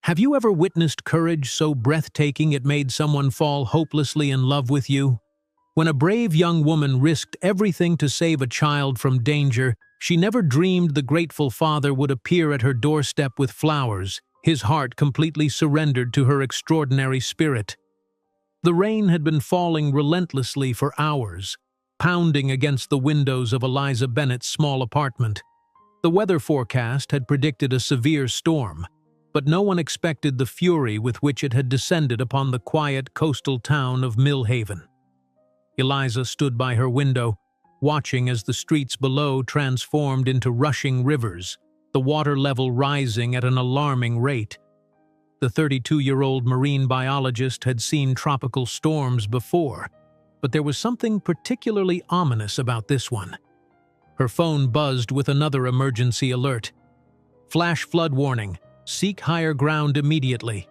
Have you ever witnessed courage so breathtaking it made someone fall hopelessly in love with you? When a brave young woman risked everything to save a child from danger, she never dreamed the grateful father would appear at her doorstep with flowers, his heart completely surrendered to her extraordinary spirit. The rain had been falling relentlessly for hours, pounding against the windows of Eliza Bennett's small apartment. The weather forecast had predicted a severe storm, but no one expected the fury with which it had descended upon the quiet coastal town of Millhaven. Eliza stood by her window, watching as the streets below transformed into rushing rivers, the water level rising at an alarming rate. The 32-year-old marine biologist had seen tropical storms before, but there was something particularly ominous about this one. Her phone buzzed with another emergency alert. Flash flood warning. Seek higher ground immediately.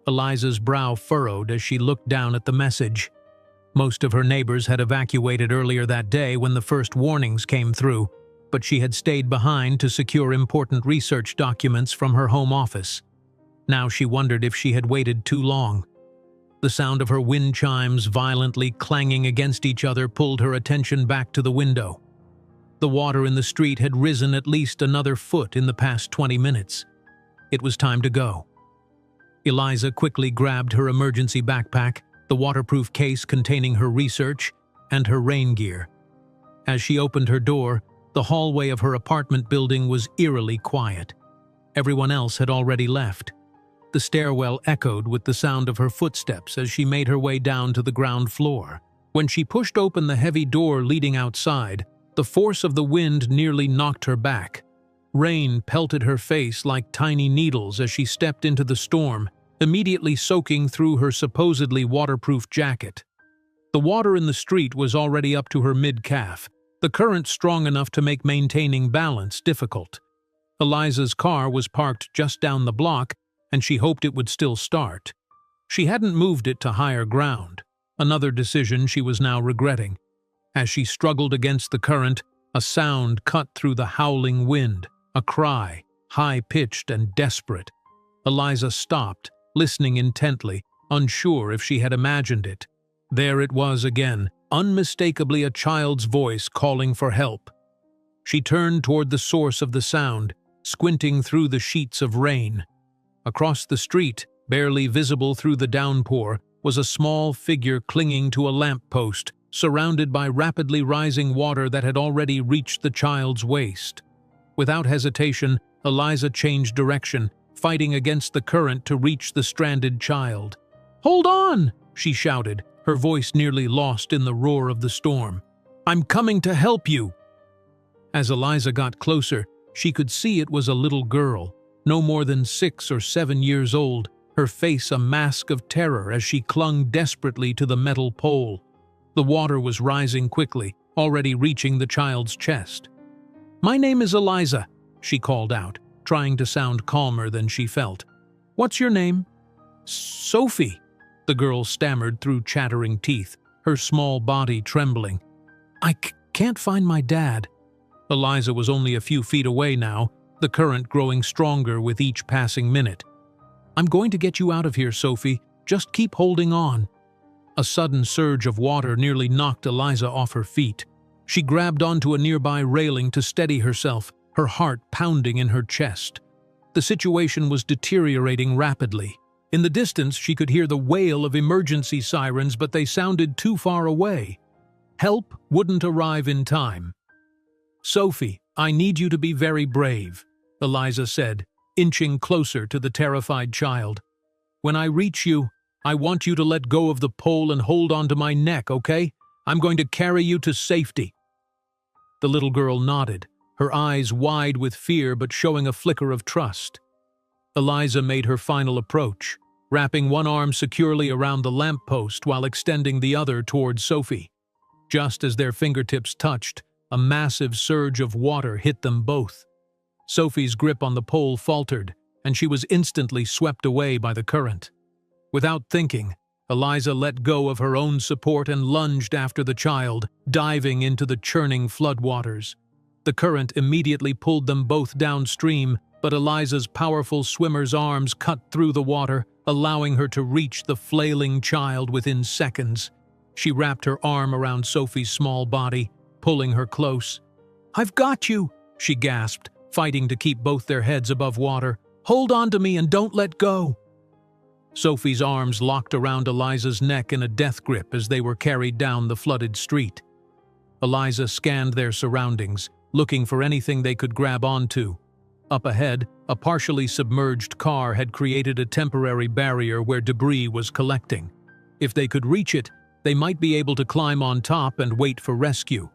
Eliza's brow furrowed as she looked down at the message. Most of her neighbors had evacuated earlier that day when the first warnings came through, but she had stayed behind to secure important research documents from her home office. Now she wondered if she had waited too long. The sound of her wind chimes violently clanging against each other pulled her attention back to the window. The water in the street had risen at least another foot in the past 20 minutes. It was time to go. Eliza quickly grabbed her emergency backpack, the waterproof case containing her research, and her rain gear. As she opened her door, the hallway of her apartment building was eerily quiet. Everyone else had already left. The stairwell echoed with the sound of her footsteps as she made her way down to the ground floor. When she pushed open the heavy door leading outside, the force of the wind nearly knocked her back. Rain pelted her face like tiny needles as she stepped into the storm, immediately soaking through her supposedly waterproof jacket. The water in the street was already up to her mid-calf, the current strong enough to make maintaining balance difficult. Eliza's car was parked just down the block, and she hoped it would still start. She hadn't moved it to higher ground, another decision she was now regretting. As she struggled against the current, a sound cut through the howling wind, a cry, high-pitched and desperate. Eliza stopped, listening intently, unsure if she had imagined it. There it was again, unmistakably a child's voice calling for help. She turned toward the source of the sound, squinting through the sheets of rain. Across the street, barely visible through the downpour, was a small figure clinging to a lamppost, surrounded by rapidly rising water that had already reached the child's waist. Without hesitation, Eliza changed direction, fighting against the current to reach the stranded child. "Hold on!" she shouted, her voice nearly lost in the roar of the storm. "I'm coming to help you!" As Eliza got closer, she could see it was a little girl, no more than 6 or 7 years old, her face a mask of terror as she clung desperately to the metal pole. The water was rising quickly, already reaching the child's chest. "My name is Eliza," she called out, trying to sound calmer than she felt. "What's your name?" "Sophie," the girl stammered through chattering teeth, her small body trembling. "I can't find my dad." Eliza was only a few feet away now, the current growing stronger with each passing minute. "I'm going to get you out of here, Sophie. Just keep holding on." A sudden surge of water nearly knocked Eliza off her feet. She grabbed onto a nearby railing to steady herself, her heart pounding in her chest. The situation was deteriorating rapidly. In the distance, she could hear the wail of emergency sirens, but they sounded too far away. Help wouldn't arrive in time. "Sophie, I need you to be very brave," Eliza said, inching closer to the terrified child. "When I reach you, I want you to let go of the pole and hold onto my neck, okay? I'm going to carry you to safety." The little girl nodded, her eyes wide with fear but showing a flicker of trust. Eliza made her final approach, wrapping one arm securely around the lamppost while extending the other toward Sophie. Just as their fingertips touched, a massive surge of water hit them both. Sophie's grip on the pole faltered, and she was instantly swept away by the current. Without thinking, Eliza let go of her own support and lunged after the child, diving into the churning floodwaters. The current immediately pulled them both downstream, but Eliza's powerful swimmer's arms cut through the water, allowing her to reach the flailing child within seconds. She wrapped her arm around Sophie's small body, pulling her close. "I've got you," she gasped, fighting to keep both their heads above water. "Hold on to me and don't let go." Sophie's arms locked around Eliza's neck in a death grip as they were carried down the flooded street. Eliza scanned their surroundings, looking for anything they could grab onto. Up ahead, a partially submerged car had created a temporary barrier where debris was collecting. If they could reach it, they might be able to climb on top and wait for rescue.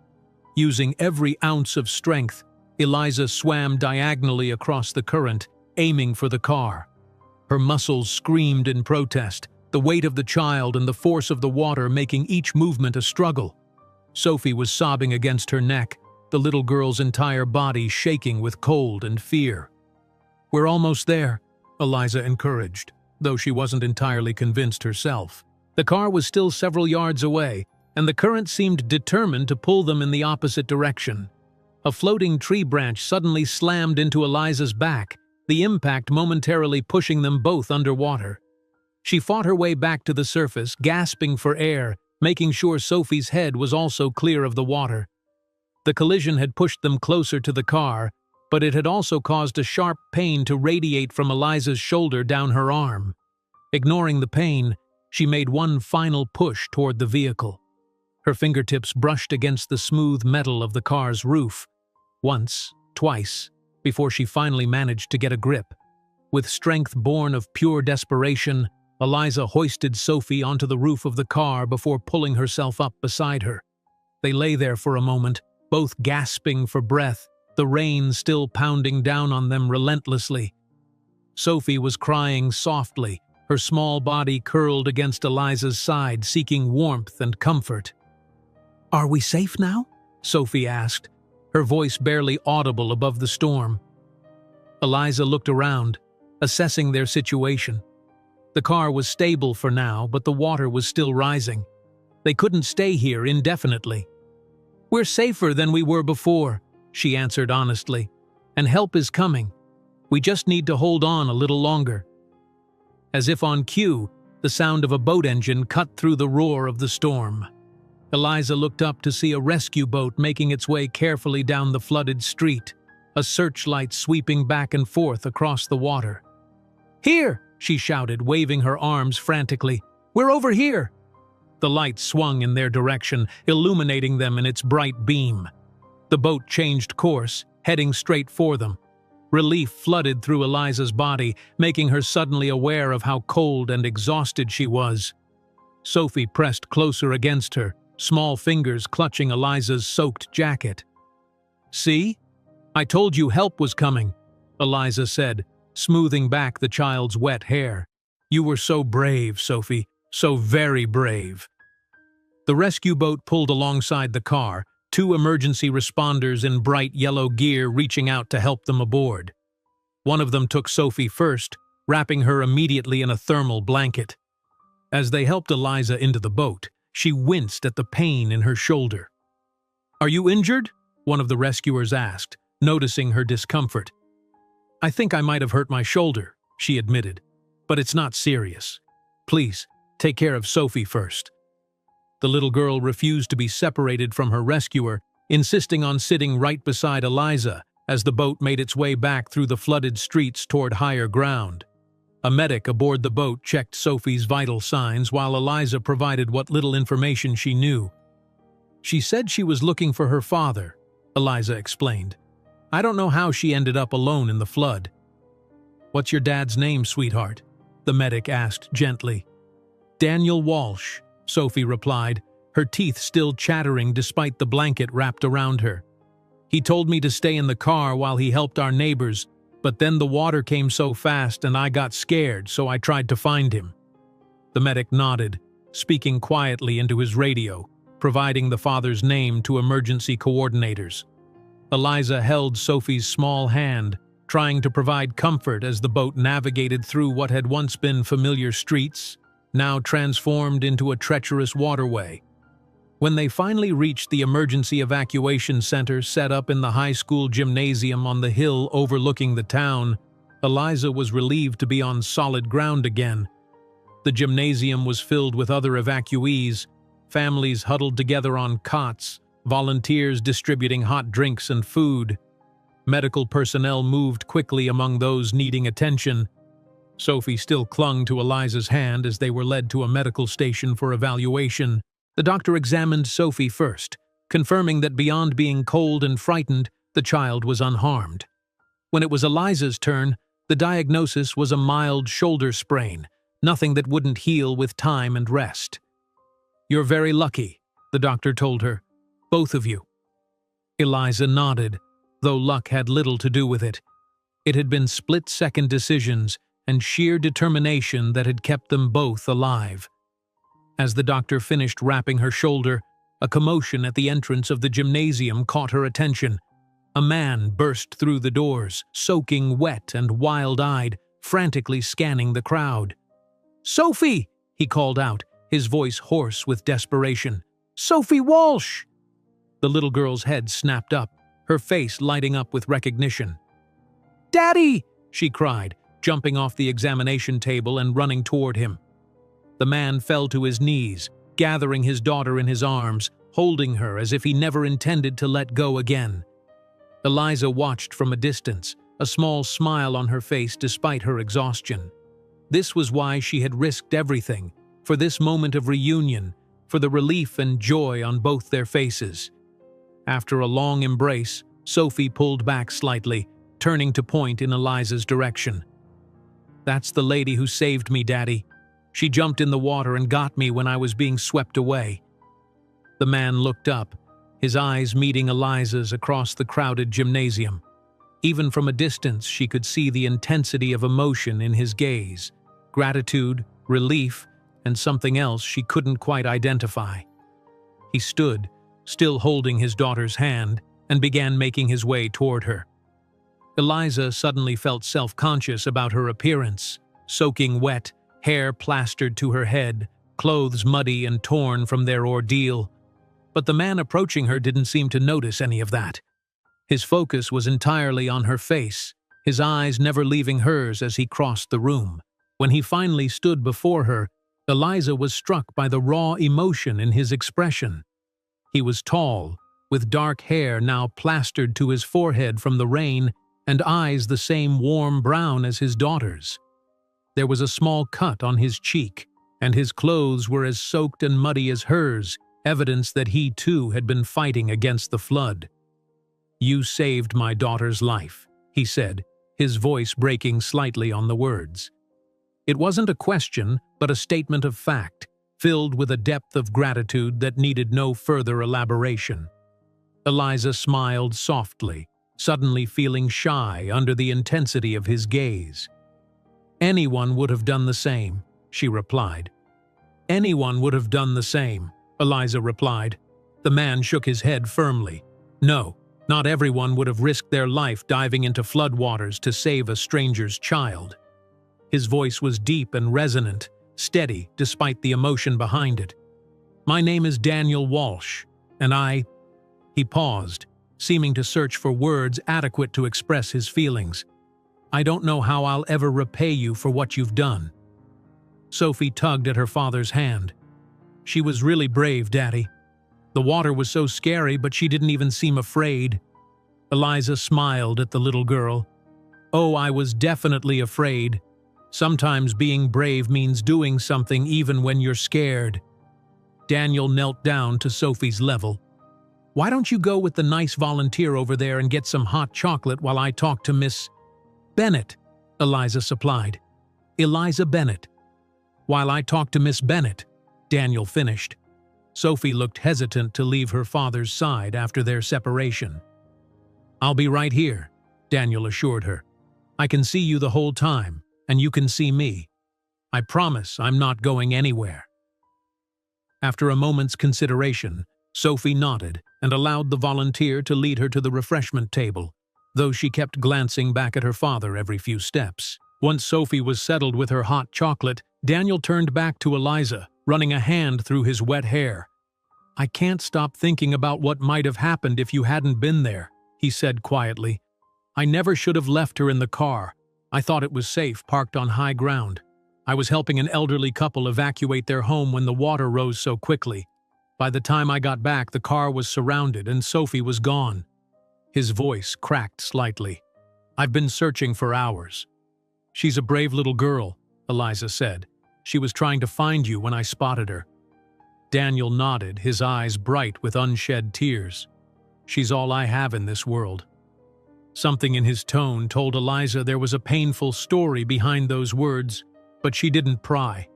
Using every ounce of strength, Eliza swam diagonally across the current, aiming for the car. Her muscles screamed in protest, the weight of the child and the force of the water making each movement a struggle. Sophie was sobbing against her neck, the little girl's entire body shaking with cold and fear. "We're almost there," Eliza encouraged, though she wasn't entirely convinced herself. The car was still several yards away, and the current seemed determined to pull them in the opposite direction. A floating tree branch suddenly slammed into Eliza's back, the impact momentarily pushing them both underwater. She fought her way back to the surface, gasping for air, making sure Sophie's head was also clear of the water. The collision had pushed them closer to the car, but it had also caused a sharp pain to radiate from Eliza's shoulder down her arm. Ignoring the pain, she made one final push toward the vehicle. Her fingertips brushed against the smooth metal of the car's roof. Once, twice, before she finally managed to get a grip. With strength born of pure desperation, Eliza hoisted Sophie onto the roof of the car before pulling herself up beside her. They lay there for a moment, both gasping for breath, the rain still pounding down on them relentlessly. Sophie was crying softly, her small body curled against Eliza's side, seeking warmth and comfort. "Are we safe now?" Sophie asked, her voice barely audible above the storm. Eliza looked around, assessing their situation. The car was stable for now, but the water was still rising. They couldn't stay here indefinitely. "We're safer than we were before," she answered honestly, "and help is coming. We just need to hold on a little longer." As if on cue, the sound of a boat engine cut through the roar of the storm. Eliza looked up to see a rescue boat making its way carefully down the flooded street, a searchlight sweeping back and forth across the water. "Here!" she shouted, waving her arms frantically. "We're over here!" The light swung in their direction, illuminating them in its bright beam. The boat changed course, heading straight for them. Relief flooded through Eliza's body, making her suddenly aware of how cold and exhausted she was. Sophie pressed closer against her, small fingers clutching Eliza's soaked jacket. "See? I told you help was coming," Eliza said, smoothing back the child's wet hair. "You were so brave, Sophie, so very brave." The rescue boat pulled alongside the car, two emergency responders in bright yellow gear reaching out to help them aboard. One of them took Sophie first, wrapping her immediately in a thermal blanket. As they helped Eliza into the boat, she winced at the pain in her shoulder. "Are you injured?" one of the rescuers asked, noticing her discomfort. "I think I might have hurt my shoulder," she admitted, "but it's not serious. Please, take care of Sophie first." The little girl refused to be separated from her rescuer, insisting on sitting right beside Eliza as the boat made its way back through the flooded streets toward higher ground. A medic aboard the boat checked Sophie's vital signs while Eliza provided what little information she knew. "She said she was looking for her father," Eliza explained. "I don't know how she ended up alone in the flood." "What's your dad's name, sweetheart?" the medic asked gently. "Daniel Walsh," Sophie replied, her teeth still chattering despite the blanket wrapped around her. "He told me to stay in the car while he helped our neighbors, but then the water came so fast and I got scared, so I tried to find him." The medic nodded, speaking quietly into his radio, providing the father's name to emergency coordinators. Eliza held Sophie's small hand, trying to provide comfort as the boat navigated through what had once been familiar streets, now transformed into a treacherous waterway. When they finally reached the emergency evacuation center set up in the high school gymnasium on the hill overlooking the town, Eliza was relieved to be on solid ground again. The gymnasium was filled with other evacuees, families huddled together on cots, volunteers distributing hot drinks and food. Medical personnel moved quickly among those needing attention. Sophie still clung to Eliza's hand as they were led to a medical station for evaluation. The doctor examined Sophie first, confirming that beyond being cold and frightened, the child was unharmed. When it was Eliza's turn, the diagnosis was a mild shoulder sprain, nothing that wouldn't heal with time and rest. "You're very lucky," the doctor told her. "Both of you." Eliza nodded, though luck had little to do with it. It had been split-second decisions and sheer determination that had kept them both alive. As the doctor finished wrapping her shoulder, a commotion at the entrance of the gymnasium caught her attention. A man burst through the doors, soaking wet and wild-eyed, frantically scanning the crowd. "Sophie!" he called out, his voice hoarse with desperation. "Sophie Walsh!" The little girl's head snapped up, her face lighting up with recognition. "Daddy!" she cried, jumping off the examination table and running toward him. The man fell to his knees, gathering his daughter in his arms, holding her as if he never intended to let go again. Eliza watched from a distance, a small smile on her face despite her exhaustion. This was why she had risked everything, for this moment of reunion, for the relief and joy on both their faces. After a long embrace, Sophie pulled back slightly, turning to point in Eliza's direction. "That's the lady who saved me, Daddy. She jumped in the water and got me when I was being swept away." The man looked up, his eyes meeting Eliza's across the crowded gymnasium. Even from a distance, she could see the intensity of emotion in his gaze, gratitude, relief, and something else she couldn't quite identify. He stood, still holding his daughter's hand, and began making his way toward her. Eliza suddenly felt self-conscious about her appearance, soaking wet, hair plastered to her head, clothes muddy and torn from their ordeal. But the man approaching her didn't seem to notice any of that. His focus was entirely on her face, his eyes never leaving hers as he crossed the room. When he finally stood before her, Eliza was struck by the raw emotion in his expression. He was tall, with dark hair now plastered to his forehead from the rain, and eyes the same warm brown as his daughter's. There was a small cut on his cheek, and his clothes were as soaked and muddy as hers, evidence that he too had been fighting against the flood. "You saved my daughter's life," he said, his voice breaking slightly on the words. It wasn't a question, but a statement of fact, filled with a depth of gratitude that needed no further elaboration. Eliza smiled softly, suddenly feeling shy under the intensity of his gaze. "Anyone would have done the same," she replied. "Anyone would have done the same," Eliza replied. The man shook his head firmly. "No, not everyone would have risked their life diving into floodwaters to save a stranger's child." His voice was deep and resonant, steady despite the emotion behind it. "My name is Daniel Walsh, and He paused, seeming to search for words adequate to express his feelings. "I don't know how I'll ever repay you for what you've done." Sophie tugged at her father's hand. "She was really brave, Daddy. The water was so scary, but she didn't even seem afraid." Eliza smiled at the little girl. "Oh, I was definitely afraid. Sometimes being brave means doing something even when you're scared." Daniel knelt down to Sophie's level. "Why don't you go with the nice volunteer over there and get some hot chocolate while I talk to Miss Bennett?" Eliza supplied. "Eliza Bennett." "While I talk to Miss Bennett," Daniel finished. Sophie looked hesitant to leave her father's side after their separation. "I'll be right here," Daniel assured her. "I can see you the whole time, and you can see me. I promise I'm not going anywhere." After a moment's consideration, Sophie nodded and allowed the volunteer to lead her to the refreshment table, though she kept glancing back at her father every few steps. Once Sophie was settled with her hot chocolate, Daniel turned back to Eliza, running a hand through his wet hair. "I can't stop thinking about what might have happened if you hadn't been there," he said quietly. "I never should have left her in the car. I thought it was safe, parked on high ground. I was helping an elderly couple evacuate their home when the water rose so quickly. By the time I got back, the car was surrounded and Sophie was gone." His voice cracked slightly. "I've been searching for hours." "She's a brave little girl," Eliza said. "She was trying to find you when I spotted her." Daniel nodded, his eyes bright with unshed tears. "She's all I have in this world." Something in his tone told Eliza there was a painful story behind those words, but she didn't pry.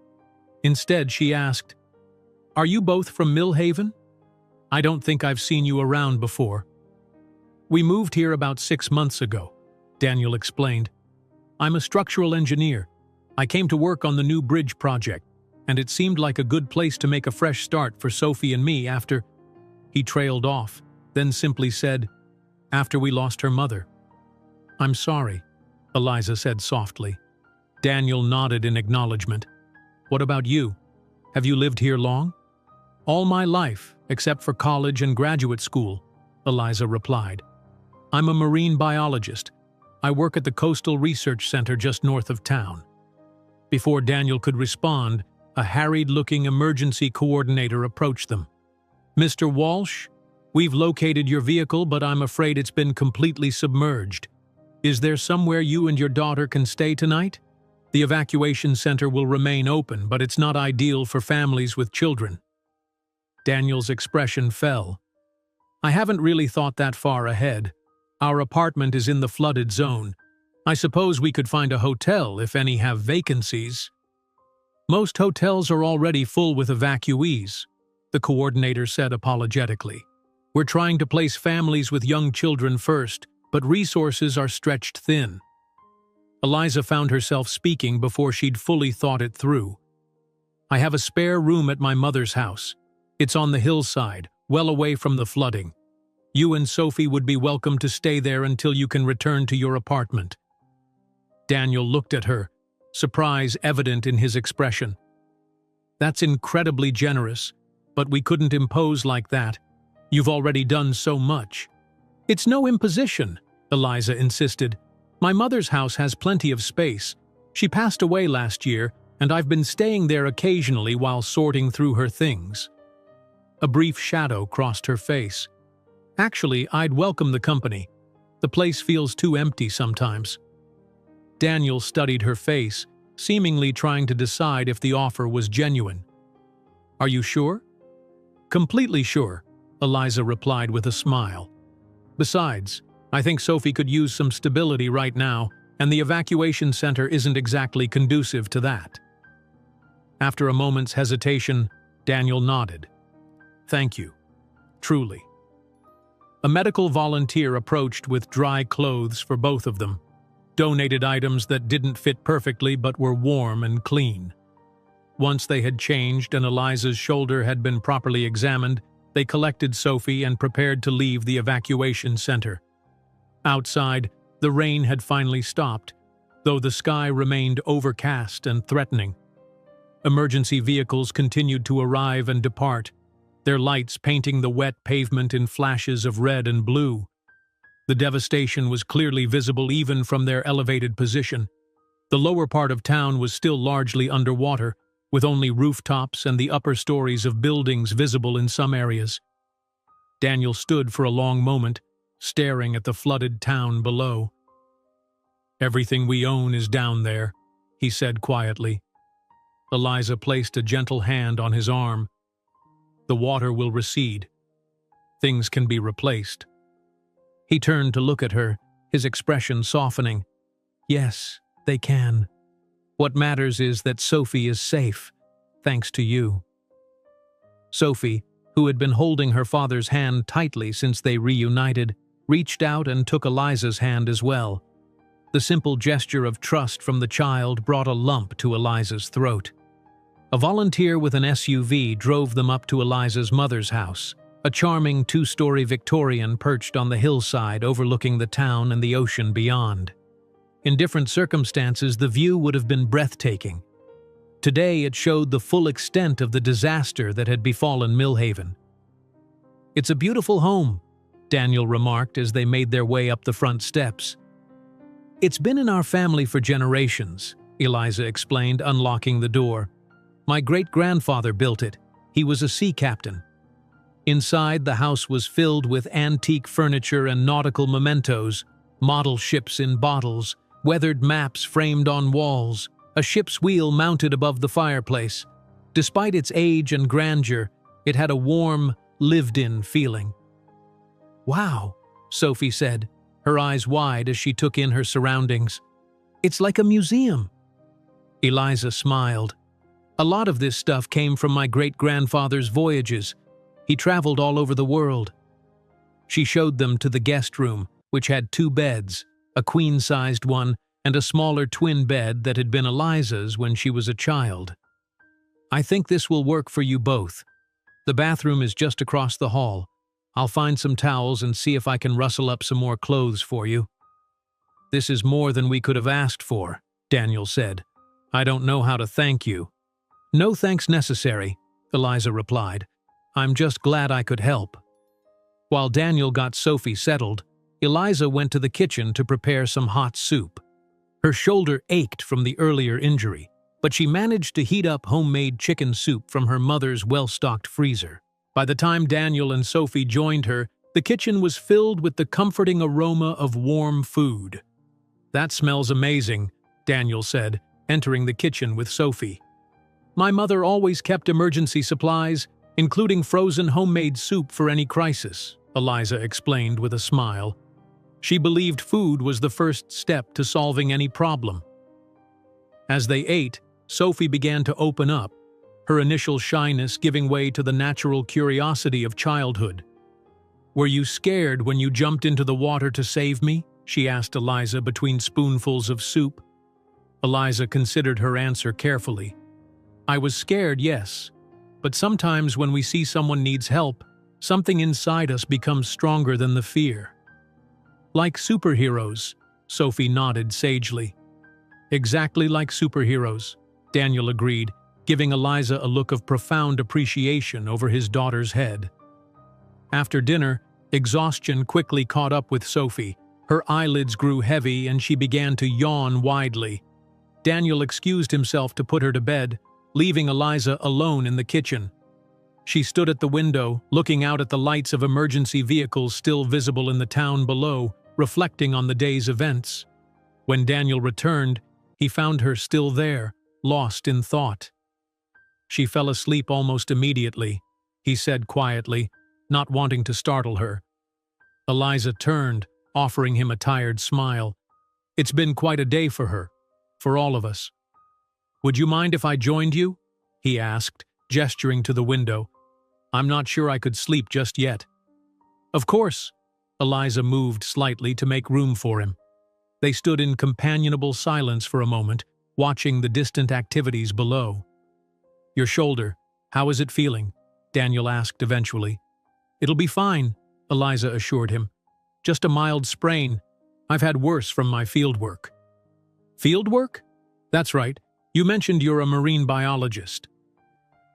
Instead, she asked, "Are you both from Millhaven? I don't think I've seen you around before." "We moved here about 6 months ago," Daniel explained. "I'm a structural engineer. I came to work on the new bridge project, and it seemed like a good place to make a fresh start for Sophie and me after—" He trailed off, then simply said, "After we lost her mother." "I'm sorry," Eliza said softly. Daniel nodded in acknowledgement. "What about you? Have you lived here long?" "All my life, except for college and graduate school," Eliza replied. "I'm a marine biologist. I work at the Coastal Research Center just north of town." Before Daniel could respond, a harried-looking emergency coordinator approached them. "Mr. Walsh, we've located your vehicle, but I'm afraid it's been completely submerged. Is there somewhere you and your daughter can stay tonight? The evacuation center will remain open, but it's not ideal for families with children." Daniel's expression fell. "I haven't really thought that far ahead. Our apartment is in the flooded zone. I suppose we could find a hotel if any have vacancies." "Most hotels are already full with evacuees," the coordinator said apologetically. "We're trying to place families with young children first, but resources are stretched thin." Eliza found herself speaking before she'd fully thought it through. "I have a spare room at my mother's house. It's on the hillside, well away from the flooding. You and Sophie would be welcome to stay there until you can return to your apartment." Daniel looked at her, surprise evident in his expression. "That's incredibly generous, but we couldn't impose like that. You've already done so much." "It's no imposition," Eliza insisted. "My mother's house has plenty of space. She passed away last year, and I've been staying there occasionally while sorting through her things." A brief shadow crossed her face. "Actually, I'd welcome the company. The place feels too empty sometimes." Daniel studied her face, seemingly trying to decide if the offer was genuine. "Are you sure?" "Completely sure," Eliza replied with a smile. "Besides, I think Sophie could use some stability right now, and the evacuation center isn't exactly conducive to that." After a moment's hesitation, Daniel nodded. "Thank you. Truly." A medical volunteer approached with dry clothes for both of them, donated items that didn't fit perfectly but were warm and clean. Once they had changed and Eliza's shoulder had been properly examined, they collected Sophie and prepared to leave the evacuation center. Outside, the rain had finally stopped, though the sky remained overcast and threatening. Emergency vehicles continued to arrive and depart, their lights painting the wet pavement in flashes of red and blue. The devastation was clearly visible even from their elevated position. The lower part of town was still largely underwater, with only rooftops and the upper stories of buildings visible in some areas. Daniel stood for a long moment, staring at the flooded town below. "Everything we own is down there," he said quietly. Eliza placed a gentle hand on his arm. "The water will recede. Things can be replaced." He turned to look at her, his expression softening. "Yes, they can. What matters is that Sophie is safe, thanks to you." Sophie, who had been holding her father's hand tightly since they reunited, reached out and took Eliza's hand as well. The simple gesture of trust from the child brought a lump to Eliza's throat. A volunteer with an SUV drove them up to Eliza's mother's house, a charming two-story Victorian perched on the hillside overlooking the town and the ocean beyond. In different circumstances, the view would have been breathtaking. Today, it showed the full extent of the disaster that had befallen Millhaven. "It's a beautiful home," Daniel remarked as they made their way up the front steps. "It's been in our family for generations," Eliza explained, unlocking the door. "My great-grandfather built it. He was a sea captain." Inside, the house was filled with antique furniture and nautical mementos, model ships in bottles, weathered maps framed on walls, a ship's wheel mounted above the fireplace. Despite its age and grandeur, it had a warm, lived-in feeling. "Wow," Sophie said, her eyes wide as she took in her surroundings. "It's like a museum." Eliza smiled. "A lot of this stuff came from my great-grandfather's voyages. He traveled all over the world." She showed them to the guest room, which had 2 beds, a queen-sized one and a smaller twin bed that had been Eliza's when she was a child. "I think this will work for you both. The bathroom is just across the hall. I'll find some towels and see if I can rustle up some more clothes for you." "This is more than we could have asked for," Daniel said. "I don't know how to thank you." "No thanks necessary," Eliza replied. "I'm just glad I could help." While Daniel got Sophie settled, Eliza went to the kitchen to prepare some hot soup. Her shoulder ached from the earlier injury, but she managed to heat up homemade chicken soup from her mother's well-stocked freezer. By the time Daniel and Sophie joined her, the kitchen was filled with the comforting aroma of warm food. "That smells amazing," Daniel said, entering the kitchen with Sophie. "My mother always kept emergency supplies, including frozen homemade soup for any crisis," Eliza explained with a smile. She believed food was the first step to solving any problem. As they ate, Sophie began to open up, her initial shyness giving way to the natural curiosity of childhood. "Were you scared when you jumped into the water to save me?" she asked Eliza between spoonfuls of soup. Eliza considered her answer carefully. "I was scared, yes. But sometimes when we see someone needs help, something inside us becomes stronger than the fear." "Like superheroes," Sophie nodded sagely. "Exactly like superheroes," Daniel agreed, giving Eliza a look of profound appreciation over his daughter's head. After dinner, exhaustion quickly caught up with Sophie. Her eyelids grew heavy and she began to yawn widely. Daniel excused himself to put her to bed, leaving Eliza alone in the kitchen. She stood at the window, looking out at the lights of emergency vehicles still visible in the town below, reflecting on the day's events. When Daniel returned, he found her still there, lost in thought. "She fell asleep almost immediately," he said quietly, not wanting to startle her. Eliza turned, offering him a tired smile. "It's been quite a day for her, for all of us." "Would you mind if I joined you?" he asked, gesturing to the window. "I'm not sure I could sleep just yet." "Of course." Eliza moved slightly to make room for him. They stood in companionable silence for a moment, watching the distant activities below. "Your shoulder, how is it feeling?" Daniel asked eventually. "It'll be fine," Eliza assured him. "Just a mild sprain. I've had worse from my field work." "Field work?" "That's right. You mentioned you're a marine biologist."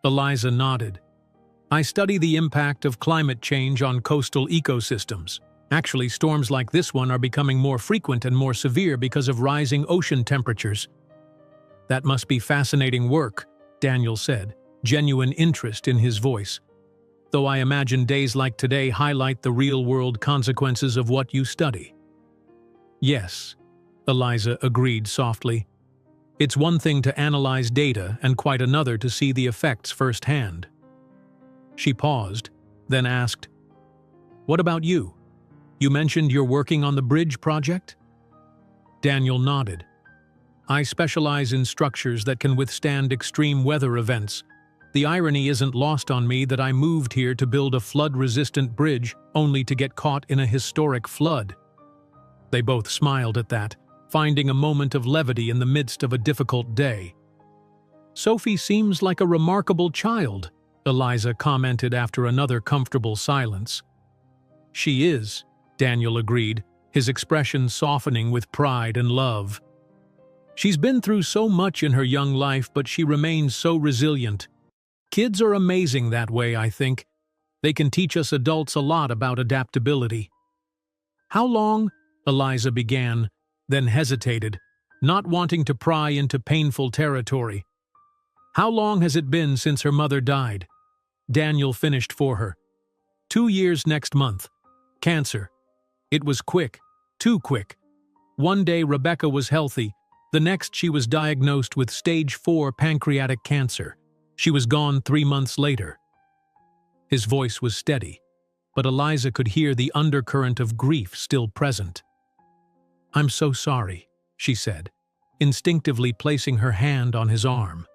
Eliza nodded. "I study the impact of climate change on coastal ecosystems. Actually, storms like this one are becoming more frequent and more severe because of rising ocean temperatures." "That must be fascinating work," Daniel said, genuine interest in his voice. "Though I imagine days like today highlight the real-world consequences of what you study." "Yes," Eliza agreed softly. "It's one thing to analyze data and quite another to see the effects firsthand." She paused, then asked, "What about you? You mentioned you're working on the bridge project?" Daniel nodded. "I specialize in structures that can withstand extreme weather events. The irony isn't lost on me that I moved here to build a flood-resistant bridge only to get caught in a historic flood." They both smiled at that, finding a moment of levity in the midst of a difficult day. "Sophie seems like a remarkable child," Eliza commented after another comfortable silence. "She is," Daniel agreed, his expression softening with pride and love. "She's been through so much in her young life, but she remains so resilient. Kids are amazing that way, I think. They can teach us adults a lot about adaptability. How long? Eliza began, then hesitated, not wanting to pry into painful territory. How long has it been since her mother died? Daniel finished for her. 2 years next month. Cancer. It was quick, too quick. One day Rebecca was healthy, the next she was diagnosed with stage 4 pancreatic cancer. She was gone 3 months later. His voice was steady, but Eliza could hear the undercurrent of grief still present. "I'm so sorry," she said, instinctively placing her hand on his arm.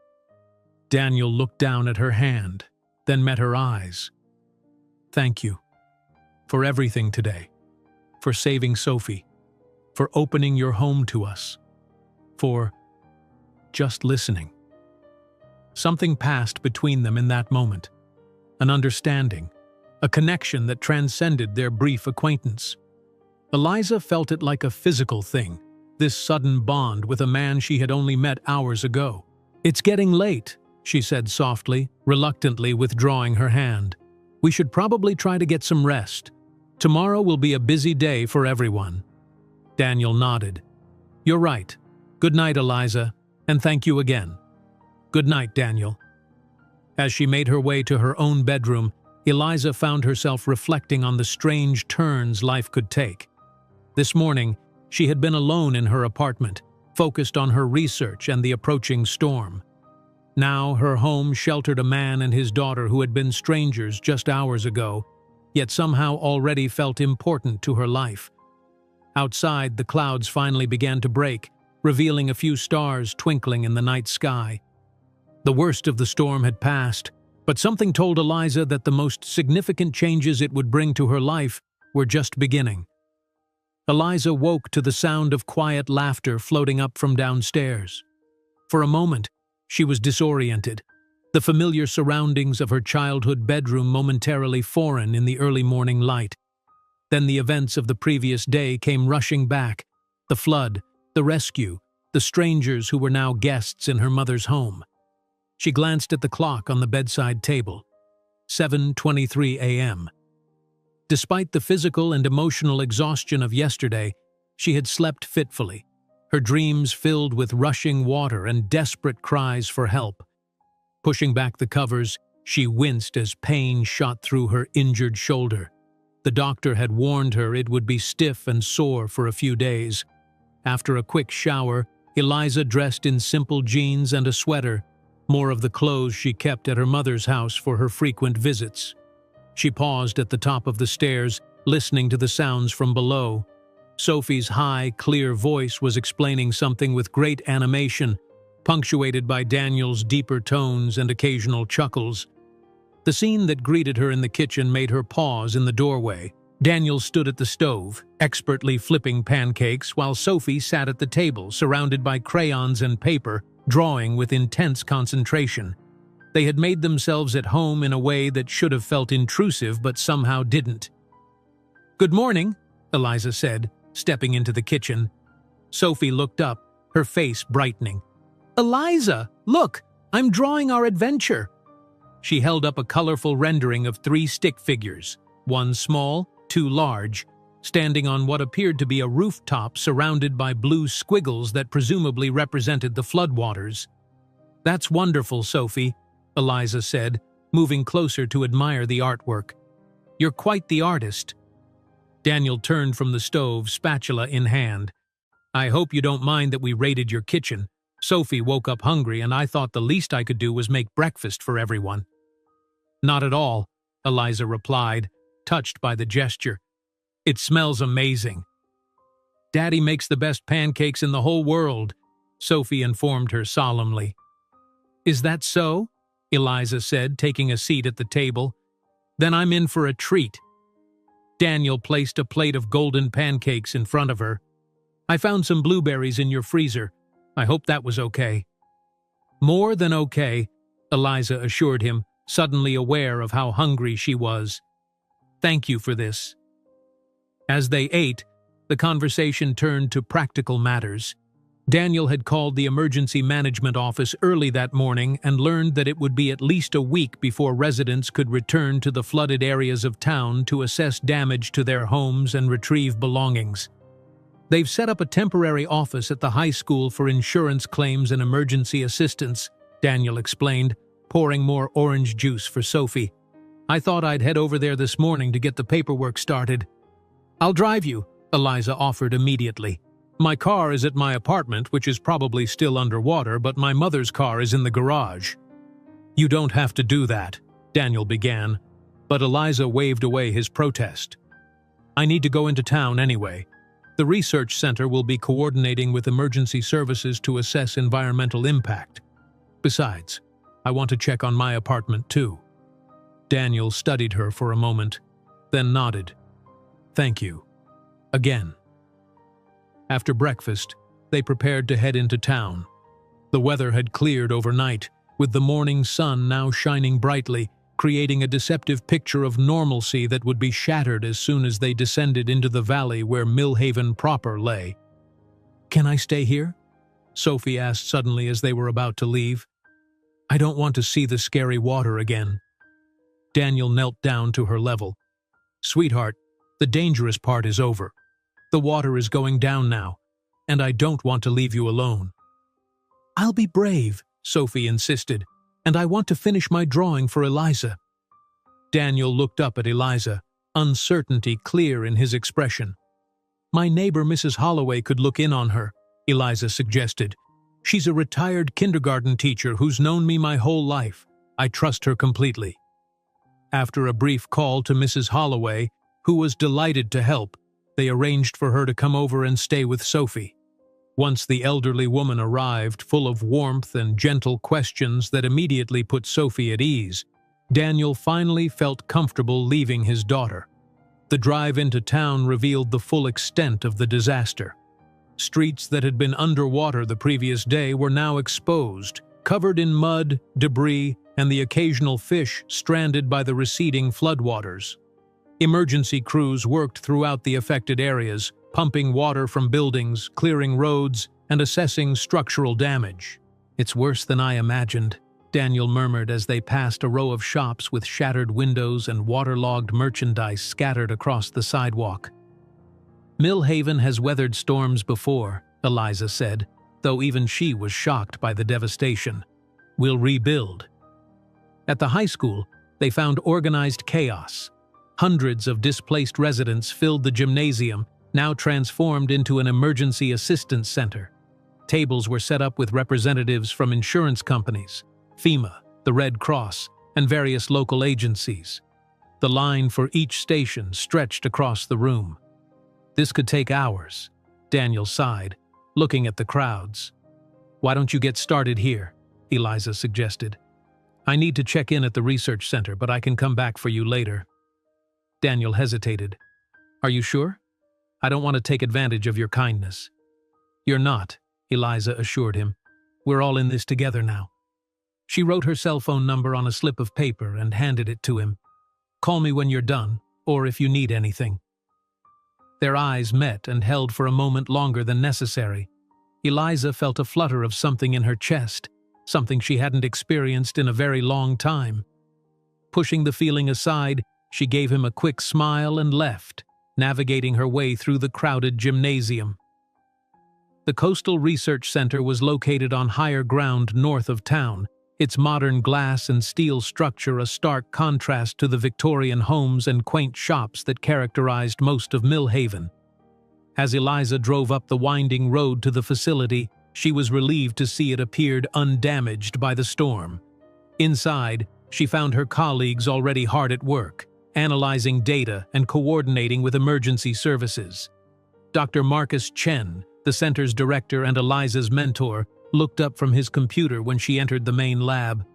Daniel looked down at her hand, then met her eyes. "Thank you for everything today, for saving Sophie, for opening your home to us, for just listening." Something passed between them in that moment, an understanding, a connection that transcended their brief acquaintance. Eliza felt it like a physical thing, this sudden bond with a man she had only met hours ago. "It's getting late," she said softly, reluctantly withdrawing her hand. "We should probably try to get some rest. Tomorrow will be a busy day for everyone." Daniel nodded. "You're right. Good night, Eliza, and thank you again." "Good night, Daniel." As she made her way to her own bedroom, Eliza found herself reflecting on the strange turns life could take. This morning, she had been alone in her apartment, focused on her research and the approaching storm. Now, her home sheltered a man and his daughter who had been strangers just hours ago, yet somehow already felt important to her life. Outside, the clouds finally began to break, revealing a few stars twinkling in the night sky. The worst of the storm had passed, but something told Eliza that the most significant changes it would bring to her life were just beginning. Eliza woke to the sound of quiet laughter floating up from downstairs. For a moment, she was disoriented, the familiar surroundings of her childhood bedroom momentarily foreign in the early morning light. Then the events of the previous day came rushing back, the flood, the rescue, the strangers who were now guests in her mother's home. She glanced at the clock on the bedside table. 7:23 a.m. Despite the physical and emotional exhaustion of yesterday, she had slept fitfully, her dreams filled with rushing water and desperate cries for help. Pushing back the covers, she winced as pain shot through her injured shoulder. The doctor had warned her it would be stiff and sore for a few days. After a quick shower, Eliza dressed in simple jeans and a sweater, more of the clothes she kept at her mother's house for her frequent visits. She paused at the top of the stairs, listening to the sounds from below. Sophie's high, clear voice was explaining something with great animation, punctuated by Daniel's deeper tones and occasional chuckles. The scene that greeted her in the kitchen made her pause in the doorway. Daniel stood at the stove, expertly flipping pancakes, while Sophie sat at the table, surrounded by crayons and paper, drawing with intense concentration. They had made themselves at home in a way that should have felt intrusive but somehow didn't. "Good morning," Eliza said, stepping into the kitchen. Sophie looked up, her face brightening. "Eliza, look, I'm drawing our adventure." She held up a colorful rendering of 3 stick figures, one small, 2 large, standing on what appeared to be a rooftop surrounded by blue squiggles that presumably represented the floodwaters. "That's wonderful, Sophie," Eliza said, moving closer to admire the artwork. "You're quite the artist." Daniel turned from the stove, spatula in hand. "I hope you don't mind that we raided your kitchen. Sophie woke up hungry and I thought the least I could do was make breakfast for everyone." "Not at all," Eliza replied, touched by the gesture. "It smells amazing." "Daddy makes the best pancakes in the whole world," Sophie informed her solemnly. "Is that so?" Eliza said, taking a seat at the table. "Then I'm in for a treat." Daniel placed a plate of golden pancakes in front of her. "I found some blueberries in your freezer. I hope that was okay." "More than okay," Eliza assured him, suddenly aware of how hungry she was. "Thank you for this." As they ate, the conversation turned to practical matters. Daniel had called the emergency management office early that morning and learned that it would be at least a week before residents could return to the flooded areas of town to assess damage to their homes and retrieve belongings. They've set up a temporary office at the high school for insurance claims and emergency assistance, Daniel explained, pouring more orange juice for Sophie. I thought I'd head over there this morning to get the paperwork started. I'll drive you, Eliza offered immediately. My car is at my apartment, which is probably still underwater, but my mother's car is in the garage. You don't have to do that, Daniel began, but Eliza waved away his protest. I need to go into town anyway. The research center will be coordinating with emergency services to assess environmental impact. Besides, I want to check on my apartment too. Daniel studied her for a moment, then nodded. Thank you. Again. After breakfast, they prepared to head into town. The weather had cleared overnight, with the morning sun now shining brightly, creating a deceptive picture of normalcy that would be shattered as soon as they descended into the valley where Millhaven proper lay. Can I stay here? Sophie asked suddenly as they were about to leave. I don't want to see the scary water again. Daniel knelt down to her level. Sweetheart, the dangerous part is over. The water is going down now, and I don't want to leave you alone. I'll be brave, Sophie insisted, and I want to finish my drawing for Eliza. Daniel looked up at Eliza, uncertainty clear in his expression. My neighbor Mrs. Holloway could look in on her, Eliza suggested. She's a retired kindergarten teacher who's known me my whole life. I trust her completely. After a brief call to Mrs. Holloway, who was delighted to help, they arranged for her to come over and stay with Sophie. Once the elderly woman arrived, full of warmth and gentle questions that immediately put Sophie at ease, Daniel finally felt comfortable leaving his daughter. The drive into town revealed the full extent of the disaster. Streets that had been underwater the previous day were now exposed, covered in mud, debris, and the occasional fish stranded by the receding floodwaters. Emergency crews worked throughout the affected areas, pumping water from buildings, clearing roads, and assessing structural damage. It's worse than I imagined, Daniel murmured as they passed a row of shops with shattered windows and waterlogged merchandise scattered across the sidewalk. Millhaven has weathered storms before, Eliza said, though even she was shocked by the devastation. We'll rebuild. At the high school, they found organized chaos. Hundreds of displaced residents filled the gymnasium, now transformed into an emergency assistance center. Tables were set up with representatives from insurance companies, FEMA, the Red Cross, and various local agencies. The line for each station stretched across the room. This could take hours, Daniel sighed, looking at the crowds. Why don't you get started here? Eliza suggested. I need to check in at the research center, but I can come back for you later. Daniel hesitated. Are you sure? I don't want to take advantage of your kindness. You're not, Eliza assured him. We're all in this together now. She wrote her cell phone number on a slip of paper and handed it to him. Call me when you're done, or if you need anything. Their eyes met and held for a moment longer than necessary. Eliza felt a flutter of something in her chest, something she hadn't experienced in a very long time. Pushing the feeling aside, she gave him a quick smile and left, navigating her way through the crowded gymnasium. The Coastal Research Center was located on higher ground north of town, its modern glass and steel structure a stark contrast to the Victorian homes and quaint shops that characterized most of Millhaven. As Eliza drove up the winding road to the facility, she was relieved to see it appeared undamaged by the storm. Inside, she found her colleagues already hard at work, analyzing data and coordinating with emergency services. Dr. Marcus Chen, the center's director and Eliza's mentor, looked up from his computer when she entered the main lab.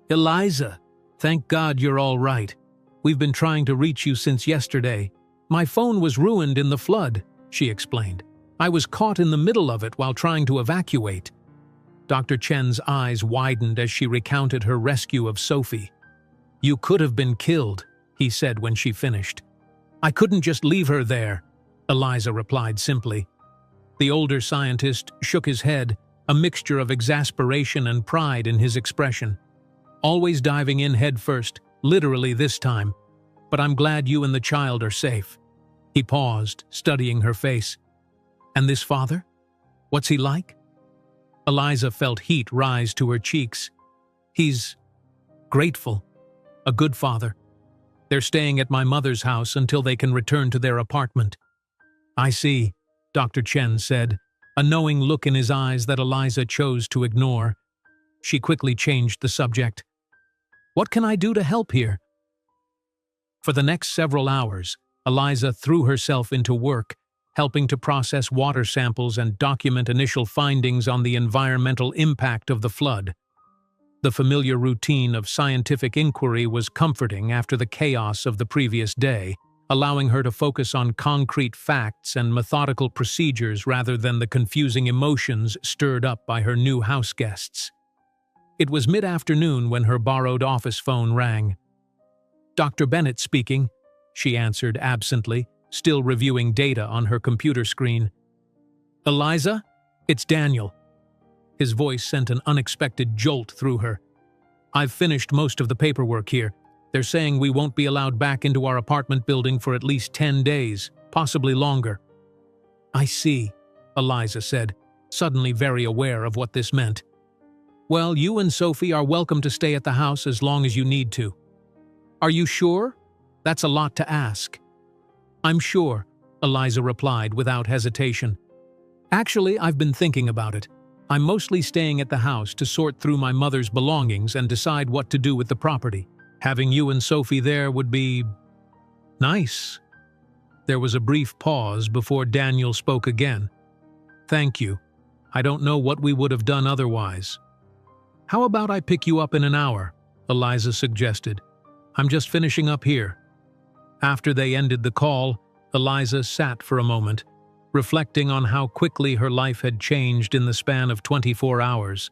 Eliza, thank God you're all right. We've been trying to reach you since yesterday. My phone was ruined in the flood, she explained. I was caught in the middle of it while trying to evacuate. Dr. Chen's eyes widened as she recounted her rescue of Sophie. You could have been killed, he said when she finished. I couldn't just leave her there, Eliza replied simply. The older scientist shook his head, a mixture of exasperation and pride in his expression. Always diving in head first, literally this time. But I'm glad you and the child are safe. He paused, studying her face. And this father? What's he like? Eliza felt heat rise to her cheeks. He's grateful. A good father. They're staying at my mother's house until they can return to their apartment. I see, Dr. Chen said, a knowing look in his eyes that Eliza chose to ignore. She quickly changed the subject. What can I do to help here? For the next several hours, Eliza threw herself into work, helping to process water samples and document initial findings on the environmental impact of the flood. The familiar routine of scientific inquiry was comforting after the chaos of the previous day, allowing her to focus on concrete facts and methodical procedures rather than the confusing emotions stirred up by her new house guests. It was mid-afternoon when her borrowed office phone rang. Dr. Bennett speaking, she answered absently, still reviewing data on her computer screen. Eliza? It's Daniel. His voice sent an unexpected jolt through her. I've finished most of the paperwork here. They're saying we won't be allowed back into our apartment building for at least 10 days, possibly longer. I see, Eliza said, suddenly very aware of what this meant. Well, you and Sophie are welcome to stay at the house as long as you need to. Are you sure? That's a lot to ask. I'm sure, Eliza replied without hesitation. Actually, I've been thinking about it. I'm mostly staying at the house to sort through my mother's belongings and decide what to do with the property. Having you and Sophie there would be nice. There was a brief pause before Daniel spoke again. Thank you. I don't know what we would have done otherwise. How about I pick you up in an hour? Eliza suggested. I'm just finishing up here. After they ended the call, Eliza sat for a moment, reflecting on how quickly her life had changed in the span of 24 hours.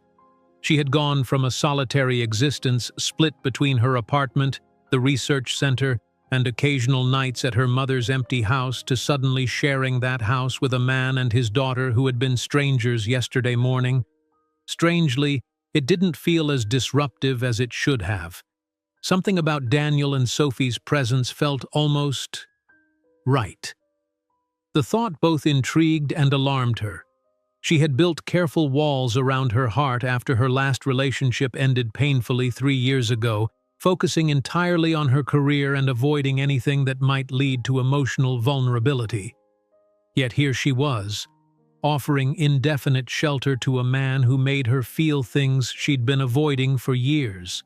She had gone from a solitary existence split between her apartment, the research center, and occasional nights at her mother's empty house to suddenly sharing that house with a man and his daughter who had been strangers yesterday morning. Strangely, it didn't feel as disruptive as it should have. Something about Daniel and Sophie's presence felt almost right. The thought both intrigued and alarmed her. She had built careful walls around her heart after her last relationship ended painfully 3 years ago, focusing entirely on her career and avoiding anything that might lead to emotional vulnerability. Yet here she was, offering indefinite shelter to a man who made her feel things she'd been avoiding for years.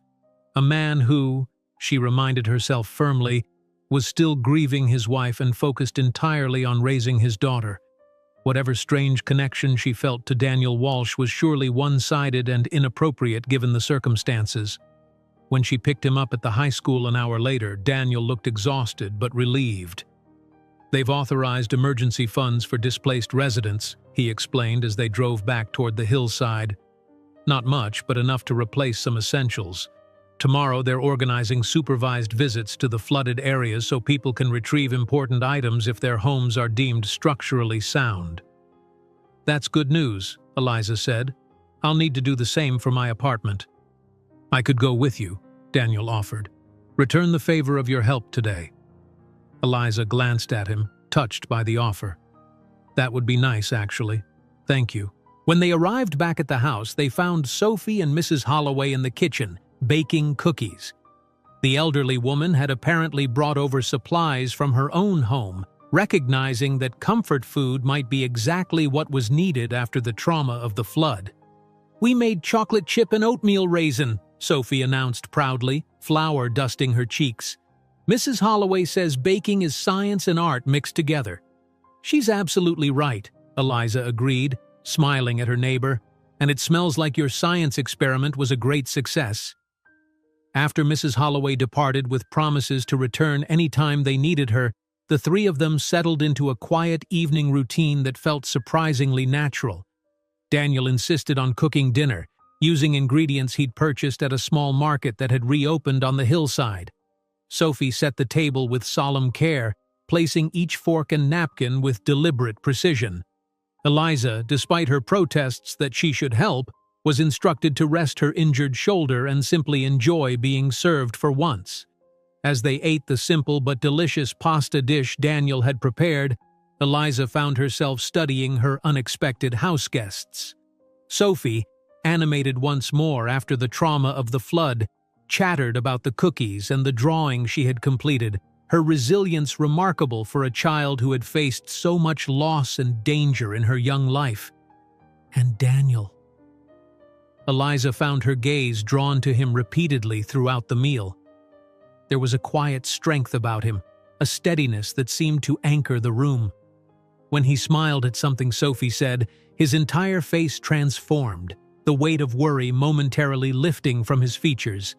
A man who, she reminded herself firmly, was still grieving his wife and focused entirely on raising his daughter. Whatever strange connection she felt to Daniel Walsh was surely one-sided and inappropriate given the circumstances. When she picked him up at the high school an hour later, Daniel looked exhausted but relieved. They've authorized emergency funds for displaced residents, he explained as they drove back toward the hillside. Not much, but enough to replace some essentials. Tomorrow they're organizing supervised visits to the flooded areas so people can retrieve important items if their homes are deemed structurally sound. That's good news, Eliza said. I'll need to do the same for my apartment. I could go with you, Daniel offered. Return the favor of your help today. Eliza glanced at him, touched by the offer. That would be nice, actually. Thank you. When they arrived back at the house, they found Sophie and Mrs. Holloway in the kitchen, baking cookies. The elderly woman had apparently brought over supplies from her own home, recognizing that comfort food might be exactly what was needed after the trauma of the flood. We made chocolate chip and oatmeal raisin, Sophie announced proudly, flour dusting her cheeks. Mrs. Holloway says baking is science and art mixed together. She's absolutely right, Eliza agreed, smiling at her neighbor, and it smells like your science experiment was a great success. After Mrs. Holloway departed with promises to return any time they needed her, the three of them settled into a quiet evening routine that felt surprisingly natural. Daniel insisted on cooking dinner, using ingredients he'd purchased at a small market that had reopened on the hillside. Sophie set the table with solemn care, placing each fork and napkin with deliberate precision. Eliza, despite her protests that she should help, was instructed to rest her injured shoulder and simply enjoy being served for once. As they ate the simple but delicious pasta dish Daniel had prepared, Eliza found herself studying her unexpected house guests. Sophie, animated once more after the trauma of the flood, chattered about the cookies and the drawing she had completed, her resilience remarkable for a child who had faced so much loss and danger in her young life. And Daniel. Eliza found her gaze drawn to him repeatedly throughout the meal. There was a quiet strength about him, a steadiness that seemed to anchor the room. When he smiled at something Sophie said, his entire face transformed, the weight of worry momentarily lifting from his features.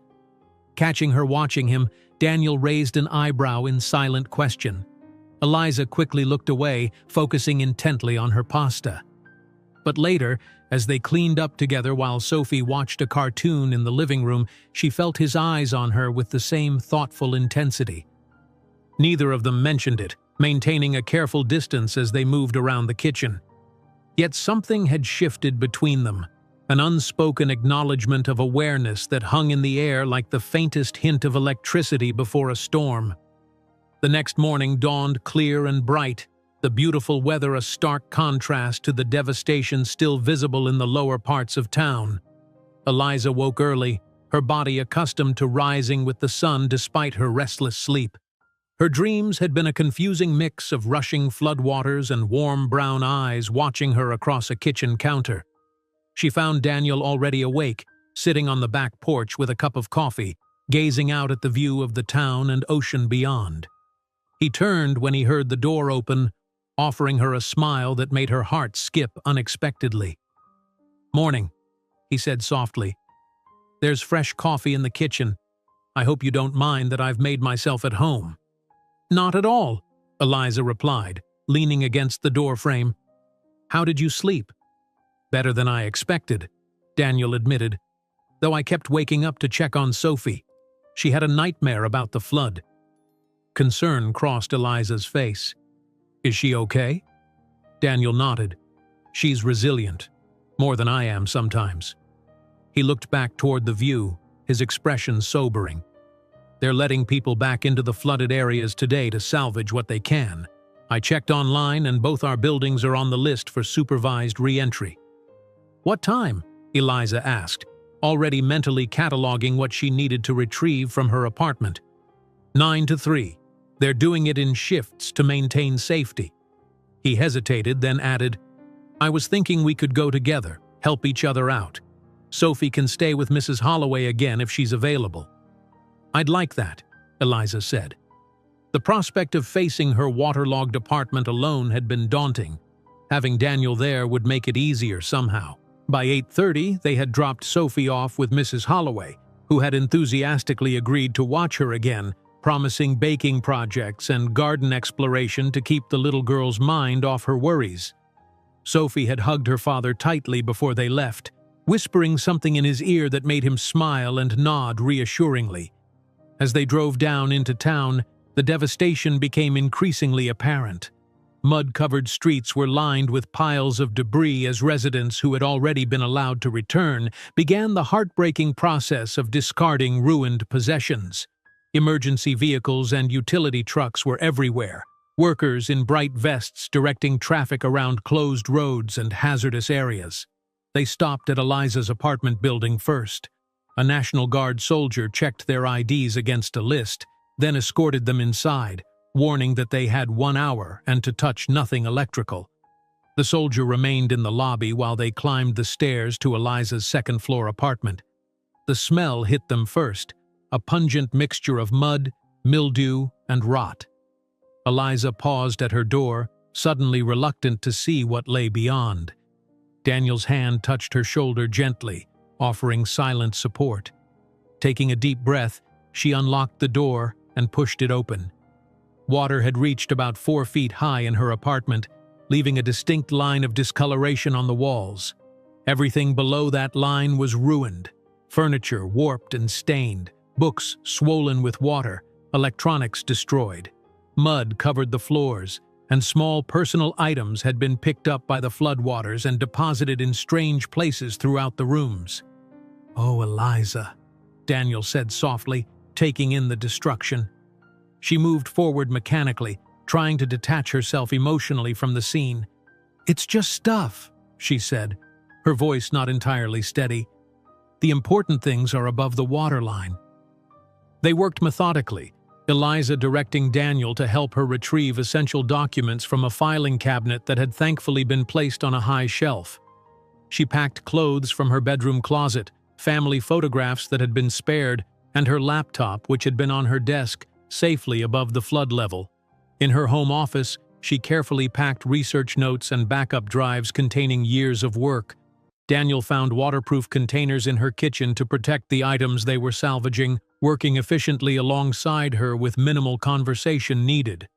Catching her watching him, Daniel raised an eyebrow in silent question. Eliza quickly looked away, focusing intently on her pasta. But later, as they cleaned up together while Sophie watched a cartoon in the living room, she felt his eyes on her with the same thoughtful intensity. Neither of them mentioned it, maintaining a careful distance as they moved around the kitchen. Yet something had shifted between them, an unspoken acknowledgement of awareness that hung in the air like the faintest hint of electricity before a storm. The next morning dawned clear and bright, the beautiful weather a stark contrast to the devastation still visible in the lower parts of town. Eliza woke early, her body accustomed to rising with the sun despite her restless sleep. Her dreams had been a confusing mix of rushing floodwaters and warm brown eyes watching her across a kitchen counter. She found Daniel already awake, sitting on the back porch with a cup of coffee, gazing out at the view of the town and ocean beyond. He turned when he heard the door open, offering her a smile that made her heart skip unexpectedly. "Morning," he said softly. "There's fresh coffee in the kitchen. I hope you don't mind that I've made myself at home." "Not at all," Eliza replied, leaning against the doorframe. "How did you sleep?" "Better than I expected," Daniel admitted, "though I kept waking up to check on Sophie. She had a nightmare about the flood." Concern crossed Eliza's face. "Is she okay?" Daniel nodded. "She's resilient, more than I am sometimes." He looked back toward the view, his expression sobering. "They're letting people back into the flooded areas today to salvage what they can. I checked online and both our buildings are on the list for supervised re-entry." "What time?" Eliza asked, already mentally cataloging what she needed to retrieve from her apartment. 9 to 3. They're doing it in shifts to maintain safety." He hesitated, then added, "I was thinking we could go together, help each other out. Sophie can stay with Mrs. Holloway again if she's available." "I'd like that," Eliza said. The prospect of facing her waterlogged apartment alone had been daunting. Having Daniel there would make it easier somehow. By 8:30, they had dropped Sophie off with Mrs. Holloway, who had enthusiastically agreed to watch her again, promising baking projects and garden exploration to keep the little girl's mind off her worries. Sophie had hugged her father tightly before they left, whispering something in his ear that made him smile and nod reassuringly. As they drove down into town, the devastation became increasingly apparent. Mud-covered streets were lined with piles of debris as residents who had already been allowed to return began the heartbreaking process of discarding ruined possessions. Emergency vehicles and utility trucks were everywhere, workers in bright vests directing traffic around closed roads and hazardous areas. They stopped at Eliza's apartment building first. A National Guard soldier checked their IDs against a list, then escorted them inside, warning that they had 1 hour and to touch nothing electrical. The soldier remained in the lobby while they climbed the stairs to Eliza's second-floor apartment. The smell hit them first, a pungent mixture of mud, mildew, and rot. Eliza paused at her door, suddenly reluctant to see what lay beyond. Daniel's hand touched her shoulder gently, offering silent support. Taking a deep breath, she unlocked the door and pushed it open. Water had reached about 4 feet high in her apartment, leaving a distinct line of discoloration on the walls. Everything below that line was ruined, furniture warped and stained, books swollen with water, electronics destroyed. Mud covered the floors, and small personal items had been picked up by the floodwaters and deposited in strange places throughout the rooms. "Oh, Eliza," Daniel said softly, taking in the destruction. She moved forward mechanically, trying to detach herself emotionally from the scene. "It's just stuff," she said, her voice not entirely steady. "The important things are above the waterline." They worked methodically, Eliza directing Daniel to help her retrieve essential documents from a filing cabinet that had thankfully been placed on a high shelf. She packed clothes from her bedroom closet, family photographs that had been spared, and her laptop, which had been on her desk, safely above the flood level. In her home office, she carefully packed research notes and backup drives containing years of work. Daniel found waterproof containers in her kitchen to protect the items they were salvaging, working efficiently alongside her with minimal conversation needed.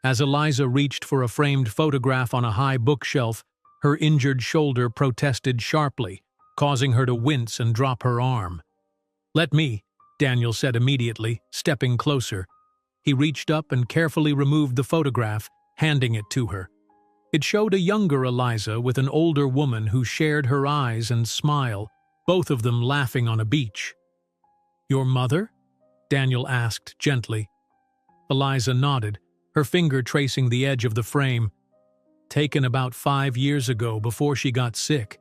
As Eliza reached for a framed photograph on a high bookshelf, her injured shoulder protested sharply, causing her to wince and drop her arm. "Let me," Daniel said immediately, stepping closer. He reached up and carefully removed the photograph, handing it to her. It showed a younger Eliza with an older woman who shared her eyes and smile, both of them laughing on a beach. "Your mother?" Daniel asked gently. Eliza nodded, her finger tracing the edge of the frame. "Taken about 5 years ago before she got sick."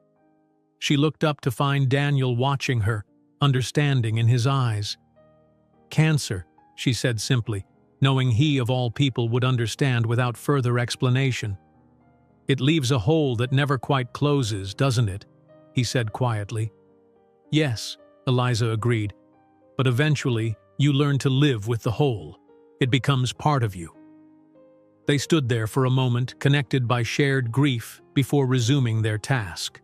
She looked up to find Daniel watching her, understanding in his eyes. "Cancer," she said simply, knowing he of all people would understand without further explanation. "It leaves a hole that never quite closes, doesn't it?" he said quietly. "Yes," Eliza agreed, "but eventually you learn to live with the hole. It becomes part of you." They stood there for a moment, connected by shared grief, before resuming their task.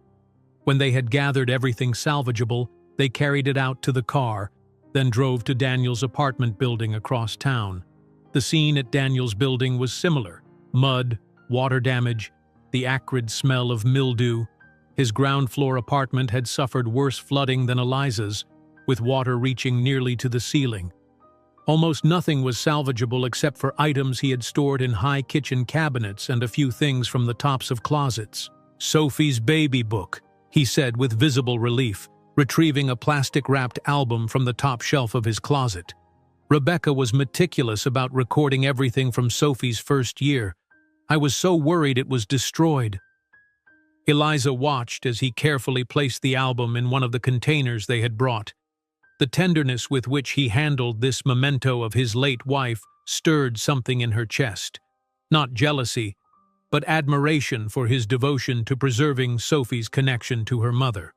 When they had gathered everything salvageable, they carried it out to the car, then drove to Daniel's apartment building across town. The scene at Daniel's building was similar: mud, water damage, the acrid smell of mildew. His ground-floor apartment had suffered worse flooding than Eliza's, with water reaching nearly to the ceiling. Almost nothing was salvageable except for items he had stored in high kitchen cabinets and a few things from the tops of closets. "Sophie's baby book," he said with visible relief, retrieving a plastic-wrapped album from the top shelf of his closet. "Rebecca was meticulous about recording everything from Sophie's first year. I was so worried it was destroyed." Eliza watched as he carefully placed the album in one of the containers they had brought. The tenderness with which he handled this memento of his late wife stirred something in her chest. Not jealousy, but admiration for his devotion to preserving Sophie's connection to her mother.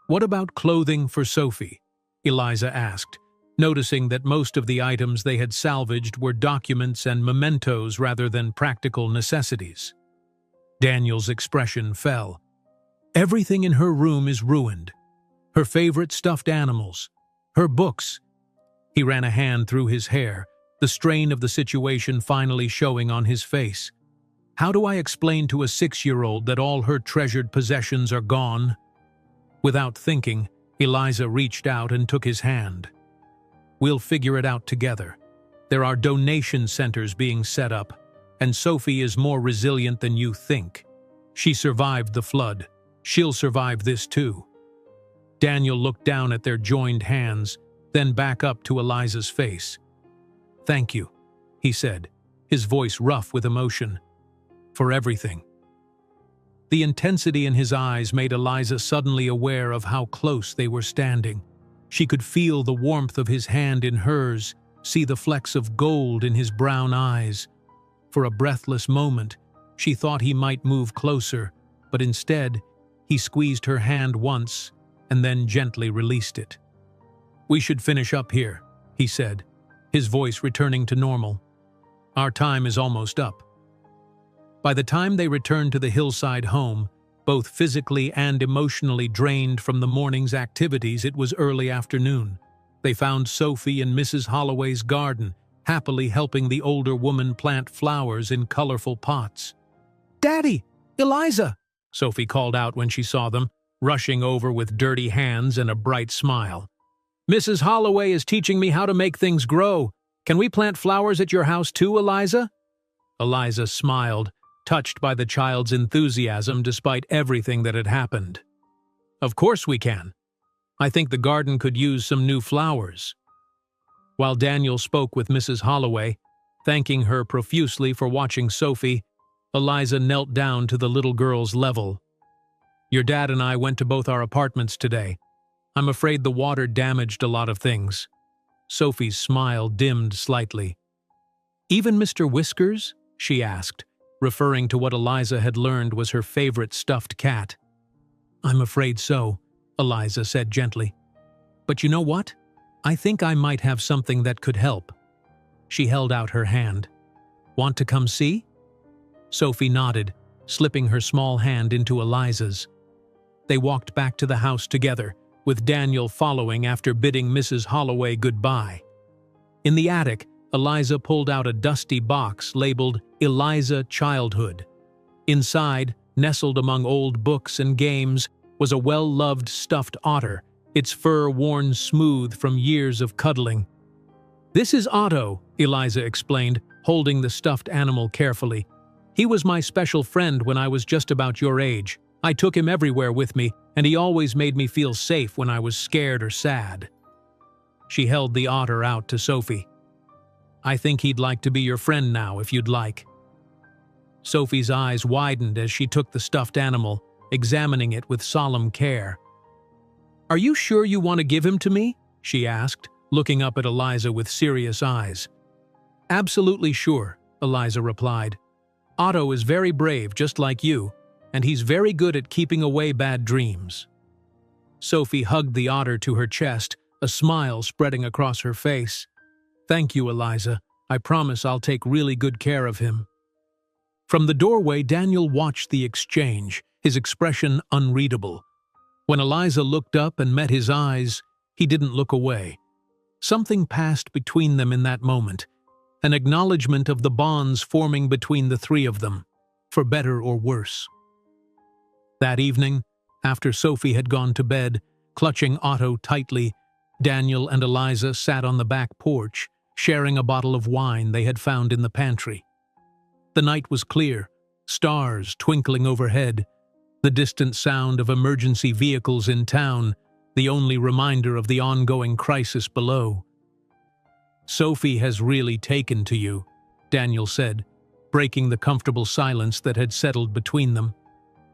"What about clothing for Sophie?" Eliza asked, noticing that most of the items they had salvaged were documents and mementos rather than practical necessities. Daniel's expression fell. "Everything in her room is ruined. Her favorite stuffed animals, her books." He ran a hand through his hair, the strain of the situation finally showing on his face. "How do I explain to a 6-year-old that all her treasured possessions are gone?" Without thinking, Eliza reached out and took his hand. "We'll figure it out together. There are donation centers being set up, and Sophie is more resilient than you think. She survived the flood. She'll survive this too." Daniel looked down at their joined hands, then back up to Eliza's face. "Thank you," he said, his voice rough with emotion. "For everything." The intensity in his eyes made Eliza suddenly aware of how close they were standing. She could feel the warmth of his hand in hers, see the flecks of gold in his brown eyes. For a breathless moment, she thought he might move closer, but instead, he squeezed her hand once and then gently released it. "We should finish up here," he said, his voice returning to normal. "Our time is almost up." By the time they returned to the hillside home, both physically and emotionally drained from the morning's activities, it was early afternoon. They found Sophie in Mrs. Holloway's garden, happily helping the older woman plant flowers in colorful pots. "Daddy! Eliza!" Sophie called out when she saw them, rushing over with dirty hands and a bright smile. "Mrs. Holloway is teaching me how to make things grow. Can we plant flowers at your house too, Eliza?" Eliza smiled, touched by the child's enthusiasm despite everything that had happened. Of course we can. I think the garden could use some new flowers. While Daniel spoke with Mrs. Holloway, thanking her profusely for watching Sophie, Eliza knelt down to the little girl's level. Your dad and I went to both our apartments today. I'm afraid the water damaged a lot of things. Sophie's smile dimmed slightly. Even Mr. Whiskers? She asked, referring to what Eliza had learned was her favorite stuffed cat. I'm afraid so, Eliza said gently. But you know what? I think I might have something that could help. She held out her hand. Want to come see? Sophie nodded, slipping her small hand into Eliza's. They walked back to the house together, with Daniel following after bidding Mrs. Holloway goodbye. In the attic, Eliza pulled out a dusty box labeled Eliza Childhood. Inside, nestled among old books and games, was a well-loved stuffed otter, its fur worn smooth from years of cuddling. This is Otto, Eliza explained, holding the stuffed animal carefully. He was my special friend when I was just about your age. I took him everywhere with me, and he always made me feel safe when I was scared or sad. She held the otter out to Sophie. I think he'd like to be your friend now, if you'd like. Sophie's eyes widened as she took the stuffed animal, examining it with solemn care. Are you sure you want to give him to me? She asked, looking up at Eliza with serious eyes. Absolutely sure, Eliza replied. Otto is very brave, just like you, and he's very good at keeping away bad dreams. Sophie hugged the otter to her chest, a smile spreading across her face. Thank you, Eliza. I promise I'll take really good care of him. From the doorway, Daniel watched the exchange, his expression unreadable. When Eliza looked up and met his eyes, he didn't look away. Something passed between them in that moment, an acknowledgement of the bonds forming between the three of them, for better or worse. That evening, after Sophie had gone to bed, clutching Otto tightly, Daniel and Eliza sat on the back porch, sharing a bottle of wine they had found in the pantry. The night was clear, stars twinkling overhead, the distant sound of emergency vehicles in town, the only reminder of the ongoing crisis below. Sophie has really taken to you, Daniel said, breaking the comfortable silence that had settled between them.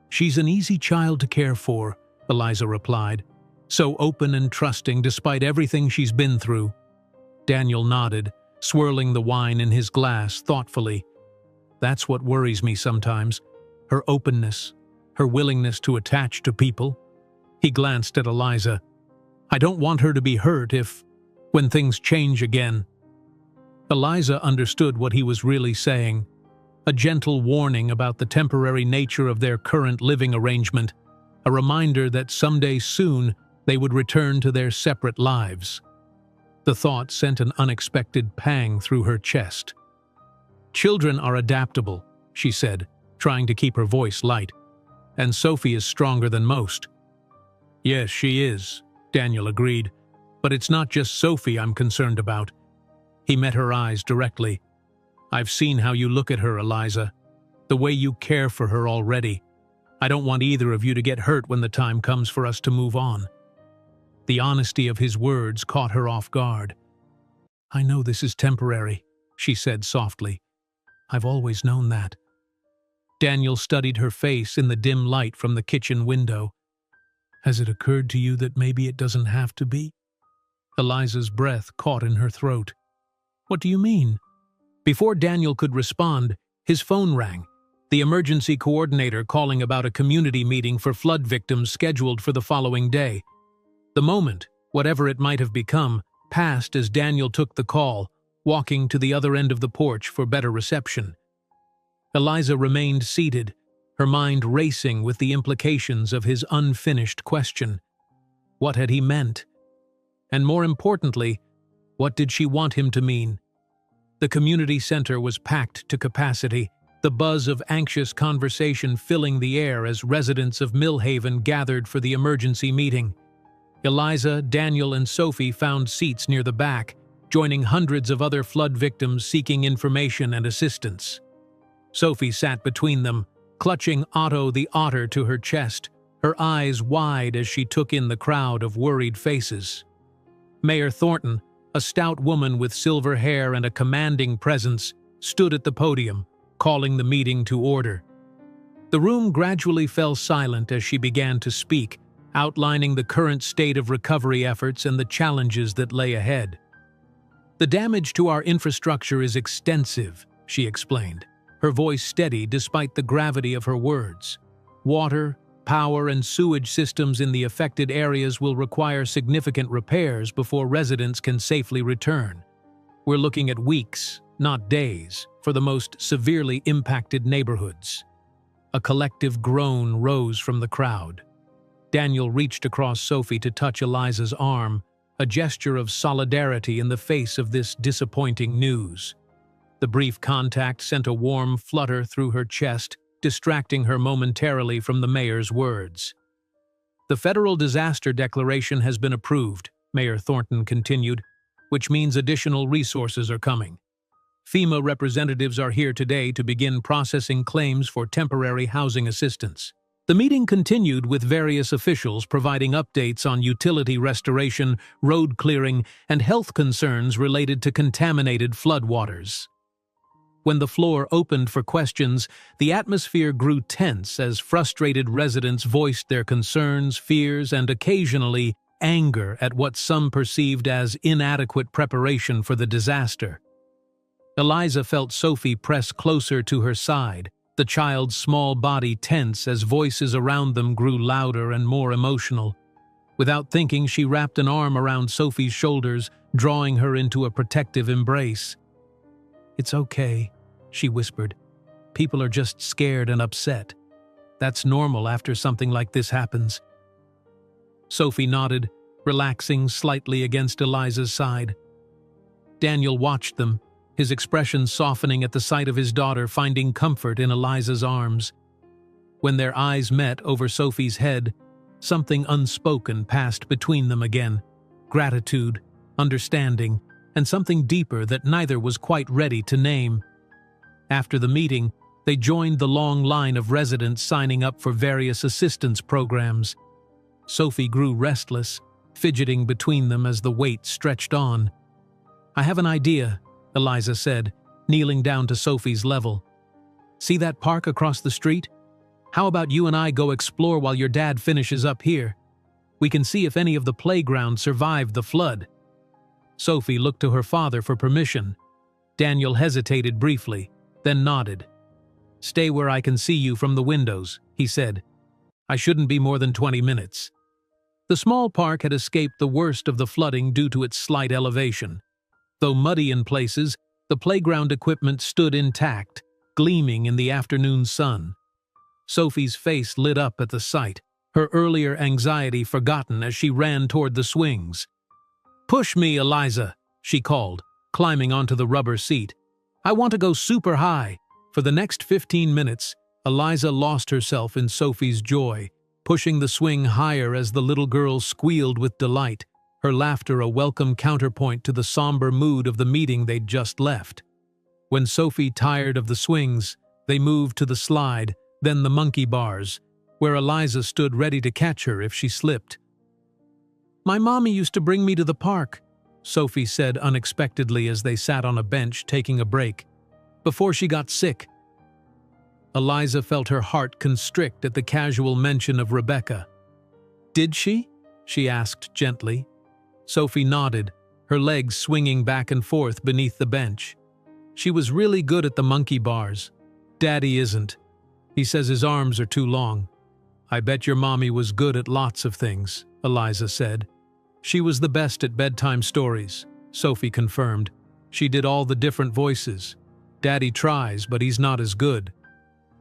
She's an easy child to care for, Eliza replied, so open and trusting despite everything she's been through. Daniel nodded, swirling the wine in his glass thoughtfully. That's what worries me sometimes, her openness, her willingness to attach to people. He glanced at Eliza. I don't want her to be hurt when things change again. Eliza understood what he was really saying, a gentle warning about the temporary nature of their current living arrangement, a reminder that someday soon they would return to their separate lives. The thought sent an unexpected pang through her chest. Children are adaptable, she said, trying to keep her voice light. And Sophie is stronger than most. Yes, she is, Daniel agreed. But it's not just Sophie I'm concerned about. He met her eyes directly. I've seen how you look at her, Eliza. The way you care for her already. I don't want either of you to get hurt when the time comes for us to move on. The honesty of his words caught her off guard. I know this is temporary, she said softly. I've always known that. Daniel studied her face in the dim light from the kitchen window. Has it occurred to you that maybe it doesn't have to be? Eliza's breath caught in her throat. What do you mean? Before Daniel could respond, his phone rang. The emergency coordinator calling about a community meeting for flood victims scheduled for the following day. The moment, whatever it might have become, passed as Daniel took the call, walking to the other end of the porch for better reception. Eliza remained seated, her mind racing with the implications of his unfinished question. What had he meant? And more importantly, what did she want him to mean? The community center was packed to capacity, the buzz of anxious conversation filling the air as residents of Millhaven gathered for the emergency meeting. Eliza, Daniel, and Sophie found seats near the back, joining hundreds of other flood victims seeking information and assistance. Sophie sat between them, clutching Otto the otter to her chest, her eyes wide as she took in the crowd of worried faces. Mayor Thornton, a stout woman with silver hair and a commanding presence, stood at the podium, calling the meeting to order. The room gradually fell silent as she began to speak, outlining the current state of recovery efforts and the challenges that lay ahead. "The damage to our infrastructure is extensive," she explained, her voice steady despite the gravity of her words. "Water, power, and sewage systems in the affected areas will require significant repairs before residents can safely return. We're looking at weeks, not days, for the most severely impacted neighborhoods." A collective groan rose from the crowd. Daniel reached across Sophie to touch Eliza's arm, a gesture of solidarity in the face of this disappointing news. The brief contact sent a warm flutter through her chest, distracting her momentarily from the mayor's words. "The federal disaster declaration has been approved," Mayor Thornton continued, "which means additional resources are coming. FEMA representatives are here today to begin processing claims for temporary housing assistance." The meeting continued with various officials providing updates on utility restoration, road clearing, and health concerns related to contaminated floodwaters. When the floor opened for questions, the atmosphere grew tense as frustrated residents voiced their concerns, fears, and occasionally anger at what some perceived as inadequate preparation for the disaster. Eliza felt Sophie press closer to her side, the child's small body tense as voices around them grew louder and more emotional. Without thinking, she wrapped an arm around Sophie's shoulders, drawing her into a protective embrace. "It's okay," she whispered. "People are just scared and upset. That's normal after something like this happens." Sophie nodded, relaxing slightly against Eliza's side. Daniel watched them, his expression softening at the sight of his daughter finding comfort in Eliza's arms. When their eyes met over Sophie's head, something unspoken passed between them again: gratitude, understanding, and something deeper that neither was quite ready to name. After the meeting, they joined the long line of residents signing up for various assistance programs. Sophie grew restless, fidgeting between them as the wait stretched on. "I have an idea," Eliza said, kneeling down to Sophie's level. "See that park across the street? How about you and I go explore while your dad finishes up here? We can see if any of the playgrounds survived the flood." Sophie looked to her father for permission. Daniel hesitated briefly, then nodded. "Stay where I can see you from the windows," he said. "I shouldn't be more than 20 minutes." The small park had escaped the worst of the flooding due to its slight elevation. Though muddy in places, the playground equipment stood intact, gleaming in the afternoon sun. Sophie's face lit up at the sight, her earlier anxiety forgotten as she ran toward the swings. "Push me, Eliza," she called, climbing onto the rubber seat. "I want to go super high." For the next 15 minutes, Eliza lost herself in Sophie's joy, pushing the swing higher as the little girl squealed with delight, her laughter a welcome counterpoint to the somber mood of the meeting they'd just left. When Sophie tired of the swings, they moved to the slide, then the monkey bars, where Eliza stood ready to catch her if she slipped. "My mommy used to bring me to the park," Sophie said unexpectedly as they sat on a bench taking a break, "before she got sick." Eliza felt her heart constrict at the casual mention of Rebecca. "Did she?" she asked gently. Sophie nodded, her legs swinging back and forth beneath the bench. "She was really good at the monkey bars. Daddy isn't. He says his arms are too long." "I bet your mommy was good at lots of things," Eliza said. "She was the best at bedtime stories," Sophie confirmed. "She did all the different voices. Daddy tries, but he's not as good."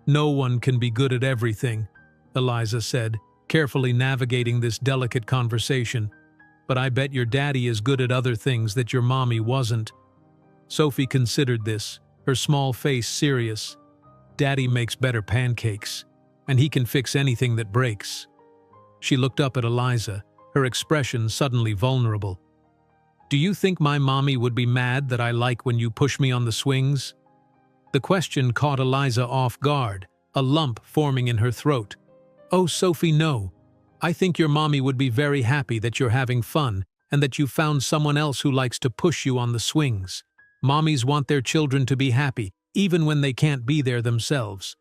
"No one can be good at everything," Eliza said, carefully navigating this delicate conversation. "But I bet your daddy is good at other things that your mommy wasn't." Sophie considered this, her small face serious. "Daddy makes better pancakes, and he can fix anything that breaks." She looked up at Eliza, her expression suddenly vulnerable. "Do you think my mommy would be mad that I like when you push me on the swings?" The question caught Eliza off guard, a lump forming in her throat. "Oh, Sophie, no. I think your mommy would be very happy that you're having fun and that you found someone else who likes to push you on the swings. Mommies want their children to be happy, even when they can't be there themselves."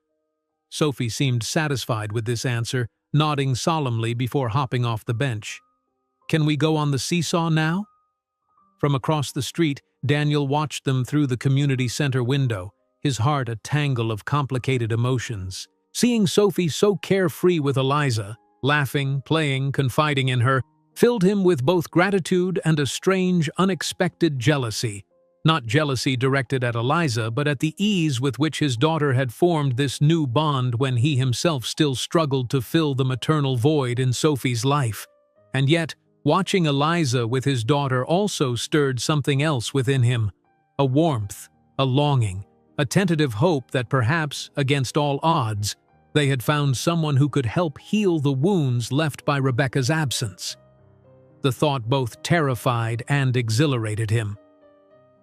Sophie seemed satisfied with this answer, nodding solemnly before hopping off the bench. "Can we go on the seesaw now?" From across the street, Daniel watched them through the community center window, his heart a tangle of complicated emotions. Seeing Sophie so carefree with Eliza, laughing, playing, confiding in her, filled him with both gratitude and a strange, unexpected jealousy. Not jealousy directed at Eliza, but at the ease with which his daughter had formed this new bond when he himself still struggled to fill the maternal void in Sophie's life. And yet, watching Eliza with his daughter also stirred something else within him, a warmth, a longing, a tentative hope that perhaps, against all odds, they had found someone who could help heal the wounds left by Rebecca's absence. The thought both terrified and exhilarated him.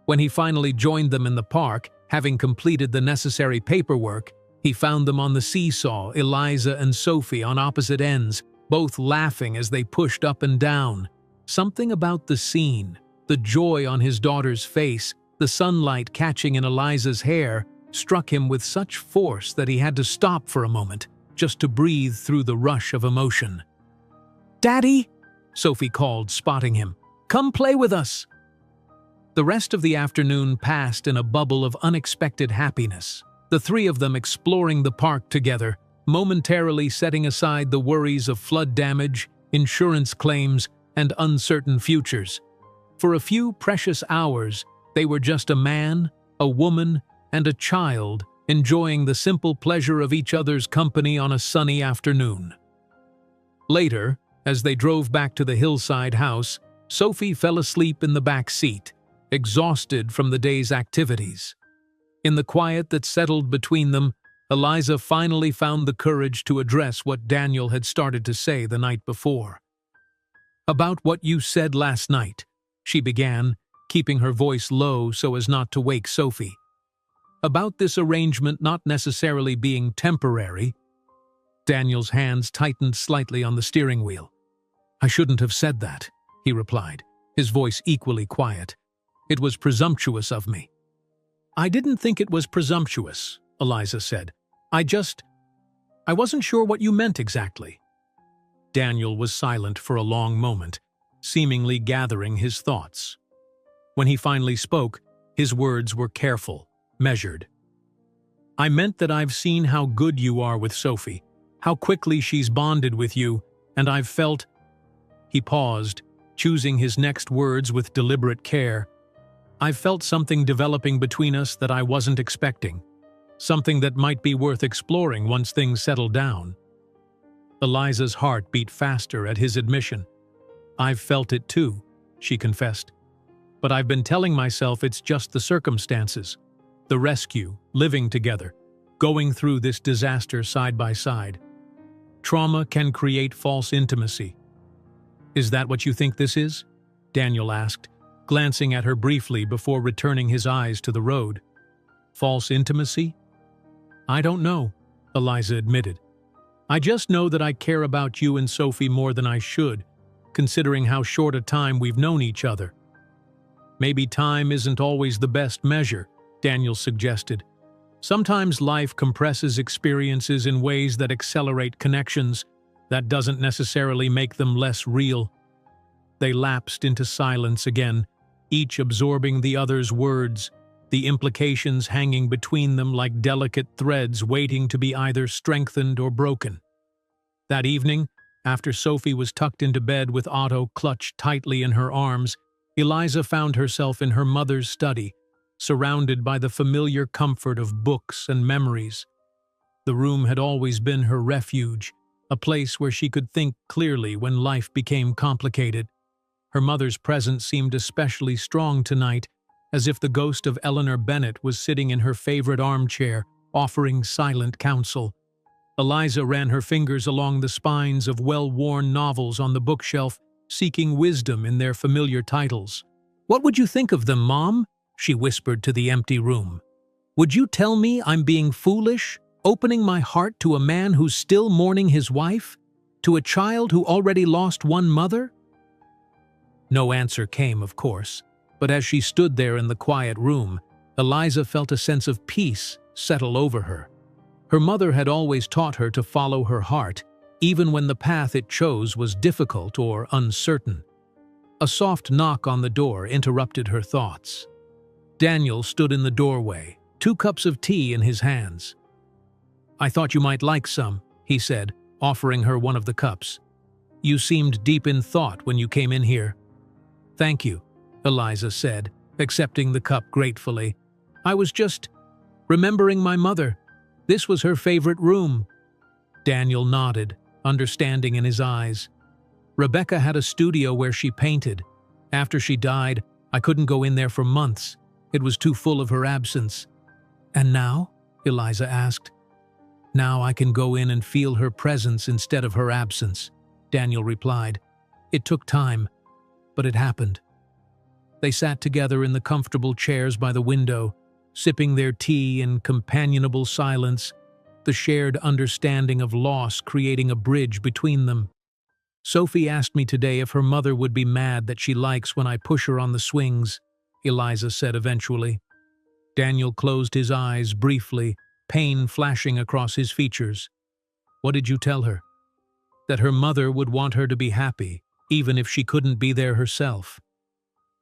When he finally joined them in the park, having completed the necessary paperwork, he found them on the seesaw, Eliza and Sophie on opposite ends, both laughing as they pushed up and down. Something about the scene, the joy on his daughter's face, the sunlight catching in Eliza's hair, struck him with such force that he had to stop for a moment, just to breathe through the rush of emotion. "Daddy!" Sophie called, spotting him. "Come play with us!" The rest of the afternoon passed in a bubble of unexpected happiness, the three of them exploring the park together, momentarily setting aside the worries of flood damage, insurance claims, and uncertain futures. For a few precious hours, they were just a man, a woman, and a child enjoying the simple pleasure of each other's company on a sunny afternoon. Later, as they drove back to the hillside house, Sophie fell asleep in the back seat, exhausted from the day's activities. In the quiet that settled between them, Eliza finally found the courage to address what Daniel had started to say the night before. "About what you said last night," she began, keeping her voice low so as not to wake Sophie. "About this arrangement not necessarily being temporary." Daniel's hands tightened slightly on the steering wheel. "I shouldn't have said that," he replied, his voice equally quiet. "It was presumptuous of me." "I didn't think it was presumptuous," Eliza said. I wasn't sure what you meant exactly." Daniel was silent for a long moment, seemingly gathering his thoughts. When he finally spoke, his words were careful, measured. "I meant that I've seen how good you are with Sophie, how quickly she's bonded with you, and I've felt—" He paused, choosing his next words with deliberate care. "I've felt something developing between us that I wasn't expecting. Something that might be worth exploring once things settle down." Eliza's heart beat faster at his admission. "I've felt it too," she confessed. "But I've been telling myself it's just the circumstances. The rescue, living together, going through this disaster side by side. Trauma can create false intimacy." "Is that what you think this is?" Daniel asked, glancing at her briefly before returning his eyes to the road. "False intimacy?" "I don't know," Eliza admitted. "I just know that I care about you and Sophie more than I should, considering how short a time we've known each other." "Maybe time isn't always the best measure," Daniel suggested. "Sometimes life compresses experiences in ways that accelerate connections. That doesn't necessarily make them less real." They lapsed into silence again, each absorbing the other's words, the implications hanging between them like delicate threads waiting to be either strengthened or broken. That evening, after Sophie was tucked into bed with Otto clutched tightly in her arms, Eliza found herself in her mother's study, surrounded by the familiar comfort of books and memories. The room had always been her refuge, a place where she could think clearly when life became complicated. Her mother's presence seemed especially strong tonight, as if the ghost of Eleanor Bennet was sitting in her favorite armchair, offering silent counsel. Eliza ran her fingers along the spines of well-worn novels on the bookshelf, seeking wisdom in their familiar titles. "What would you think of them, Mom?" she whispered to the empty room. Would you tell me I'm being foolish, opening my heart to a man who's still mourning his wife? To a child who already lost one mother?" No answer came, of course, but as she stood there in the quiet room, Eliza felt a sense of peace settle over her. Her mother had always taught her to follow her heart, even when the path it chose was difficult or uncertain. A soft knock on the door interrupted her thoughts. Daniel stood in the doorway, 2 cups of tea in his hands. "I thought you might like some," he said, offering her one of the cups. "You seemed deep in thought when you came in here." "Thank you," Eliza said, accepting the cup gratefully. "I was just remembering my mother. This was her favorite room." Daniel nodded, understanding in his eyes. "Rebecca had a studio where she painted. After she died, I couldn't go in there for months. It was too full of her absence." "And now?" Eliza asked. "Now I can go in and feel her presence instead of her absence," Daniel replied. "It took time, but it happened." They sat together in the comfortable chairs by the window, sipping their tea in companionable silence, the shared understanding of loss creating a bridge between them. "Sophie asked me today if her mother would be mad that she likes when I push her on the swings," Eliza said eventually. Daniel closed his eyes briefly, pain flashing across his features. "What did you tell her?" "That her mother would want her to be happy, even if she couldn't be there herself."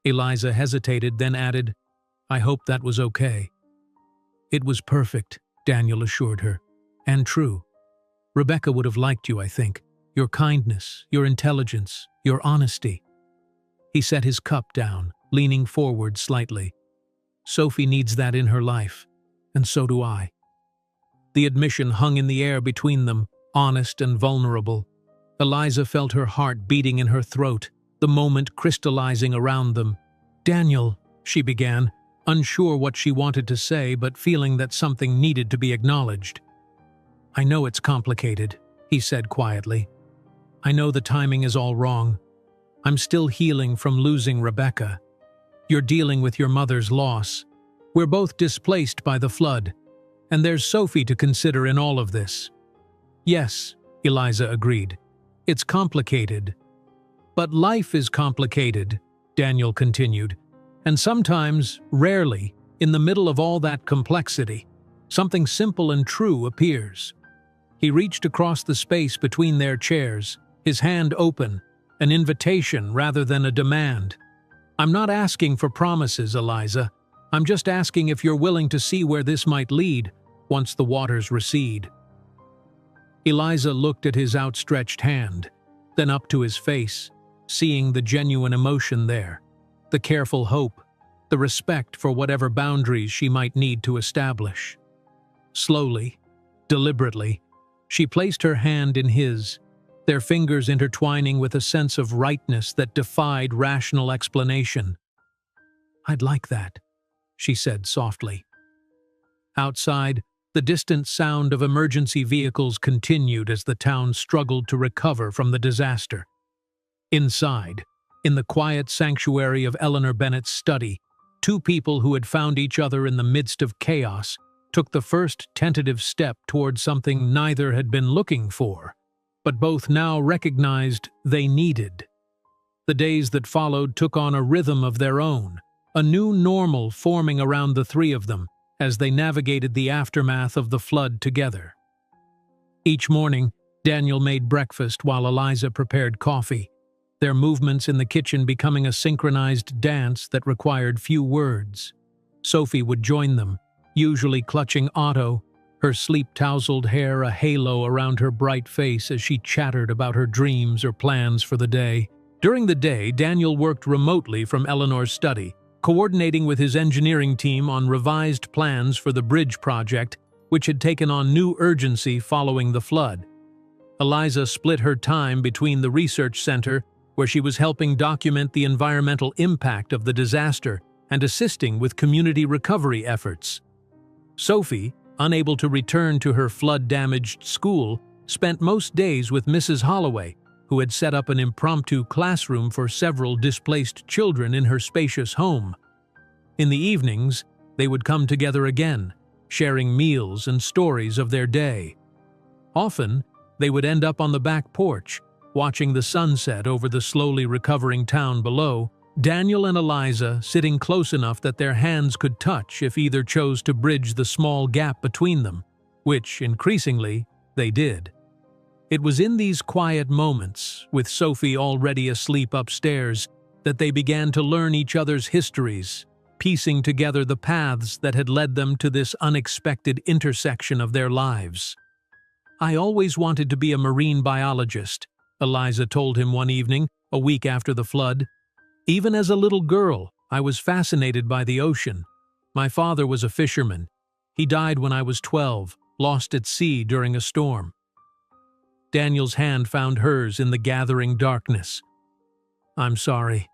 Eliza hesitated, then added, "I hope that was okay." "It was perfect," Daniel assured her, "and true. Rebecca would have liked you, I think. Your kindness, your intelligence, your honesty." He set his cup down, leaning forward slightly. "Sophie needs that in her life, and so do I." The admission hung in the air between them, honest and vulnerable. Eliza felt her heart beating in her throat, the moment crystallizing around them. "Daniel," she began, unsure what she wanted to say but feeling that something needed to be acknowledged. "I know it's complicated," he said quietly. "I know the timing is all wrong. I'm still healing from losing Rebecca. You're dealing with your mother's loss. We're both displaced by the flood. And there's Sophie to consider in all of this." "Yes," Eliza agreed. "It's complicated. But life is complicated," Daniel continued. "And sometimes, rarely, in the middle of all that complexity, something simple and true appears." He reached across the space between their chairs, his hand open, an invitation rather than a demand. "I'm not asking for promises, Eliza. I'm just asking if you're willing to see where this might lead once the waters recede." Eliza looked at his outstretched hand, then up to his face, seeing the genuine emotion there, the careful hope, the respect for whatever boundaries she might need to establish. Slowly, deliberately, she placed her hand in his, their fingers intertwining with a sense of rightness that defied rational explanation. "I'd like that," she said softly. Outside, the distant sound of emergency vehicles continued as the town struggled to recover from the disaster. Inside, in the quiet sanctuary of Eleanor Bennett's study, 2 people who had found each other in the midst of chaos took the first tentative step toward something neither had been looking for, but both now recognized they needed. The days that followed took on a rhythm of their own, a new normal forming around the 3 of them as they navigated the aftermath of the flood together. Each morning, Daniel made breakfast while Eliza prepared coffee, their movements in the kitchen becoming a synchronized dance that required few words. Sophie would join them, usually clutching Otto, her sleep-tousled hair a halo around her bright face as she chattered about her dreams or plans for the day. During the day, Daniel worked remotely from Eleanor's study, coordinating with his engineering team on revised plans for the bridge project, which had taken on new urgency following the flood. Eliza split her time between the research center, where she was helping document the environmental impact of the disaster and assisting with community recovery efforts. Sophie, unable to return to her flood-damaged school, spent most days with Mrs. Holloway, who had set up an impromptu classroom for several displaced children in her spacious home. In the evenings, they would come together again, sharing meals and stories of their day. Often, they would end up on the back porch, watching the sunset over the slowly recovering town below, Daniel and Eliza sitting close enough that their hands could touch if either chose to bridge the small gap between them, which, increasingly, they did. It was in these quiet moments, with Sophie already asleep upstairs, that they began to learn each other's histories, piecing together the paths that had led them to this unexpected intersection of their lives. "I always wanted to be a marine biologist," Eliza told him one evening, a week after the flood. "Even as a little girl, I was fascinated by the ocean. My father was a fisherman. He died when I was 12, lost at sea during a storm." Daniel's hand found hers in the gathering darkness. "I'm sorry.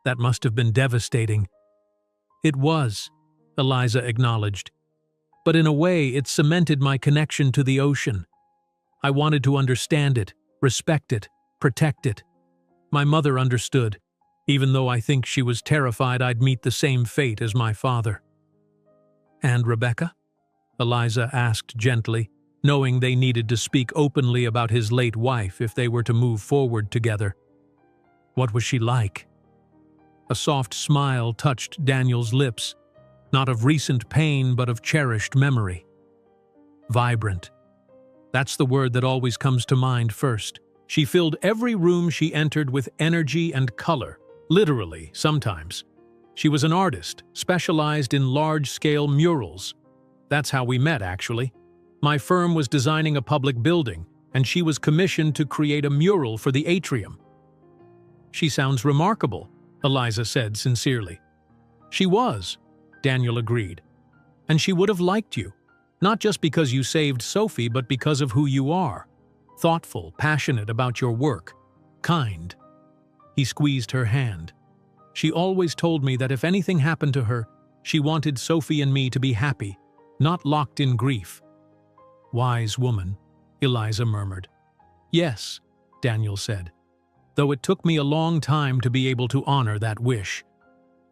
That must have been devastating." "It was," Eliza acknowledged. "But in a way, it cemented my connection to the ocean. I wanted to understand it, respect it, protect it. My mother understood, even though I think she was terrified I'd meet the same fate as my father." "And Rebecca?" Eliza asked gently, knowing they needed to speak openly about his late wife if they were to move forward together. "What was she like?" A soft smile touched Daniel's lips, not of recent pain but of cherished memory. "Vibrant. That's the word that always comes to mind first. She filled every room she entered with energy and color, literally, sometimes. She was an artist, specialized in large-scale murals. That's how we met, actually. My firm was designing a public building, and she was commissioned to create a mural for the atrium." "She sounds remarkable," Eliza said sincerely. "She was," Daniel agreed. "And she would have liked you. Not just because you saved Sophie, but because of who you are. Thoughtful, passionate about your work, kind." He squeezed her hand. "She always told me that if anything happened to her, she wanted Sophie and me to be happy, not locked in grief." "Wise woman," Eliza murmured. "Yes," Daniel said, "though it took me a long time to be able to honor that wish.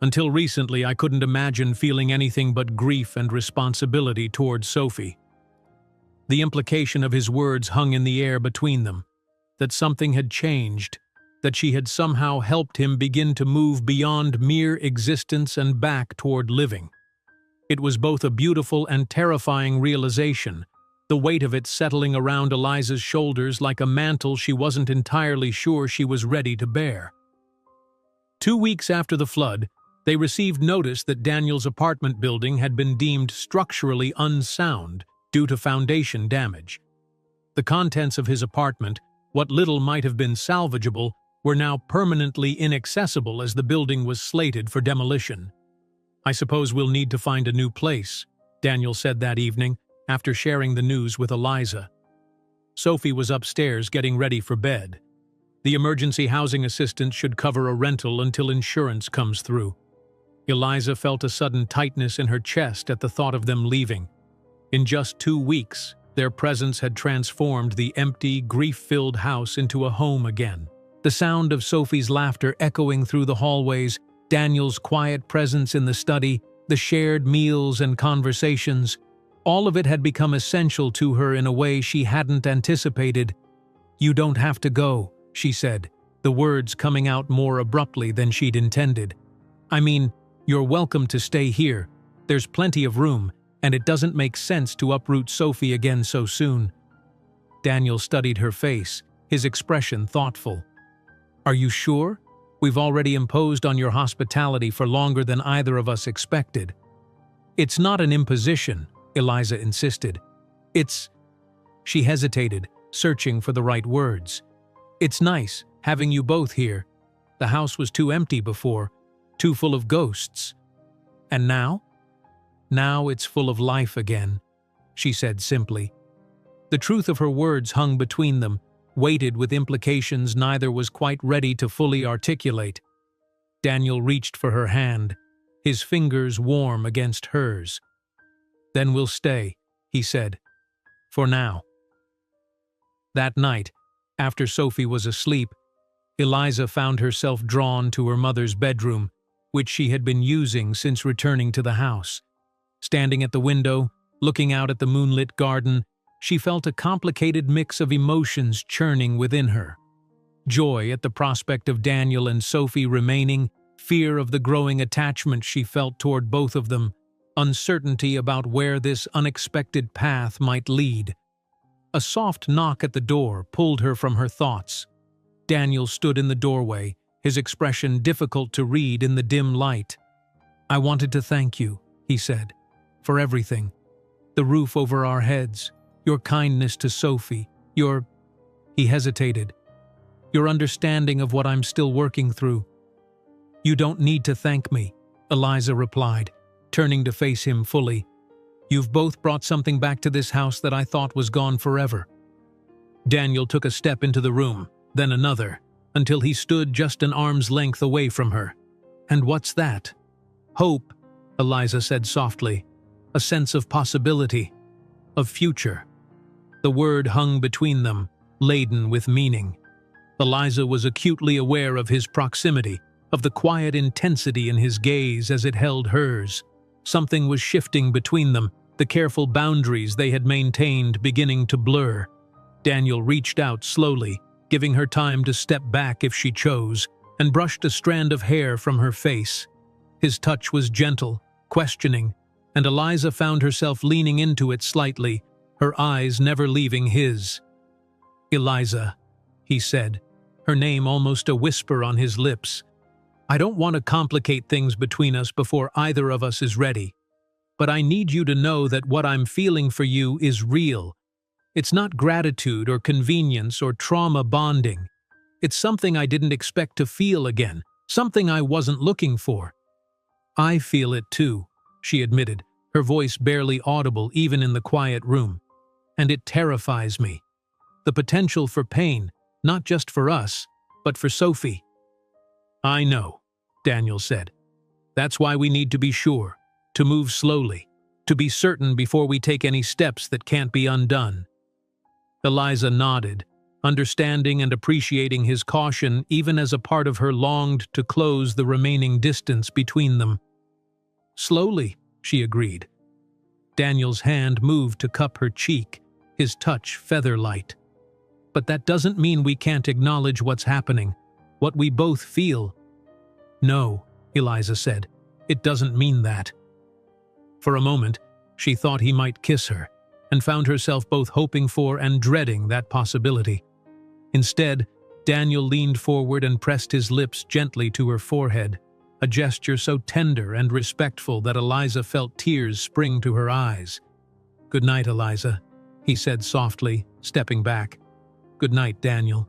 Until recently, I couldn't imagine feeling anything but grief and responsibility towards Sophie." The implication of his words hung in the air between them, that something had changed, that she had somehow helped him begin to move beyond mere existence and back toward living. It was both a beautiful and terrifying realization, the weight of it settling around Eliza's shoulders like a mantle she wasn't entirely sure she was ready to bear. 2 weeks after the flood, they received notice that Daniel's apartment building had been deemed structurally unsound due to foundation damage. The contents of his apartment, what little might have been salvageable, were now permanently inaccessible as the building was slated for demolition. "I suppose we'll need to find a new place," Daniel said that evening, after sharing the news with Eliza. Sophie was upstairs getting ready for bed. The emergency housing assistant should cover a rental until insurance comes through. Eliza felt a sudden tightness in her chest at the thought of them leaving. In just 2 weeks, their presence had transformed the empty, grief-filled house into a home again. The sound of Sophie's laughter echoing through the hallways, Daniel's quiet presence in the study, the shared meals and conversations, all of it had become essential to her in a way she hadn't anticipated. "You don't have to go," she said, the words coming out more abruptly than she'd intended. "I mean, you're welcome to stay here. There's plenty of room, and it doesn't make sense to uproot Sophie again so soon." Daniel studied her face, his expression thoughtful. "Are you sure? We've already imposed on your hospitality for longer than either of us expected." "It's not an imposition," Eliza insisted. "It's—" She hesitated, searching for the right words. "It's nice, having you both here. The house was too empty before, too full of ghosts. And now? Now it's full of life again," she said simply. The truth of her words hung between them, weighted with implications neither was quite ready to fully articulate. Daniel reached for her hand, his fingers warm against hers. "Then we'll stay," he said. "For now." That night, after Sophie was asleep, Eliza found herself drawn to her mother's bedroom, which she had been using since returning to the house. Standing at the window, Looking out at the moonlit garden, she felt a complicated mix of emotions churning within her. Joy at the prospect of Daniel and Sophie remaining, fear of the growing attachment she felt toward both of them, uncertainty about where this unexpected path might lead. A soft knock at the door pulled her from her thoughts. Daniel stood in the doorway, his expression difficult to read in the dim light. "I wanted to thank you," he said, "for everything. The roof over our heads, your kindness to Sophie, your—" He hesitated. "Your understanding of what I'm still working through." "You don't need to thank me," Eliza replied, turning to face him fully. "You've both brought something back to this house that I thought was gone forever." Daniel took a step into the room, then another, until he stood just an arm's length away from her. "And what's that?" "Hope," Eliza said softly. "A sense of possibility, of future." The word hung between them, laden with meaning. Eliza was acutely aware of his proximity, of the quiet intensity in his gaze as it held hers. Something was shifting between them, the careful boundaries they had maintained beginning to blur. Daniel reached out slowly, giving her time to step back if she chose, and brushed a strand of hair from her face. His touch was gentle, questioning, and Eliza found herself leaning into it slightly, her eyes never leaving his. "Eliza," he said, her name almost a whisper on his lips. "I don't want to complicate things between us before either of us is ready. But I need you to know that what I'm feeling for you is real. It's not gratitude or convenience or trauma bonding. It's something I didn't expect to feel again, something I wasn't looking for." "I feel it too," she admitted, her voice barely audible even in the quiet room. "And it terrifies me. The potential for pain, not just for us, but for Sophie." "I know," Daniel said. "That's why we need to be sure, to move slowly, to be certain before we take any steps that can't be undone." Eliza nodded, understanding and appreciating his caution even as a part of her longed to close the remaining distance between them. "Slowly," she agreed. Daniel's hand moved to cup her cheek, his touch feather-light. "But that doesn't mean we can't acknowledge what's happening, what we both feel." "No," Eliza said, "it doesn't mean that." For a moment, she thought he might kiss her, and found herself both hoping for and dreading that possibility. Instead, Daniel leaned forward and pressed his lips gently to her forehead, a gesture so tender and respectful that Eliza felt tears spring to her eyes. "Good night, Eliza," he said softly, stepping back. "Good night, Daniel."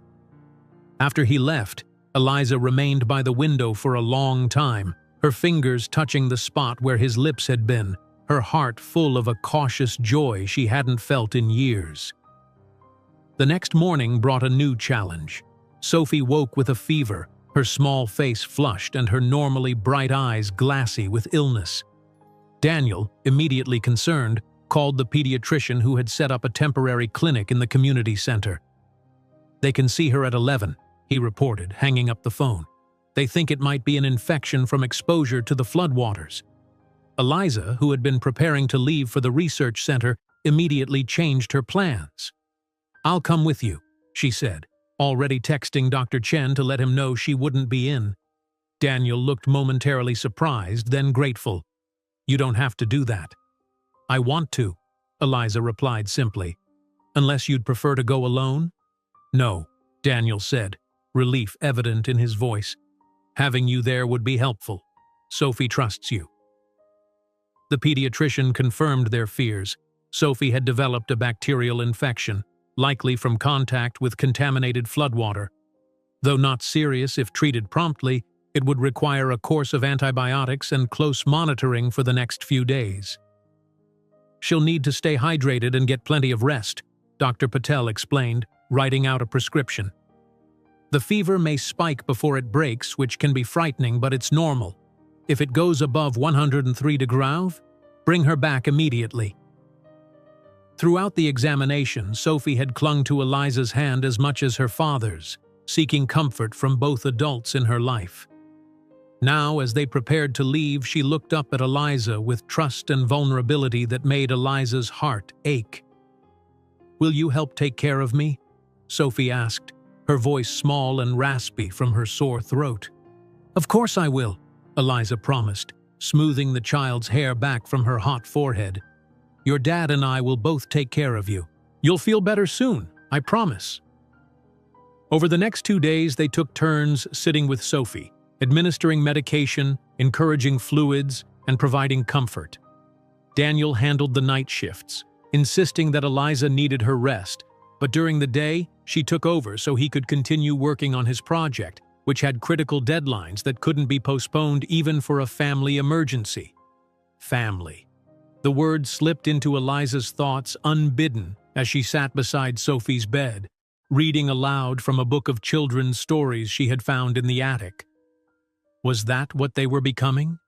After he left, Eliza remained by the window for a long time, her fingers touching the spot where his lips had been, her heart full of a cautious joy she hadn't felt in years. The next morning brought a new challenge. Sophie woke with a fever, her small face flushed and her normally bright eyes glassy with illness. Daniel, immediately concerned, called the pediatrician who had set up a temporary clinic in the community center. "They can see her at 11, he reported, hanging up the phone. "They think it might be an infection from exposure to the floodwaters." Eliza, who had been preparing to leave for the research center, immediately changed her plans. "I'll come with you," she said, already texting Dr. Chen to let him know she wouldn't be in. Daniel looked momentarily surprised, then grateful. "You don't have to do that." "I want to," Eliza replied simply. "Unless you'd prefer to go alone?" "No," Daniel said, relief evident in his voice. "Having you there would be helpful. Sophie trusts you." The pediatrician confirmed their fears. Sophie had developed a bacterial infection, likely from contact with contaminated floodwater. Though not serious if treated promptly, it would require a course of antibiotics and close monitoring for the next few days. "She'll need to stay hydrated and get plenty of rest," Dr. Patel explained, writing out a prescription. "The fever may spike before it breaks, which can be frightening, but it's normal. If it goes above 103 degrees, bring her back immediately." Throughout the examination, Sophie had clung to Eliza's hand as much as her father's, seeking comfort from both adults in her life. Now, as they prepared to leave, she looked up at Eliza with trust and vulnerability that made Eliza's heart ache. "Will you help take care of me?" Sophie asked, her voice small and raspy from her sore throat. "Of course I will," Eliza promised, smoothing the child's hair back from her hot forehead. "Your dad and I will both take care of you. You'll feel better soon, I promise." Over the next 2 days, they took turns sitting with Sophie, administering medication, encouraging fluids, and providing comfort. Daniel handled the night shifts, insisting that Eliza needed her rest, but during the day, she took over so he could continue working on his project, which had critical deadlines that couldn't be postponed even for a family emergency. Family. The word slipped into Eliza's thoughts unbidden as she sat beside Sophie's bed, reading aloud from a book of children's stories she had found in the attic. Was that what they were becoming?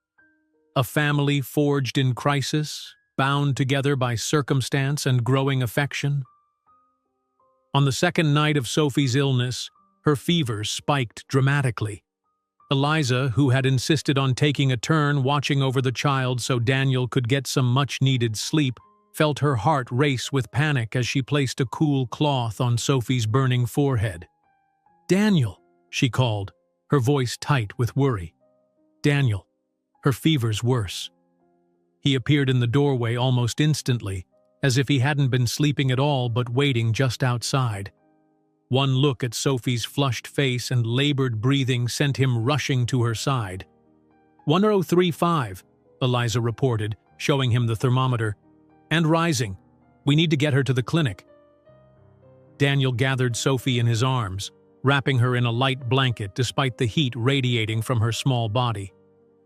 A family forged in crisis, bound together by circumstance and growing affection? On the second night of Sophie's illness, her fever spiked dramatically. Eliza, who had insisted on taking a turn watching over the child so Daniel could get some much-needed sleep, felt her heart race with panic as she placed a cool cloth on Sophie's burning forehead. "Daniel," she called, her voice tight with worry. "Daniel, her fever's worse." He appeared in the doorway almost instantly, as if he hadn't been sleeping at all but waiting just outside. One look at Sophie's flushed face and labored breathing sent him rushing to her side. 1035, Eliza reported, showing him the thermometer. "And rising. We need to get her to the clinic." Daniel gathered Sophie in his arms, wrapping her in a light blanket despite the heat radiating from her small body.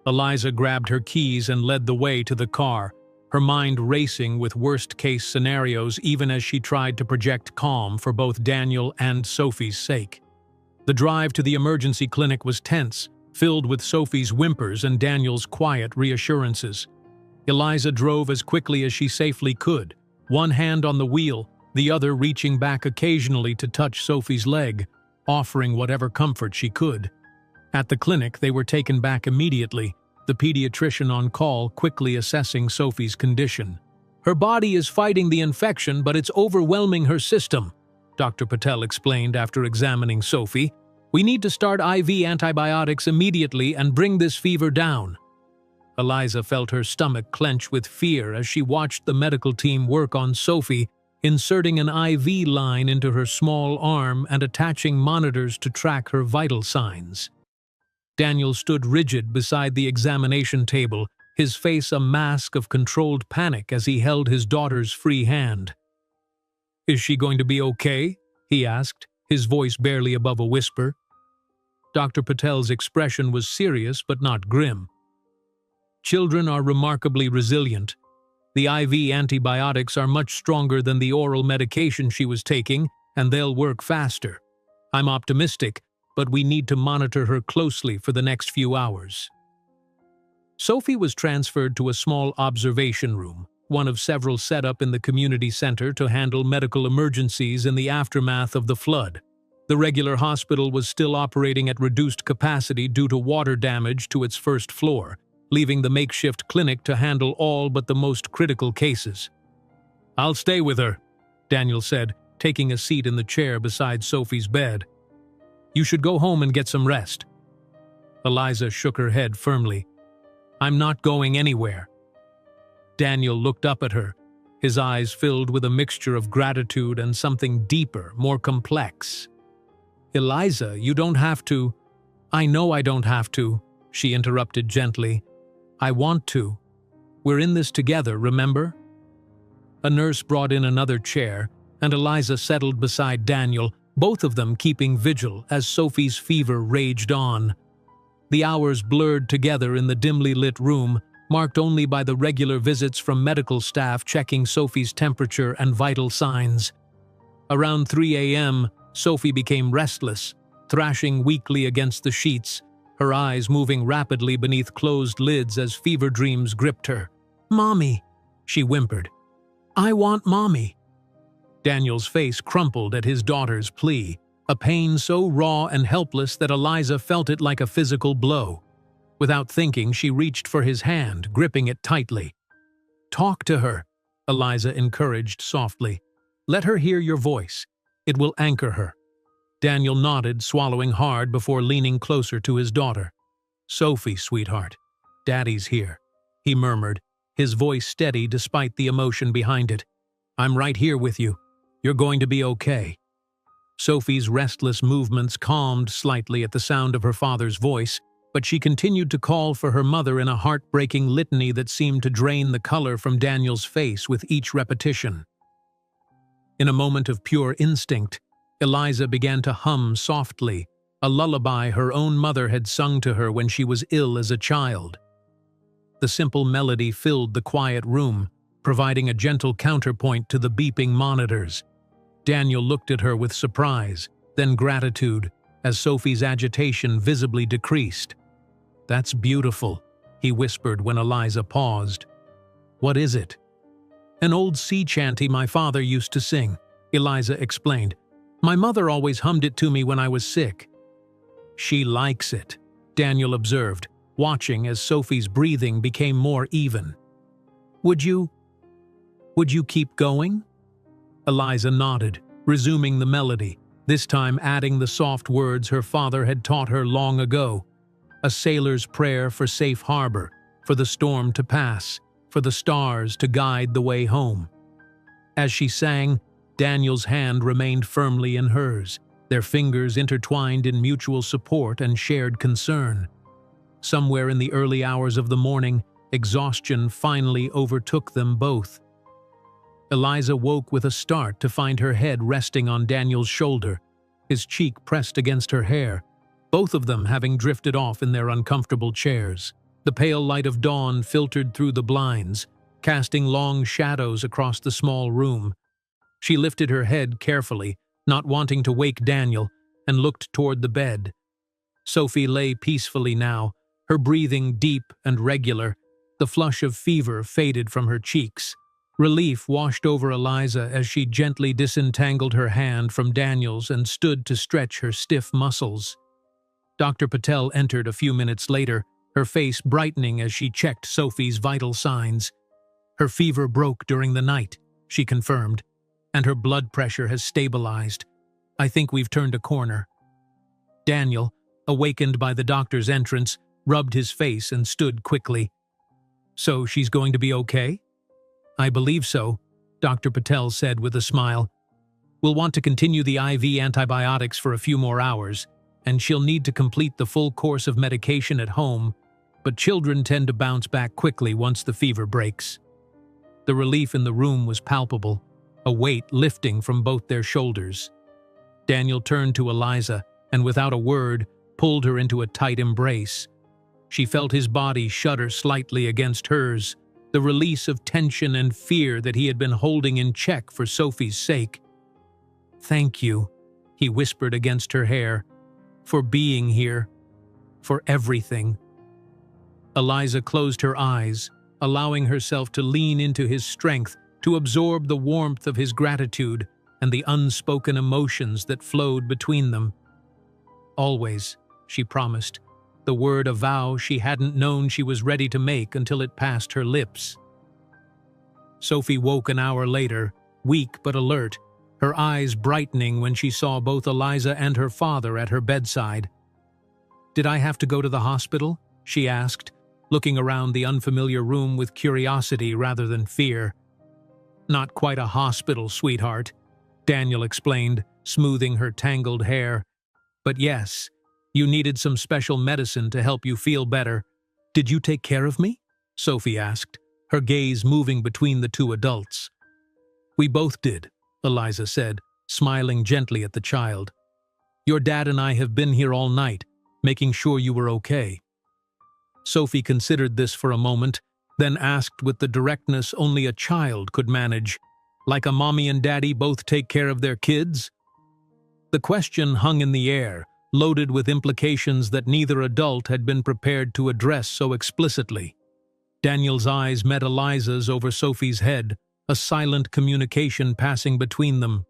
Eliza grabbed her keys and led the way to the car, her mind racing with worst-case scenarios even as she tried to project calm for both Daniel and Sophie's sake. The drive to the emergency clinic was tense, filled with Sophie's whimpers and Daniel's quiet reassurances. Eliza drove as quickly as she safely could, one hand on the wheel, the other reaching back occasionally to touch Sophie's leg, offering whatever comfort she could. At the clinic, they were taken back immediately, the pediatrician on call quickly assessing Sophie's condition. "Her body is fighting the infection, but it's overwhelming her system," Dr. Patel explained after examining Sophie. "We need to start IV antibiotics immediately and bring this fever down." Eliza felt her stomach clench with fear as she watched the medical team work on Sophie, inserting an IV line into her small arm and attaching monitors to track her vital signs. Daniel stood rigid beside the examination table, his face a mask of controlled panic as he held his daughter's free hand. "Is she going to be okay?" he asked, his voice barely above a whisper. Dr. Patel's expression was serious but not grim. "Children are remarkably resilient. The IV antibiotics are much stronger than the oral medication she was taking, and they'll work faster. I'm optimistic, but we need to monitor her closely for the next few hours." Sophie was transferred to a small observation room, one of several set up in the community center to handle medical emergencies in the aftermath of the flood. The regular hospital was still operating at reduced capacity due to water damage to its first floor, leaving the makeshift clinic to handle all but the most critical cases. "I'll stay with her," Daniel said, taking a seat in the chair beside Sophie's bed. "You should go home and get some rest." Eliza shook her head firmly. "I'm not going anywhere." Daniel looked up at her, his eyes filled with a mixture of gratitude and something deeper, more complex. "Eliza, you don't have to." "I know I don't have to," she interrupted gently. "I want to. We're in this together, remember?" A nurse brought in another chair, and Eliza settled beside Daniel, both of them keeping vigil as Sophie's fever raged on. The hours blurred together in the dimly lit room, marked only by the regular visits from medical staff checking Sophie's temperature and vital signs. Around 3 a.m., Sophie became restless, thrashing weakly against the sheets, her eyes moving rapidly beneath closed lids as fever dreams gripped her. "Mommy," she whimpered. "I want Mommy." Daniel's face crumpled at his daughter's plea, a pain so raw and helpless that Eliza felt it like a physical blow. Without thinking, she reached for his hand, gripping it tightly. "Talk to her," Eliza encouraged softly. "Let her hear your voice. It will anchor her." Daniel nodded, swallowing hard before leaning closer to his daughter. "Sophie, sweetheart, Daddy's here," he murmured, his voice steady despite the emotion behind it. "I'm right here with you. You're going to be okay." Sophie's restless movements calmed slightly at the sound of her father's voice, but she continued to call for her mother in a heartbreaking litany that seemed to drain the color from Daniel's face with each repetition. In a moment of pure instinct, Eliza began to hum softly, a lullaby her own mother had sung to her when she was ill as a child. The simple melody filled the quiet room, providing a gentle counterpoint to the beeping monitors. Daniel looked at her with surprise, then gratitude, as Sophie's agitation visibly decreased. "That's beautiful," he whispered when Eliza paused. "What is it?" "An old sea chanty my father used to sing," Eliza explained. "My mother always hummed it to me when I was sick." "She likes it," Daniel observed, watching as Sophie's breathing became more even. Would you keep going?" Eliza nodded, resuming the melody, this time adding the soft words her father had taught her long ago. A sailor's prayer for safe harbor, for the storm to pass, for the stars to guide the way home. As she sang, Daniel's hand remained firmly in hers, their fingers intertwined in mutual support and shared concern. Somewhere in the early hours of the morning, exhaustion finally overtook them both. Eliza woke with a start to find her head resting on Daniel's shoulder, his cheek pressed against her hair, both of them having drifted off in their uncomfortable chairs. The pale light of dawn filtered through the blinds, casting long shadows across the small room. She lifted her head carefully, not wanting to wake Daniel, and looked toward the bed. Sophie lay peacefully now, her breathing deep and regular. The flush of fever faded from her cheeks. Relief washed over Eliza as she gently disentangled her hand from Daniel's and stood to stretch her stiff muscles. Dr. Patel entered a few minutes later, her face brightening as she checked Sophie's vital signs. "Her fever broke during the night," she confirmed, "and her blood pressure has stabilized. I think we've turned a corner." Daniel, awakened by the doctor's entrance, rubbed his face and stood quickly. "So she's going to be okay?" "I believe so," Dr. Patel said with a smile. "We'll want to continue the IV antibiotics for a few more hours, and she'll need to complete the full course of medication at home, but children tend to bounce back quickly once the fever breaks." The relief in the room was palpable, a weight lifting from both their shoulders. Daniel turned to Eliza and, without a word, pulled her into a tight embrace. She felt his body shudder slightly against hers, the release of tension and fear that he had been holding in check for Sophie's sake. "Thank you," he whispered against her hair, "for being here, for everything." Eliza closed her eyes, allowing herself to lean into his strength, to absorb the warmth of his gratitude and the unspoken emotions that flowed between them. "Always," she promised, the word a vow she hadn't known she was ready to make until it passed her lips. Sophie woke an hour later, weak but alert, her eyes brightening when she saw both Eliza and her father at her bedside. "Did I have to go to the hospital?" she asked, looking around the unfamiliar room with curiosity rather than fear. "Not quite a hospital, sweetheart," Daniel explained, smoothing her tangled hair. "But yes, you needed some special medicine to help you feel better." "Did you take care of me?" Sophie asked, her gaze moving between the two adults. "We both did," Eliza said, smiling gently at the child. "Your dad and I have been here all night, making sure you were okay." Sophie considered this for a moment, then asked with the directness only a child could manage, "Like a mommy and daddy both take care of their kids?" The question hung in the air, loaded with implications that neither adult had been prepared to address so explicitly. Daniel's eyes met Eliza's over Sophie's head, a silent communication passing between them.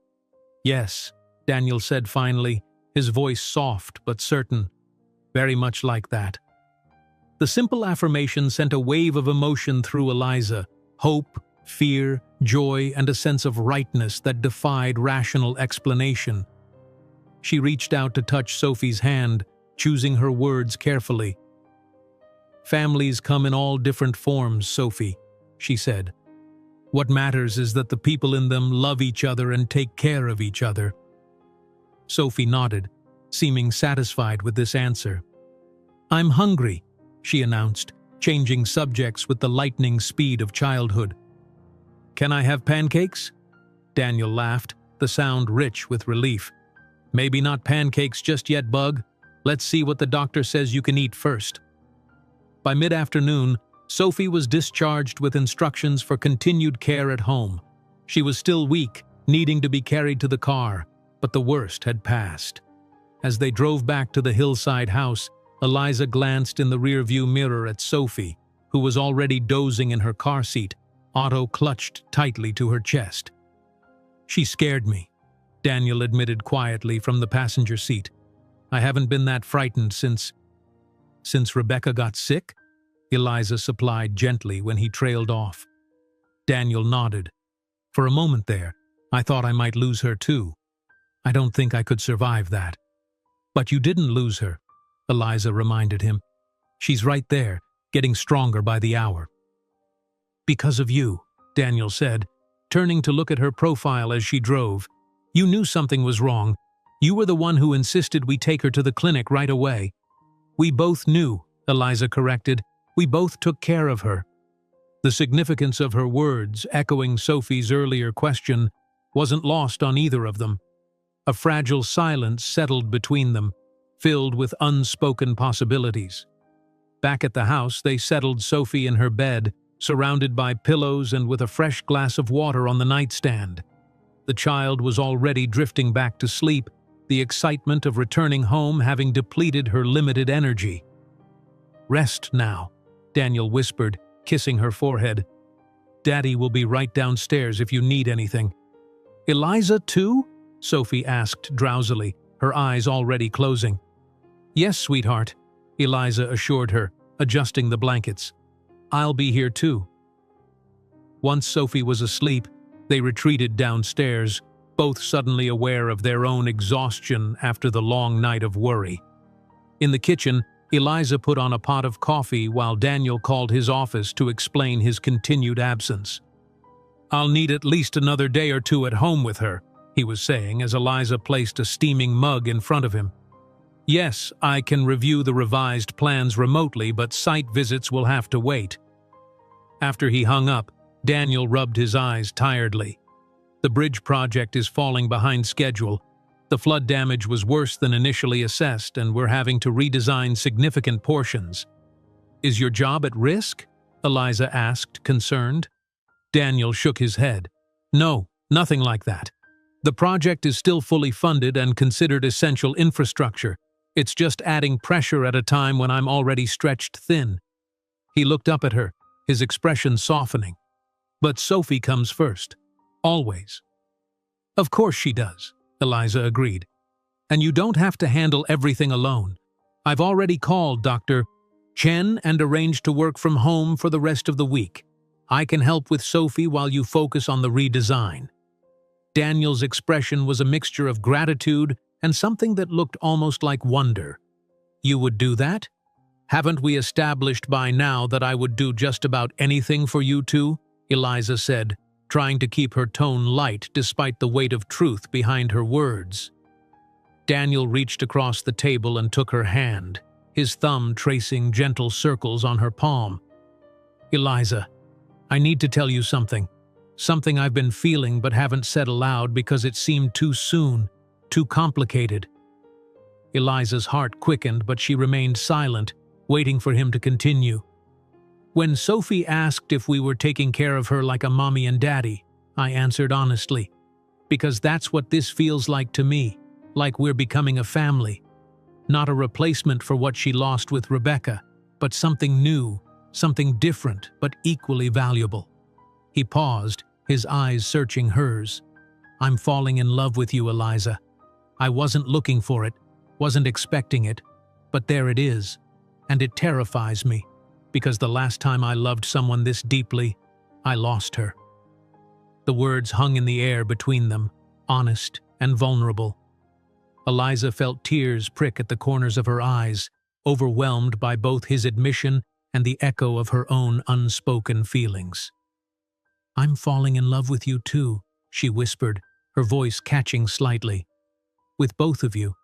"Yes," Daniel said finally, his voice soft but certain. "Very much like that." The simple affirmation sent a wave of emotion through Eliza: hope, fear, joy, and a sense of rightness that defied rational explanation. She reached out to touch Sophie's hand, choosing her words carefully. "Families come in all different forms, Sophie," she said. "What matters is that the people in them love each other and take care of each other." Sophie nodded, seeming satisfied with this answer. "I'm hungry," she announced, changing subjects with the lightning speed of childhood. "Can I have pancakes?" Daniel laughed, the sound rich with relief. "Maybe not pancakes just yet, Bug. Let's see what the doctor says you can eat first." By mid-afternoon, Sophie was discharged with instructions for continued care at home. She was still weak, needing to be carried to the car, but the worst had passed. As they drove back to the hillside house, Eliza glanced in the rearview mirror at Sophie, who was already dozing in her car seat, Otto clutched tightly to her chest. "She scared me," Daniel admitted quietly from the passenger seat. "I haven't been that frightened since Rebecca got sick?" Eliza supplied gently when he trailed off. Daniel nodded. "For a moment there, I thought I might lose her too. I don't think I could survive that." "But you didn't lose her," Eliza reminded him. "She's right there, getting stronger by the hour." "Because of you," Daniel said, turning to look at her profile as she drove. "You knew something was wrong. You were the one who insisted we take her to the clinic right away." "We both knew," Eliza corrected. "We both took care of her." The significance of her words, echoing Sophie's earlier question, wasn't lost on either of them. A fragile silence settled between them, filled with unspoken possibilities. Back at the house, they settled Sophie in her bed, surrounded by pillows and with a fresh glass of water on the nightstand. The child was already drifting back to sleep, the excitement of returning home having depleted her limited energy. "Rest now," Daniel whispered, kissing her forehead. "Daddy will be right downstairs if you need anything." "Eliza too?" Sophie asked drowsily, her eyes already closing. "Yes, sweetheart," Eliza assured her, adjusting the blankets. "I'll be here too." Once Sophie was asleep, they retreated downstairs, both suddenly aware of their own exhaustion after the long night of worry. In the kitchen, Eliza put on a pot of coffee while Daniel called his office to explain his continued absence. "I'll need at least another day or two at home with her," he was saying as Eliza placed a steaming mug in front of him. "Yes, I can review the revised plans remotely, but site visits will have to wait." After he hung up, Daniel rubbed his eyes tiredly. The bridge project is falling behind schedule. The flood damage was worse than initially assessed, and we're having to redesign significant portions. "Is your job at risk?" Eliza asked, concerned. Daniel shook his head. "No, nothing like that. The project is still fully funded and considered essential infrastructure. It's just adding pressure at a time when I'm already stretched thin." He looked up at her, his expression softening. "But Sophie comes first. Always." "Of course she does," Eliza agreed. "And you don't have to handle everything alone. I've already called Dr. Chen and arranged to work from home for the rest of the week. I can help with Sophie while you focus on the redesign." Daniel's expression was a mixture of gratitude and something that looked almost like wonder. "You would do that? Haven't we established by now that I would do just about anything for you two?" Eliza said, trying to keep her tone light despite the weight of truth behind her words. Daniel reached across the table and took her hand, his thumb tracing gentle circles on her palm. "Eliza, I need to tell you something. Something I've been feeling but haven't said aloud because it seemed too soon, too complicated." Eliza's heart quickened, but she remained silent, waiting for him to continue. "When Sophie asked if we were taking care of her like a mommy and daddy, I answered honestly. Because that's what this feels like to me, like we're becoming a family. Not a replacement for what she lost with Rebecca, but something new, something different but equally valuable." He paused, his eyes searching hers. "I'm falling in love with you, Eliza. I wasn't looking for it, wasn't expecting it, but there it is, and it terrifies me." because the last time I loved someone this deeply, I lost her." The words hung in the air between them, honest and vulnerable. Eliza felt tears prick at the corners of her eyes, overwhelmed by both his admission and the echo of her own unspoken feelings. "I'm falling in love with you too," she whispered, her voice catching slightly. "With both of you,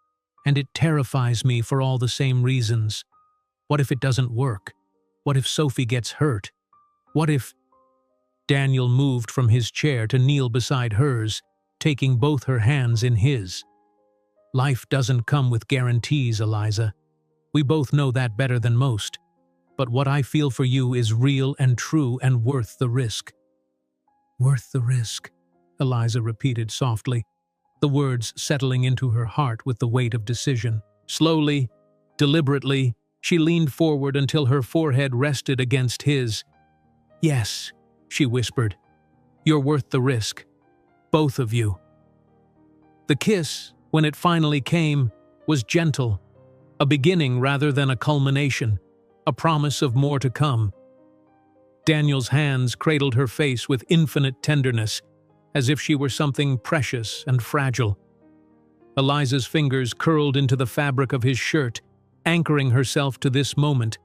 and it terrifies me for all the same reasons. What if it doesn't work? What if Sophie gets hurt? What if—" Daniel moved from his chair to kneel beside hers, taking both her hands in his. "Life doesn't come with guarantees, Eliza. We both know that better than most. But what I feel for you is real and true and worth the risk." "Worth the risk," Eliza repeated softly, the words settling into her heart with the weight of decision. Slowly, deliberately, she leaned forward until her forehead rested against his. "Yes," she whispered, "you're worth the risk. Both of you." The kiss, when it finally came, was gentle, a beginning rather than a culmination, a promise of more to come. Daniel's hands cradled her face with infinite tenderness, as if she were something precious and fragile. Eliza's fingers curled into the fabric of his shirt, anchoring herself to this moment,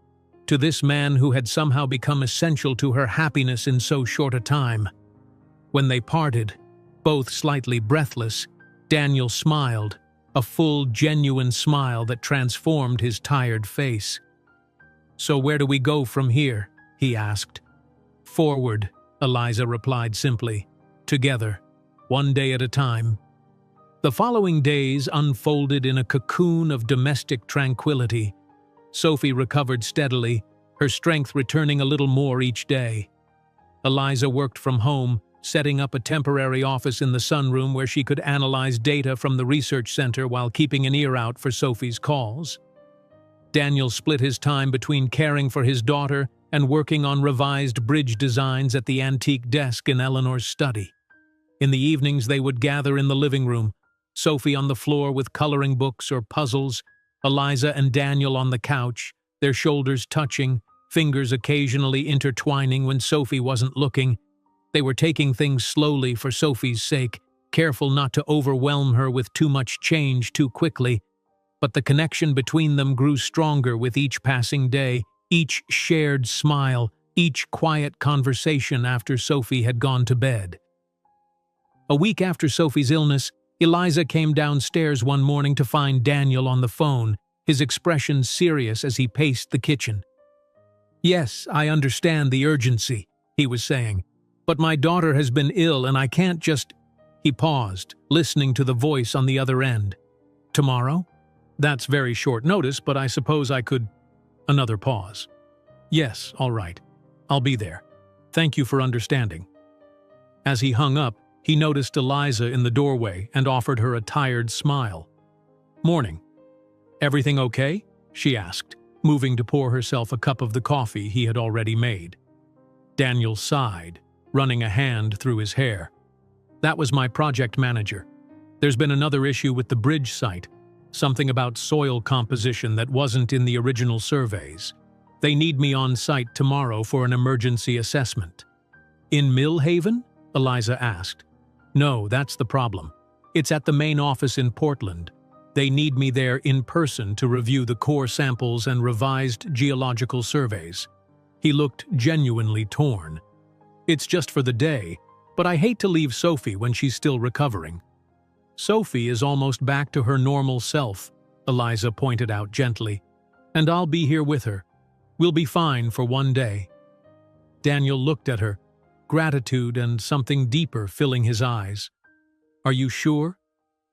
to this man who had somehow become essential to her happiness in so short a time. When they parted, both slightly breathless, Daniel smiled, a full, genuine smile that transformed his tired face. "So where do we go from here?" he asked. "Forward," Eliza replied simply. "Together, one day at a time." The following days unfolded in a cocoon of domestic tranquility. Sophie recovered steadily, her strength returning a little more each day. Eliza worked from home, setting up a temporary office in the sunroom where she could analyze data from the research center while keeping an ear out for Sophie's calls. Daniel split his time between caring for his daughter and working on revised bridge designs at the antique desk in Eleanor's study. In the evenings they would gather in the living room, Sophie on the floor with coloring books or puzzles, Eliza and Daniel on the couch, their shoulders touching, fingers occasionally intertwining when Sophie wasn't looking. They were taking things slowly for Sophie's sake, careful not to overwhelm her with too much change too quickly. But the connection between them grew stronger with each passing day, each shared smile, each quiet conversation after Sophie had gone to bed. A week after Sophie's illness, Eliza came downstairs one morning to find Daniel on the phone, his expression serious as he paced the kitchen. "Yes, I understand the urgency," he was saying, "but my daughter has been ill and I can't just—" He paused, listening to the voice on the other end. "Tomorrow? That's very short notice, but I suppose I could—" Another pause. "Yes, all right. I'll be there. Thank you for understanding." As he hung up, he noticed Eliza in the doorway and offered her a tired smile. "Morning. Everything okay?" she asked, moving to pour herself a cup of the coffee he had already made. Daniel sighed, running a hand through his hair. "That was my project manager. There's been another issue with the bridge site, something about soil composition that wasn't in the original surveys. They need me on site tomorrow for an emergency assessment." "In Millhaven?" Eliza asked. "No, that's the problem. It's at the main office in Portland. They need me there in person to review the core samples and revised geological surveys." He looked genuinely torn. "It's just for the day, but I hate to leave Sophie when she's still recovering." "Sophie is almost back to her normal self," Eliza pointed out gently, "and I'll be here with her. We'll be fine for one day." Daniel looked at her, gratitude and something deeper filling his eyes. "Are you sure?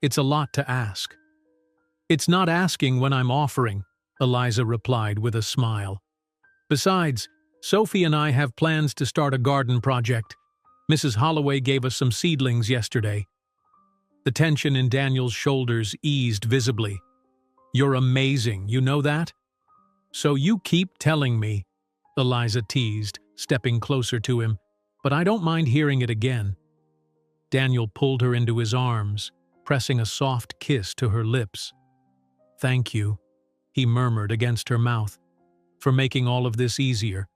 It's a lot to ask." "It's not asking when I'm offering," Eliza replied with a smile. "Besides, Sophie and I have plans to start a garden project. Mrs. Holloway gave us some seedlings yesterday." The tension in Daniel's shoulders eased visibly. "You're amazing, you know that?" "So you keep telling me," Eliza teased, stepping closer to him, "but I don't mind hearing it again." Daniel pulled her into his arms, pressing a soft kiss to her lips. "Thank you," he murmured against her mouth. for making all of this easier,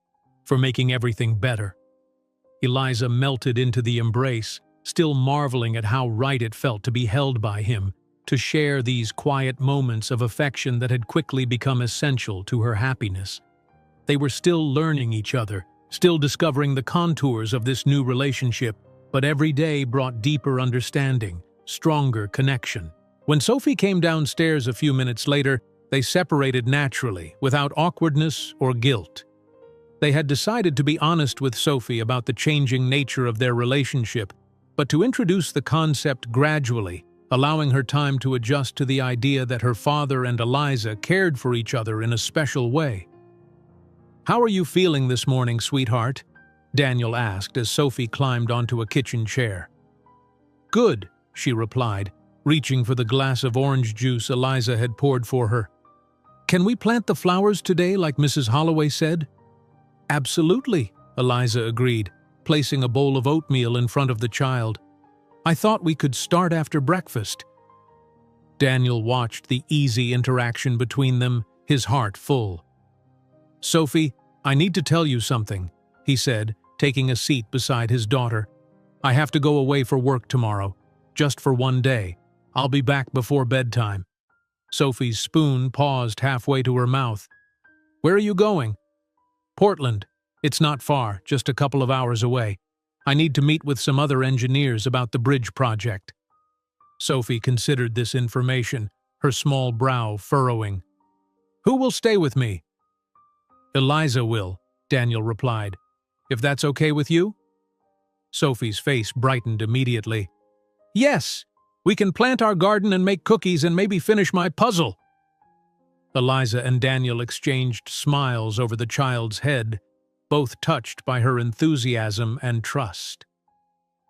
for making everything better." Eliza melted into the embrace, still marveling at how right it felt to be held by him, to share these quiet moments of affection that had quickly become essential to her happiness. They were still learning each other, still discovering the contours of this new relationship, but every day brought deeper understanding, stronger connection. When Sophie came downstairs a few minutes later, they separated naturally, without awkwardness or guilt. They had decided to be honest with Sophie about the changing nature of their relationship, but to introduce the concept gradually, allowing her time to adjust to the idea that her father and Eliza cared for each other in a special way. "How are you feeling this morning, sweetheart?" Daniel asked as Sophie climbed onto a kitchen chair. "Good," she replied, reaching for the glass of orange juice Eliza had poured for her. "Can we plant the flowers today like Mrs. Holloway said?" "Absolutely," Eliza agreed, placing a bowl of oatmeal in front of the child. "I thought we could start after breakfast." Daniel watched the easy interaction between them, his heart full. "Sophie, I need to tell you something," he said, taking a seat beside his daughter. "I have to go away for work tomorrow, just for one day. I'll be back before bedtime." Sophie's spoon paused halfway to her mouth. "Where are you going?" "Portland. It's not far, just a couple of hours away. I need to meet with some other engineers about the bridge project." Sophie considered this information, her small brow furrowing. "Who will stay with me?" "Eliza will," Daniel replied. "If that's okay with you?" Sophie's face brightened immediately. "Yes! We can plant our garden and make cookies and maybe finish my puzzle." Eliza and Daniel exchanged smiles over the child's head, both touched by her enthusiasm and trust.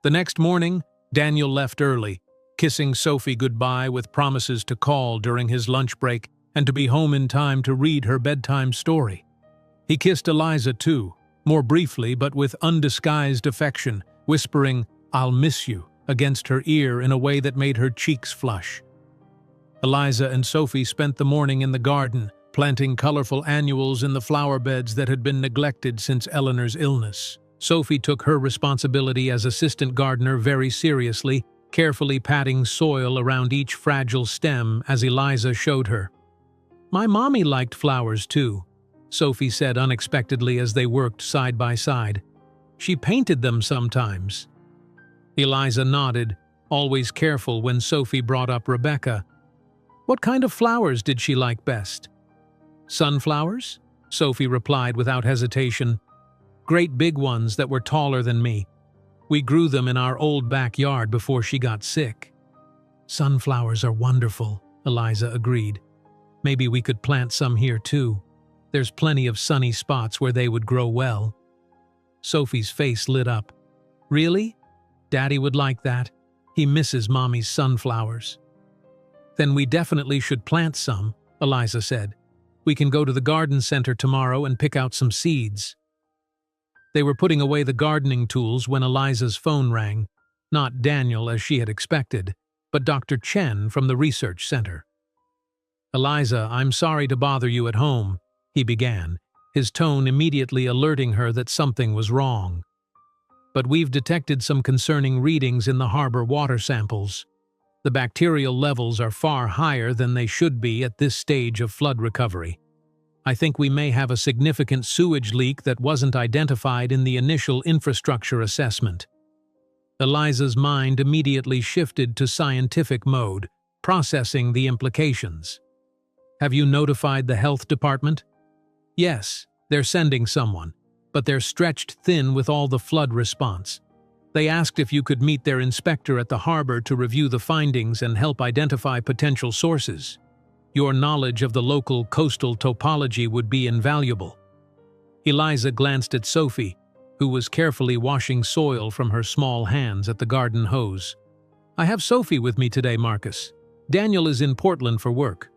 The next morning, Daniel left early, kissing Sophie goodbye with promises to call during his lunch break and to be home in time to read her bedtime story. He kissed Eliza too, more briefly but with undisguised affection, whispering, "I'll miss you," against her ear in a way that made her cheeks flush. Eliza and Sophie spent the morning in the garden, planting colorful annuals in the flower beds that had been neglected since Eleanor's illness. Sophie took her responsibility as assistant gardener very seriously, carefully patting soil around each fragile stem as Eliza showed her. "My mommy liked flowers too," Sophie said unexpectedly as they worked side by side. "She painted them sometimes." Eliza nodded, always careful when Sophie brought up Rebecca. "What kind of flowers did she like best?" "Sunflowers?" Sophie replied without hesitation. "Great big ones that were taller than me. We grew them in our old backyard before she got sick." "Sunflowers are wonderful," Eliza agreed. "Maybe we could plant some here too. There's plenty of sunny spots where they would grow well." Sophie's face lit up. "Really? Daddy would like that. He misses Mommy's sunflowers." "Then we definitely should plant some," Eliza said. "We can go to the garden center tomorrow and pick out some seeds." They were putting away the gardening tools when Eliza's phone rang. Not Daniel as she had expected, but Dr. Chen from the research center. "Eliza, I'm sorry to bother you at home," he began, his tone immediately alerting her that something was wrong. "But we've detected some concerning readings in the harbor water samples. The bacterial levels are far higher than they should be at this stage of flood recovery. I think we may have a significant sewage leak that wasn't identified in the initial infrastructure assessment." Eliza's mind immediately shifted to scientific mode, processing the implications. "Have you notified the health department?" "Yes, they're sending someone, but they're stretched thin with all the flood response. They asked if you could meet their inspector at the harbor to review the findings and help identify potential sources. Your knowledge of the local coastal topology would be invaluable." Eliza glanced at Sophie, who was carefully washing soil from her small hands at the garden hose. "I have Sophie with me today, Marcus. Daniel is in Portland for work."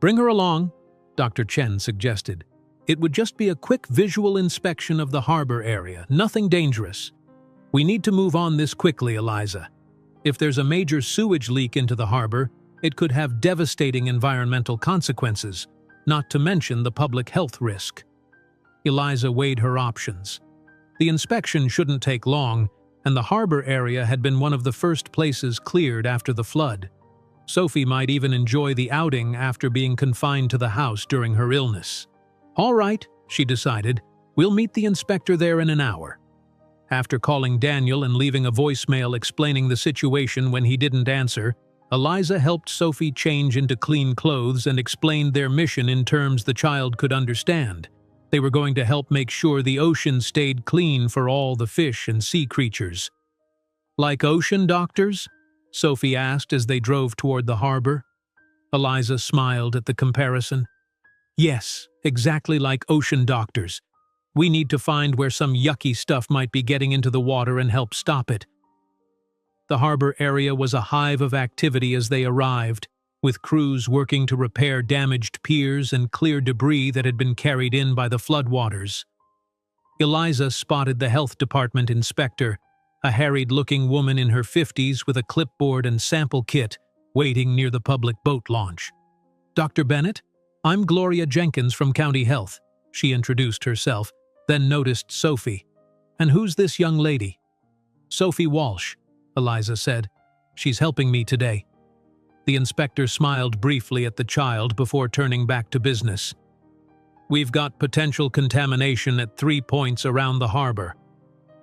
"Bring her along," Dr. Chen suggested. "It would just be a quick visual inspection of the harbor area, nothing dangerous. We need to move on this quickly, Eliza. If there's a major sewage leak into the harbor, it could have devastating environmental consequences, not to mention the public health risk." Eliza weighed her options. The inspection shouldn't take long, and the harbor area had been one of the first places cleared after the flood. Sophie might even enjoy the outing after being confined to the house during her illness. "All right," she decided, "we'll meet the inspector there in an hour." After calling Daniel and leaving a voicemail explaining the situation when he didn't answer, Eliza helped Sophie change into clean clothes and explained their mission in terms the child could understand. They were going to help make sure the ocean stayed clean for all the fish and sea creatures. "Like ocean doctors?" Sophie asked as they drove toward the harbor. Eliza smiled at the comparison. "Yes, exactly like ocean doctors. We need to find where some yucky stuff might be getting into the water and help stop it." The harbor area was a hive of activity as they arrived, with crews working to repair damaged piers and clear debris that had been carried in by the floodwaters. Eliza spotted the health department inspector, a harried-looking woman in her 50s with a clipboard and sample kit, waiting near the public boat launch. "Dr. Bennett, I'm Gloria Jenkins from County Health," she introduced herself, then noticed Sophie. "And who's this young lady?" "Sophie Walsh," Eliza said. "She's helping me today." The inspector smiled briefly at the child before turning back to business. "We've got potential contamination at 3 points around the harbor.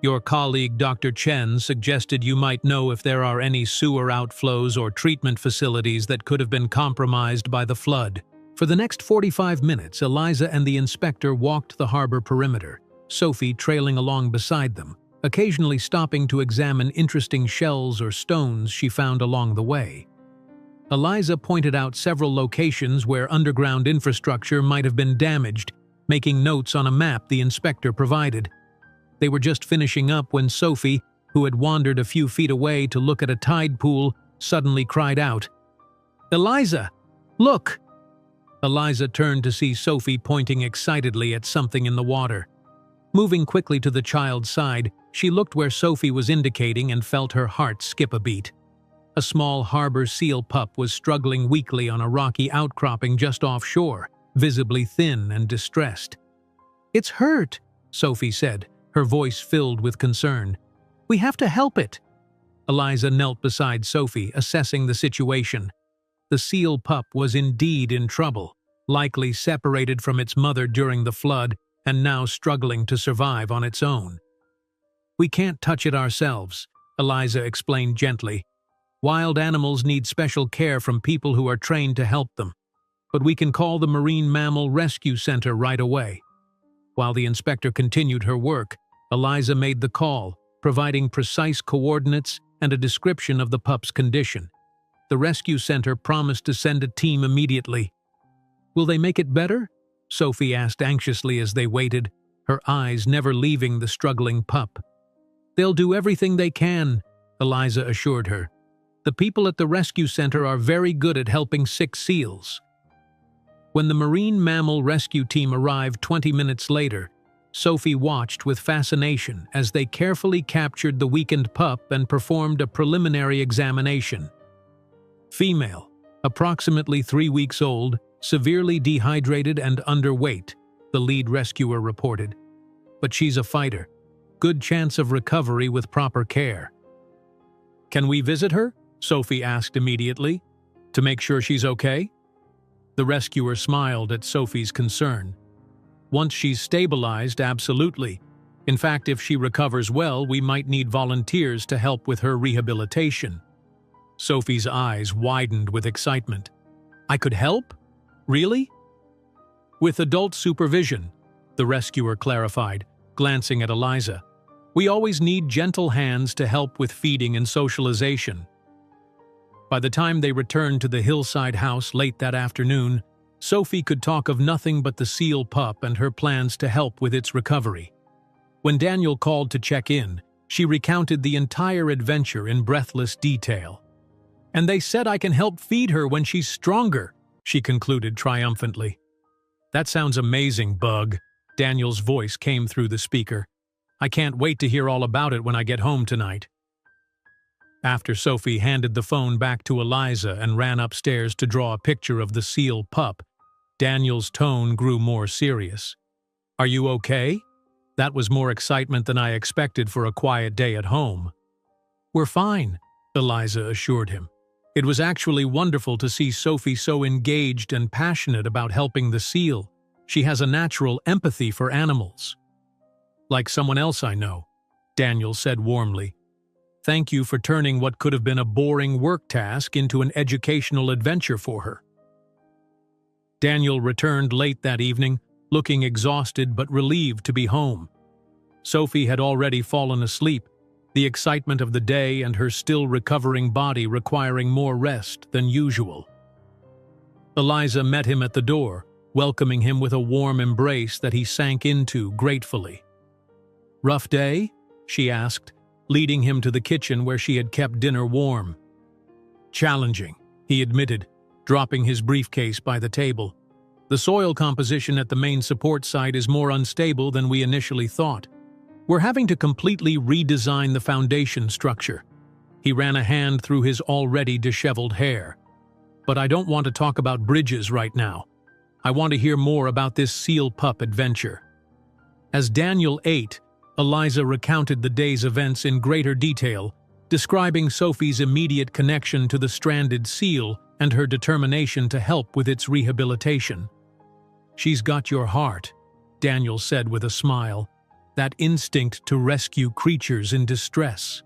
Your colleague Dr. Chen suggested you might know if there are any sewer outflows or treatment facilities that could have been compromised by the flood." For the next 45 minutes, Eliza and the inspector walked the harbor perimeter, Sophie trailing along beside them, occasionally stopping to examine interesting shells or stones she found along the way. Eliza pointed out several locations where underground infrastructure might have been damaged, making notes on a map the inspector provided. They were just finishing up when Sophie, who had wandered a few feet away to look at a tide pool, suddenly cried out, "Eliza, look!" Eliza turned to see Sophie pointing excitedly at something in the water. Moving quickly to the child's side, she looked where Sophie was indicating and felt her heart skip a beat. A small harbor seal pup was struggling weakly on a rocky outcropping just offshore, visibly thin and distressed. "It's hurt," Sophie said, her voice filled with concern. "We have to help it." Eliza knelt beside Sophie, assessing the situation. The seal pup was indeed in trouble, likely separated from its mother during the flood and now struggling to survive on its own. "We can't touch it ourselves," Eliza explained gently. "Wild animals need special care from people who are trained to help them. But we can call the Marine Mammal Rescue Center right away." While the inspector continued her work, Eliza made the call, providing precise coordinates and a description of the pup's condition. The rescue center promised to send a team immediately. "Will they make it better?" Sophie asked anxiously as they waited, her eyes never leaving the struggling pup. "They'll do everything they can," Eliza assured her. "The people at the rescue center are very good at helping sick seals." When the Marine Mammal Rescue Team arrived 20 minutes later, Sophie watched with fascination as they carefully captured the weakened pup and performed a preliminary examination. "Female, approximately 3 weeks old, severely dehydrated and underweight," the lead rescuer reported. "But she's a fighter. Good chance of recovery with proper care." "Can we visit her?" Sophie asked immediately, "to make sure she's okay?" The rescuer smiled at Sophie's concern. "Once she's stabilized, absolutely. In fact, if she recovers well, we might need volunteers to help with her rehabilitation." Sophie's eyes widened with excitement. "I could help? Really?" "With adult supervision," the rescuer clarified, glancing at Eliza. "We always need gentle hands to help with feeding and socialization." By the time they returned to the hillside house late that afternoon, Sophie could talk of nothing but the seal pup and her plans to help with its recovery. When Daniel called to check in, she recounted the entire adventure in breathless detail. "And they said I can help feed her when she's stronger," she concluded triumphantly. "That sounds amazing, Bug," Daniel's voice came through the speaker. "I can't wait to hear all about it when I get home tonight." After Sophie handed the phone back to Eliza and ran upstairs to draw a picture of the seal pup, Daniel's tone grew more serious. Are you okay? That was more excitement than I expected for a quiet day at home. We're fine, Eliza assured him. It was actually wonderful to see Sophie so engaged and passionate about helping the seal. She has a natural empathy for animals. Like someone else I know, Daniel said warmly. Thank you for turning what could have been a boring work task into an educational adventure for her. Daniel returned late that evening, looking exhausted but relieved to be home. Sophie had already fallen asleep, the excitement of the day and her still recovering body requiring more rest than usual. Eliza met him at the door, welcoming him with a warm embrace that he sank into gratefully. Rough day? She asked, leading him to the kitchen where she had kept dinner warm. Challenging, he admitted, dropping his briefcase by the table. The soil composition at the main support site is more unstable than we initially thought. We're having to completely redesign the foundation structure. He ran a hand through his already disheveled hair. But I don't want to talk about bridges right now. I want to hear more about this seal pup adventure. As Daniel ate, Eliza recounted the day's events in greater detail, describing Sophie's immediate connection to the stranded seal and her determination to help with its rehabilitation. She's got your heart, Daniel said with a smile, that instinct to rescue creatures in distress.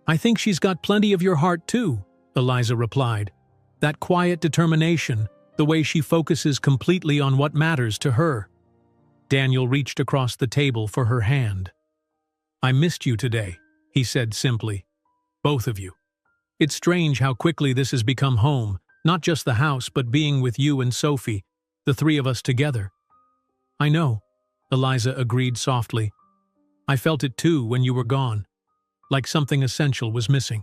I think she's got plenty of your heart too, Eliza replied. That quiet determination, the way she focuses completely on what matters to her. Daniel reached across the table for her hand. I missed you today, he said simply. Both of you. It's strange how quickly this has become home, not just the house, but being with you and Sophie, the three of us together. I know, Eliza agreed softly. I felt it too when you were gone, like something essential was missing.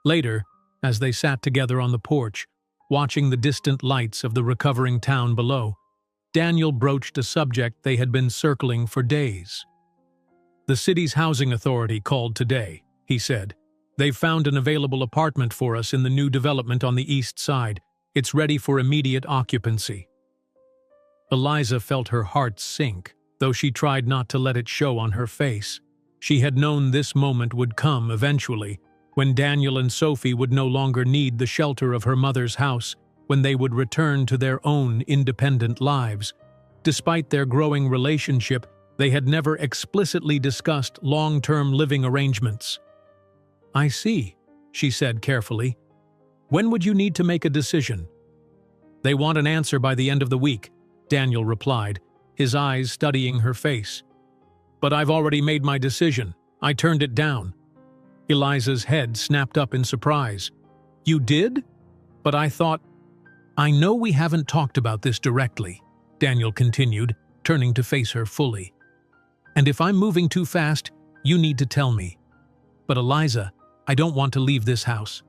Later, as they sat together on the porch, watching the distant lights of the recovering town below, Daniel broached a subject they had been circling for days. The city's housing authority called today, he said. They've found an available apartment for us in the new development on the east side. It's ready for immediate occupancy. Eliza felt her heart sink, though she tried not to let it show on her face. She had known this moment would come eventually, when Daniel and Sophie would no longer need the shelter of her mother's house, when they would return to their own independent lives. Despite their growing relationship, they had never explicitly discussed long-term living arrangements. I see, she said carefully. When would you need to make a decision? They want an answer by the end of the week, Daniel replied, his eyes studying her face. But I've already made my decision. I turned it down. Eliza's head snapped up in surprise. You did? But I thought... I know we haven't talked about this directly, Daniel continued, turning to face her fully. And if I'm moving too fast, you need to tell me. But Eliza, I don't want to leave this house.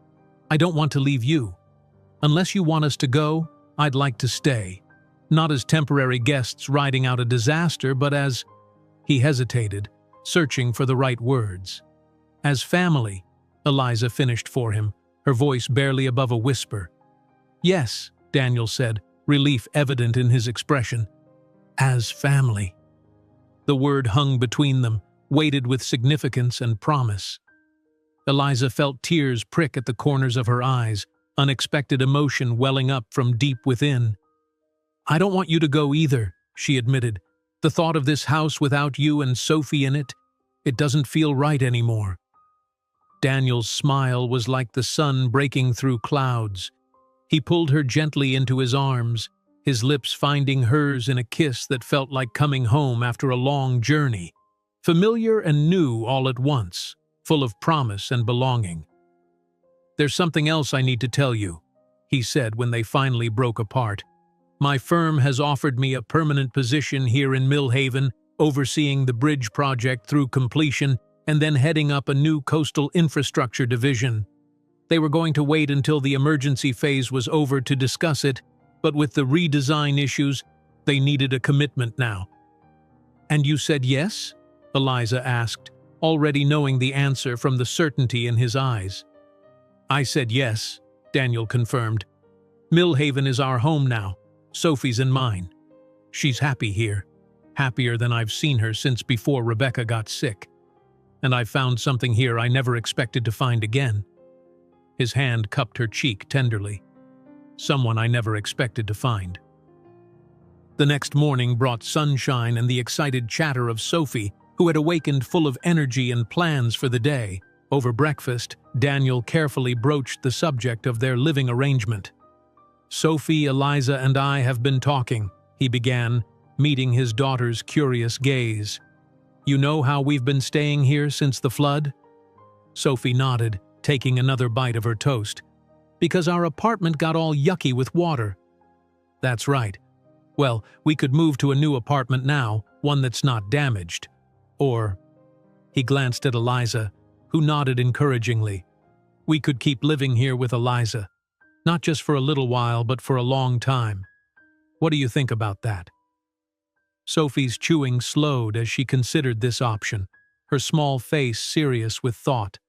I don't want to leave you. Unless you want us to go, I'd like to stay. Not as temporary guests riding out a disaster, but as... He hesitated, searching for the right words. As family, Eliza finished for him, her voice barely above a whisper. Yes, Daniel said, relief evident in his expression. As family. The word hung between them, weighted with significance and promise. Eliza felt tears prick at the corners of her eyes, unexpected emotion welling up from deep within. I don't want you to go either, she admitted. The thought of this house without you and Sophie in it doesn't feel right anymore. Daniel's smile was like the sun breaking through clouds. He pulled her gently into his arms, his lips finding hers in a kiss that felt like coming home after a long journey, familiar and new all at once, full of promise and belonging. There's something else I need to tell you, he said when they finally broke apart. My firm has offered me a permanent position here in Millhaven, overseeing the bridge project through completion and then heading up a new coastal infrastructure division. They were going to wait until the emergency phase was over to discuss it, but with the redesign issues, they needed a commitment now. And you said yes? Eliza asked, already knowing the answer from the certainty in his eyes. I said yes, Daniel confirmed. Millhaven is our home now, Sophie's and mine. She's happy here. happier than I've seen her since before Rebecca got sick. And I've found something here I never expected to find again. His hand cupped her cheek tenderly. Someone I never expected to find. The next morning brought sunshine and the excited chatter of Sophie, who had awakened full of energy and plans for the day. Over breakfast, Daniel carefully broached the subject of their living arrangement. "Sophie, Eliza, and I have been talking," he began, meeting his daughter's curious gaze. "You know how we've been staying here since the flood?" Sophie nodded, taking another bite of her toast. "Because our apartment got all yucky with water." "That's right. Well, we could move to a new apartment now, one that's not damaged. Or," he glanced at Eliza, who nodded encouragingly, "we could keep living here with Eliza. Not just for a little while, but for a long time. What do you think about that?" Sophie's chewing slowed as she considered this option, her small face serious with thought.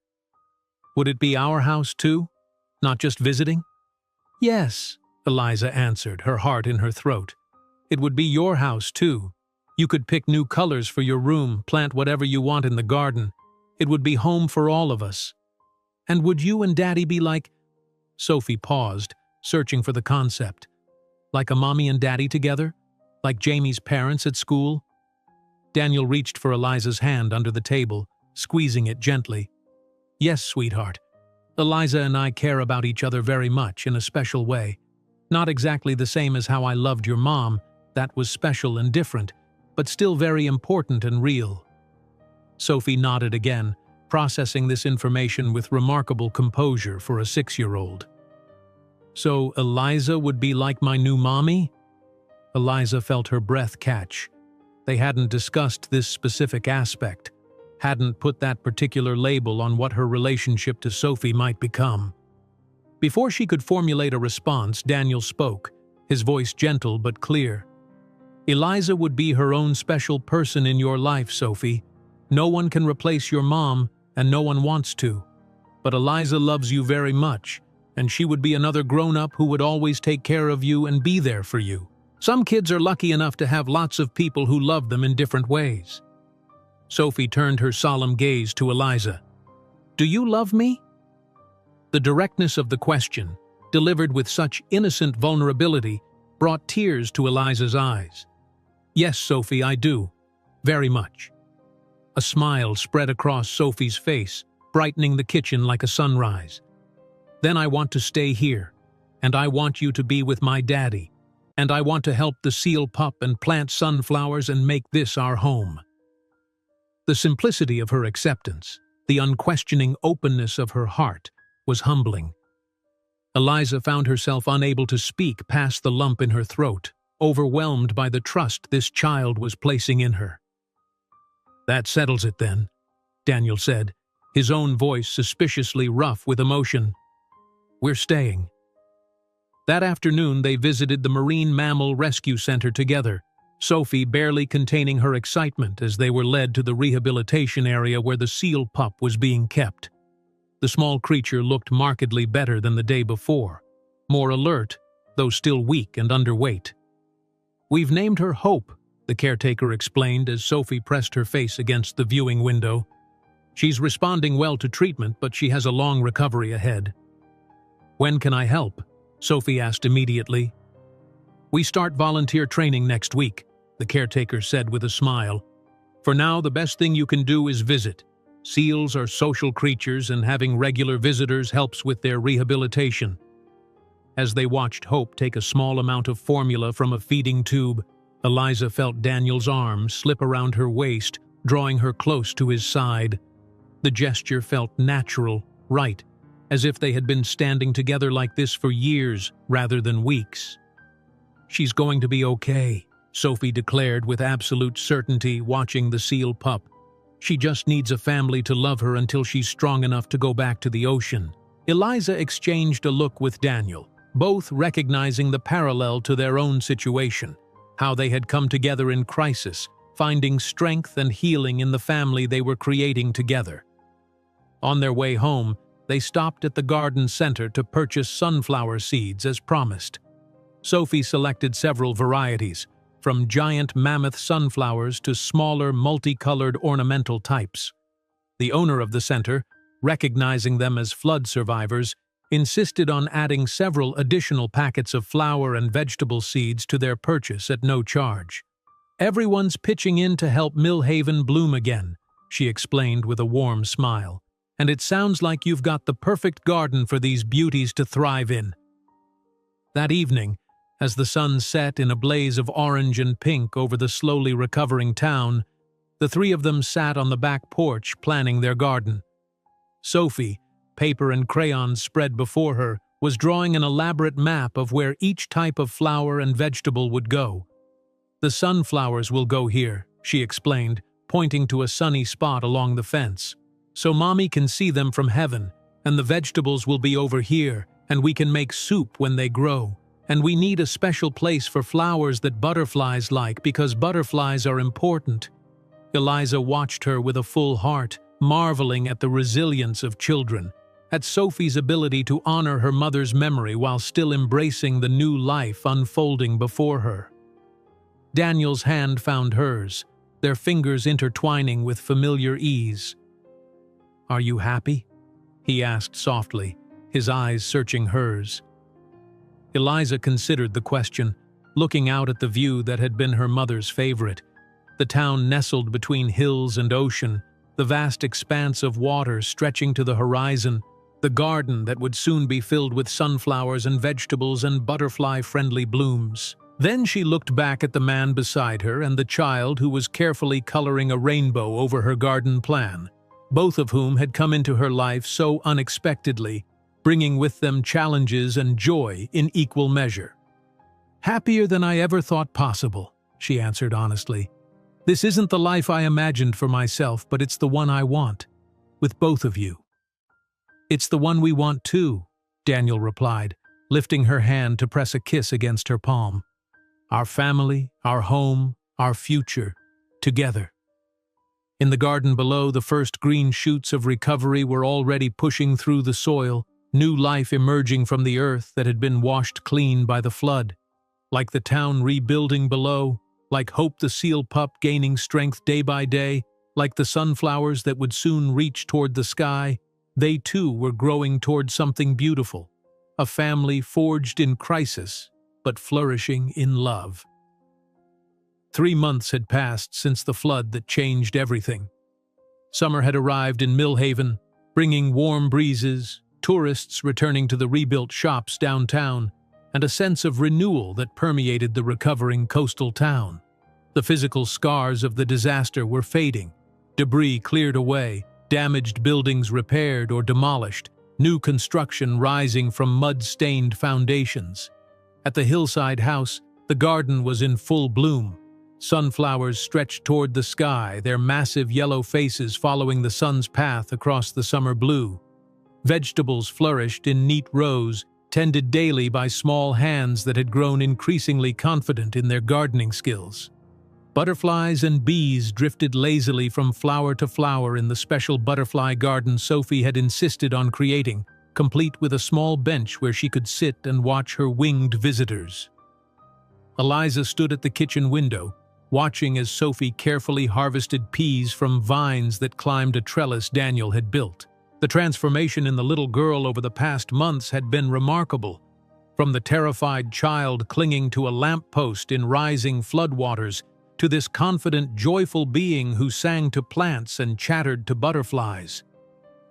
"Would it be our house too? Not just visiting?" "Yes," Eliza answered, her heart in her throat. "It would be your house too. You could pick new colors for your room, plant whatever you want in the garden. It would be home for all of us." "And would you and Daddy be like—" Sophie paused, searching for the concept. "Like a mommy and daddy together? Like Jamie's parents at school?" Daniel reached for Eliza's hand under the table, squeezing it gently. "Yes, sweetheart. Eliza and I care about each other very much in a special way. Not exactly the same as how I loved your mom. That was special and different, but still very important and real." Sophie nodded again, processing this information with remarkable composure for a 6-year-old. "So Eliza would be like my new mommy?" Eliza felt her breath catch. They hadn't discussed this specific aspect, hadn't put that particular label on what her relationship to Sophie might become. Before she could formulate a response, Daniel spoke, his voice gentle but clear. "Eliza would be her own special person in your life, Sophie. No one can replace your mom, and no one wants to. But Eliza loves you very much, and she would be another grown-up who would always take care of you and be there for you. Some kids are lucky enough to have lots of people who love them in different ways." Sophie turned her solemn gaze to Eliza. "Do you love me?" The directness of the question, delivered with such innocent vulnerability, brought tears to Eliza's eyes. "Yes, Sophie, I do. Very much." A smile spread across Sophie's face, brightening the kitchen like a sunrise. "Then I want to stay here, and I want you to be with my daddy, and I want to help the seal pup and plant sunflowers and make this our home." The simplicity of her acceptance, the unquestioning openness of her heart, was humbling. Eliza found herself unable to speak past the lump in her throat, overwhelmed by the trust this child was placing in her. "That settles it then," Daniel said, his own voice suspiciously rough with emotion. "We're staying." That afternoon they visited the Marine Mammal Rescue Center together, Sophie barely containing her excitement as they were led to the rehabilitation area where the seal pup was being kept. The small creature looked markedly better than the day before, more alert, though still weak and underweight. "We've named her Hope," the caretaker explained as Sophie pressed her face against the viewing window. "She's responding well to treatment, but she has a long recovery ahead." "When can I help?" Sophie asked immediately. "We start volunteer training next week," the caretaker said with a smile. "For now, the best thing you can do is visit. Seals are social creatures, and having regular visitors helps with their rehabilitation." As they watched Hope take a small amount of formula from a feeding tube, Eliza felt Daniel's arm slip around her waist, drawing her close to his side. The gesture felt natural, right, as if they had been standing together like this for years rather than weeks. "She's going to be okay," Sophie declared with absolute certainty, watching the seal pup. "She just needs a family to love her until she's strong enough to go back to the ocean." Eliza exchanged a look with Daniel, both recognizing the parallel to their own situation, how they had come together in crisis, finding strength and healing in the family they were creating together. On their way home, they stopped at the garden center to purchase sunflower seeds as promised. Sophie selected several varieties, from giant mammoth sunflowers to smaller, multicolored ornamental types. The owner of the center, recognizing them as flood survivors, insisted on adding several additional packets of flower and vegetable seeds to their purchase at no charge. "Everyone's pitching in to help Millhaven bloom again," she explained with a warm smile. "And it sounds like you've got the perfect garden for these beauties to thrive in." That evening, as the sun set in a blaze of orange and pink over the slowly recovering town, the three of them sat on the back porch planning their garden. Sophie, paper and crayons spread before her, was drawing an elaborate map of where each type of flower and vegetable would go. "The sunflowers will go here," she explained, pointing to a sunny spot along the fence. "So Mommy can see them from heaven, and the vegetables will be over here, and we can make soup when they grow. And we need a special place for flowers that butterflies like because butterflies are important." Eliza watched her with a full heart, marveling at the resilience of children, at Sophie's ability to honor her mother's memory while still embracing the new life unfolding before her. Daniel's hand found hers, their fingers intertwining with familiar ease. "Are you happy?" he asked softly, his eyes searching hers. Eliza considered the question, looking out at the view that had been her mother's favorite. The town nestled between hills and ocean, the vast expanse of water stretching to the horizon, the garden that would soon be filled with sunflowers and vegetables and butterfly-friendly blooms. Then she looked back at the man beside her and the child who was carefully coloring a rainbow over her garden plan, both of whom had come into her life so unexpectedly, bringing with them challenges and joy in equal measure. "Happier than I ever thought possible," she answered honestly. "This isn't the life I imagined for myself, but it's the one I want, with both of you." "It's the one we want too," Daniel replied, lifting her hand to press a kiss against her palm. "Our family, our home, our future, together." In the garden below, the first green shoots of recovery were already pushing through the soil, new life emerging from the earth that had been washed clean by the flood. Like the town rebuilding below, like Hope the seal pup gaining strength day by day, like the sunflowers that would soon reach toward the sky, they too were growing toward something beautiful, a family forged in crisis, but flourishing in love. 3 months had passed since the flood that changed everything. Summer had arrived in Millhaven, bringing warm breezes, tourists returning to the rebuilt shops downtown, and a sense of renewal that permeated the recovering coastal town. The physical scars of the disaster were fading, debris cleared away, damaged buildings repaired or demolished, new construction rising from mud-stained foundations. At the hillside house, the garden was in full bloom. Sunflowers stretched toward the sky, their massive yellow faces following the sun's path across the summer blue. Vegetables flourished in neat rows, tended daily by small hands that had grown increasingly confident in their gardening skills. Butterflies and bees drifted lazily from flower to flower in the special butterfly garden Sophie had insisted on creating, complete with a small bench where she could sit and watch her winged visitors. Eliza stood at the kitchen window, watching as Sophie carefully harvested peas from vines that climbed a trellis Daniel had built. The transformation in the little girl over the past months had been remarkable. From the terrified child clinging to a lamppost in rising floodwaters, to this confident, joyful being who sang to plants and chattered to butterflies.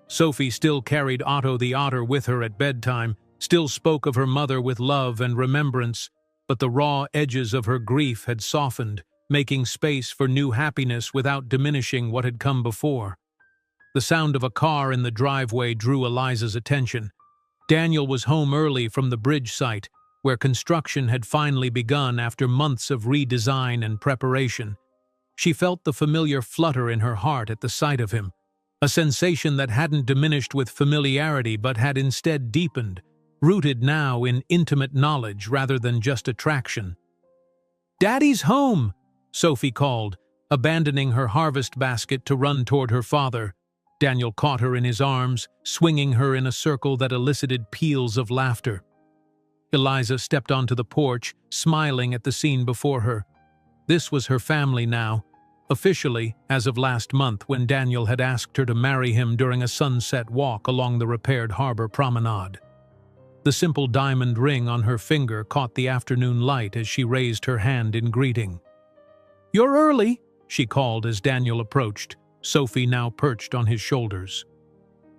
Sophie still carried Otto the otter with her at bedtime, still spoke of her mother with love and remembrance, but the raw edges of her grief had softened, making space for new happiness without diminishing what had come before. The sound of a car in the driveway drew Eliza's attention. Daniel was home early from the bridge site, where construction had finally begun after months of redesign and preparation. She felt the familiar flutter in her heart at the sight of him, a sensation that hadn't diminished with familiarity but had instead deepened, rooted now in intimate knowledge rather than just attraction. "Daddy's home!" Sophie called, abandoning her harvest basket to run toward her father. Daniel caught her in his arms, swinging her in a circle that elicited peals of laughter. Eliza stepped onto the porch, smiling at the scene before her. This was her family now, officially as of last month when Daniel had asked her to marry him during a sunset walk along the repaired harbor promenade. The simple diamond ring on her finger caught the afternoon light as she raised her hand in greeting. "You're early," she called as Daniel approached, Sophie now perched on his shoulders.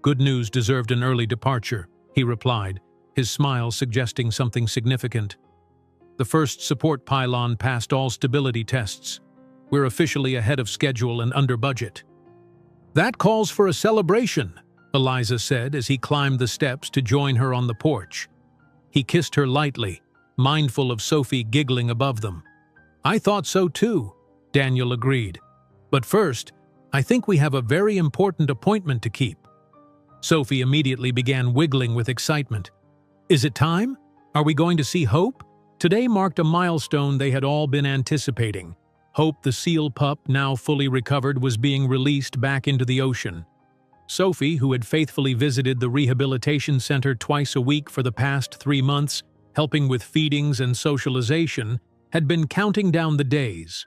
"Good news deserved an early departure," he replied, his smile suggesting something significant. "The first support pylon passed all stability tests. We're officially ahead of schedule and under budget." "That calls for a celebration," Eliza said as he climbed the steps to join her on the porch. He kissed her lightly, mindful of Sophie giggling above them. "I thought so too," Daniel agreed. "But first, I think we have a very important appointment to keep." Sophie immediately began wiggling with excitement. "Is it time? Are we going to see Hope?" Today marked a milestone they had all been anticipating. Hope, the seal pup, now fully recovered, was being released back into the ocean. Sophie, who had faithfully visited the rehabilitation center twice a week for the past 3 months, helping with feedings and socialization, had been counting down the days.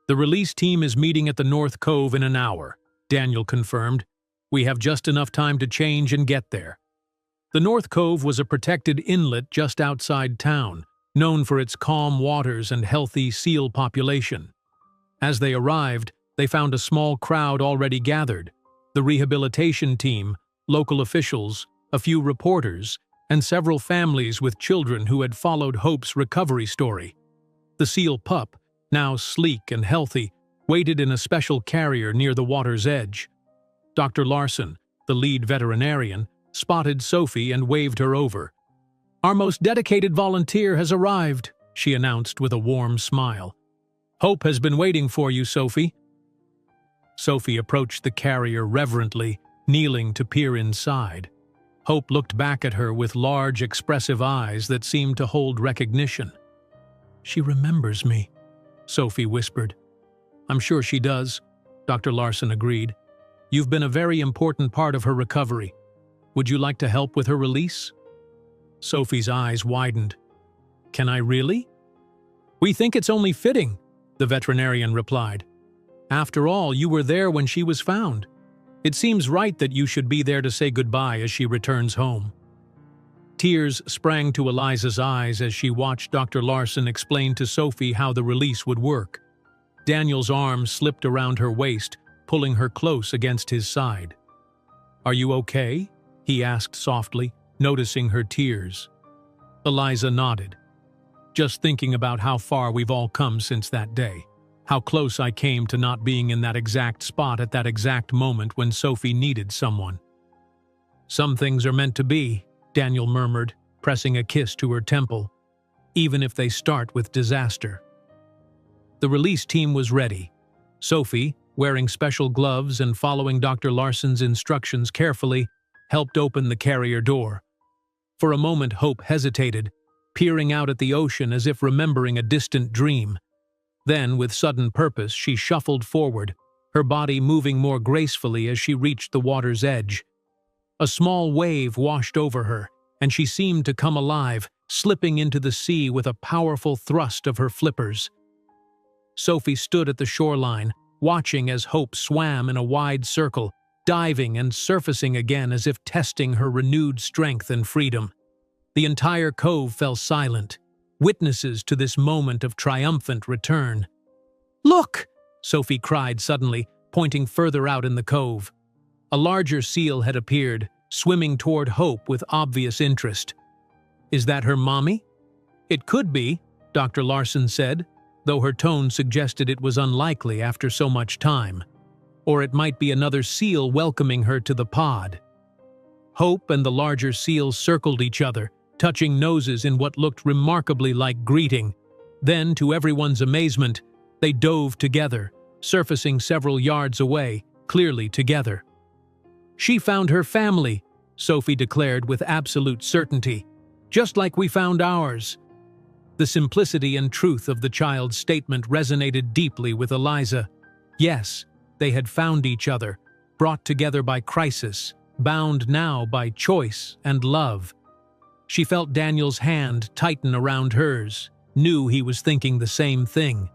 "The release team is meeting at the North Cove in an hour," Daniel confirmed. "We have just enough time to change and get there." The North Cove was a protected inlet just outside town, known for its calm waters and healthy seal population. As they arrived, they found a small crowd already gathered: the rehabilitation team, local officials, a few reporters, and several families with children who had followed Hope's recovery story. The seal pup, now sleek and healthy, waited in a special carrier near the water's edge. Dr. Larson, the lead veterinarian, spotted Sophie and waved her over. "Our most dedicated volunteer has arrived," she announced with a warm smile. "Hope has been waiting for you, Sophie." Sophie approached the carrier reverently, kneeling to peer inside. Hope looked back at her with large, expressive eyes that seemed to hold recognition. "She remembers me," Sophie whispered. "I'm sure she does," Dr. Larson agreed. "You've been a very important part of her recovery. Would you like to help with her release?" Sophie's eyes widened. "Can I really?" "We think it's only fitting," the veterinarian replied. "After all, you were there when she was found. It seems right that you should be there to say goodbye as she returns home." Tears sprang to Eliza's eyes as she watched Dr. Larson explain to Sophie how the release would work. Daniel's arm slipped around her waist, pulling her close against his side. "Are you okay?" he asked softly, noticing her tears. Eliza nodded. "Just thinking about how far we've all come since that day. How close I came to not being in that exact spot at that exact moment when Sophie needed someone." "Some things are meant to be," Daniel murmured, pressing a kiss to her temple, "even if they start with disaster." The release team was ready. Sophie, wearing special gloves and following Dr. Larson's instructions carefully, helped open the carrier door. For a moment, Hope hesitated, peering out at the ocean as if remembering a distant dream. Then, with sudden purpose, she shuffled forward, her body moving more gracefully as she reached the water's edge. A small wave washed over her, and she seemed to come alive, slipping into the sea with a powerful thrust of her flippers. Sophie stood at the shoreline, watching as Hope swam in a wide circle, diving and surfacing again as if testing her renewed strength and freedom. The entire cove fell silent, witnesses to this moment of triumphant return. "Look!" Sophie cried suddenly, pointing further out in the cove. A larger seal had appeared, swimming toward Hope with obvious interest. "Is that her mommy?" "It could be," Dr. Larson said, though her tone suggested it was unlikely after so much time. "Or it might be another seal welcoming her to the pod." Hope and the larger seal circled each other, touching noses in what looked remarkably like greeting. Then, to everyone's amazement, they dove together, surfacing several yards away, clearly together. "She found her family," Sophie declared with absolute certainty, "just like we found ours." The simplicity and truth of the child's statement resonated deeply with Eliza. Yes, they had found each other, brought together by crisis, bound now by choice and love. She felt Daniel's hand tighten around hers, knew he was thinking the same thing.